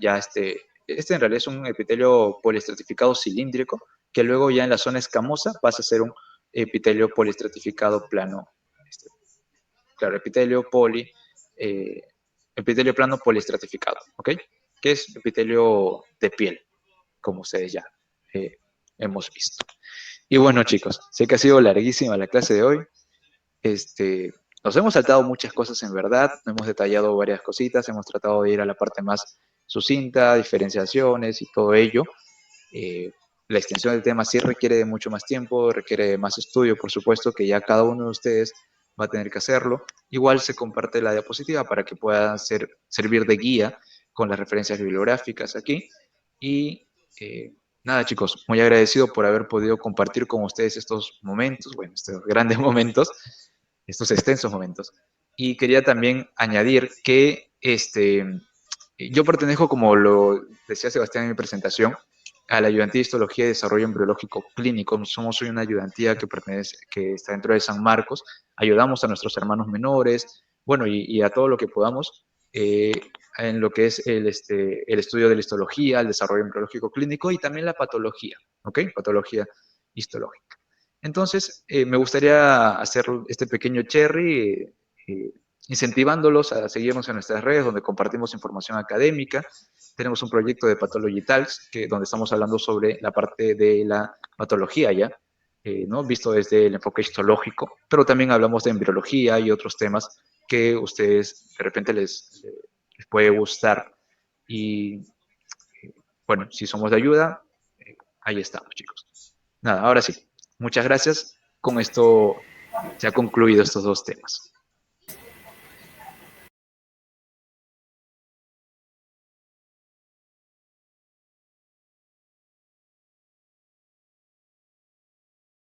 ya en realidad es un epitelio poliestratificado cilíndrico, que luego ya en la zona escamosa pasa a ser un epitelio poliestratificado plano, este, claro, eh, epitelio plano poliestratificado, ¿ok? Que es epitelio de piel, como ustedes ya eh, hemos visto. Y bueno, chicos, sé que ha sido larguísima la clase de hoy. Nos hemos saltado muchas cosas en verdad, hemos detallado varias cositas, hemos tratado de ir a la parte más sucinta, diferenciaciones y todo ello. Eh, la extensión del tema sí requiere de mucho más tiempo, requiere de más estudio, por supuesto, que ya cada uno de ustedes va a tener que hacerlo. Igual se comparte la diapositiva para que pueda servir de guía con las referencias bibliográficas aquí. Y nada, chicos, muy agradecido por haber podido compartir con ustedes estos momentos, bueno, estos grandes momentos, estos extensos momentos. Y quería también añadir que yo pertenezco, como lo decía Sebastián en mi presentación, a la ayudantía de histología y desarrollo embriológico clínico. Somos hoy una ayudantía que está dentro de San Marcos. Ayudamos a nuestros hermanos menores, bueno, y a todo lo que podamos eh, en lo que es el estudio de la histología, el desarrollo embriológico clínico y también la patología, ¿ok? Patología histológica. Entonces, me gustaría hacer este pequeño cherry incentivándolos a seguirnos en nuestras redes donde compartimos información académica. Tenemos un proyecto de Pathology Talks, donde estamos hablando sobre la parte de la patología ya, ¿no? Visto desde el enfoque histológico, pero también hablamos de embriología y otros temas que ustedes de repente les puede gustar. Y bueno, si somos de ayuda, ahí estamos, chicos. Nada, ahora sí, muchas gracias. Con esto se ha concluido estos dos temas.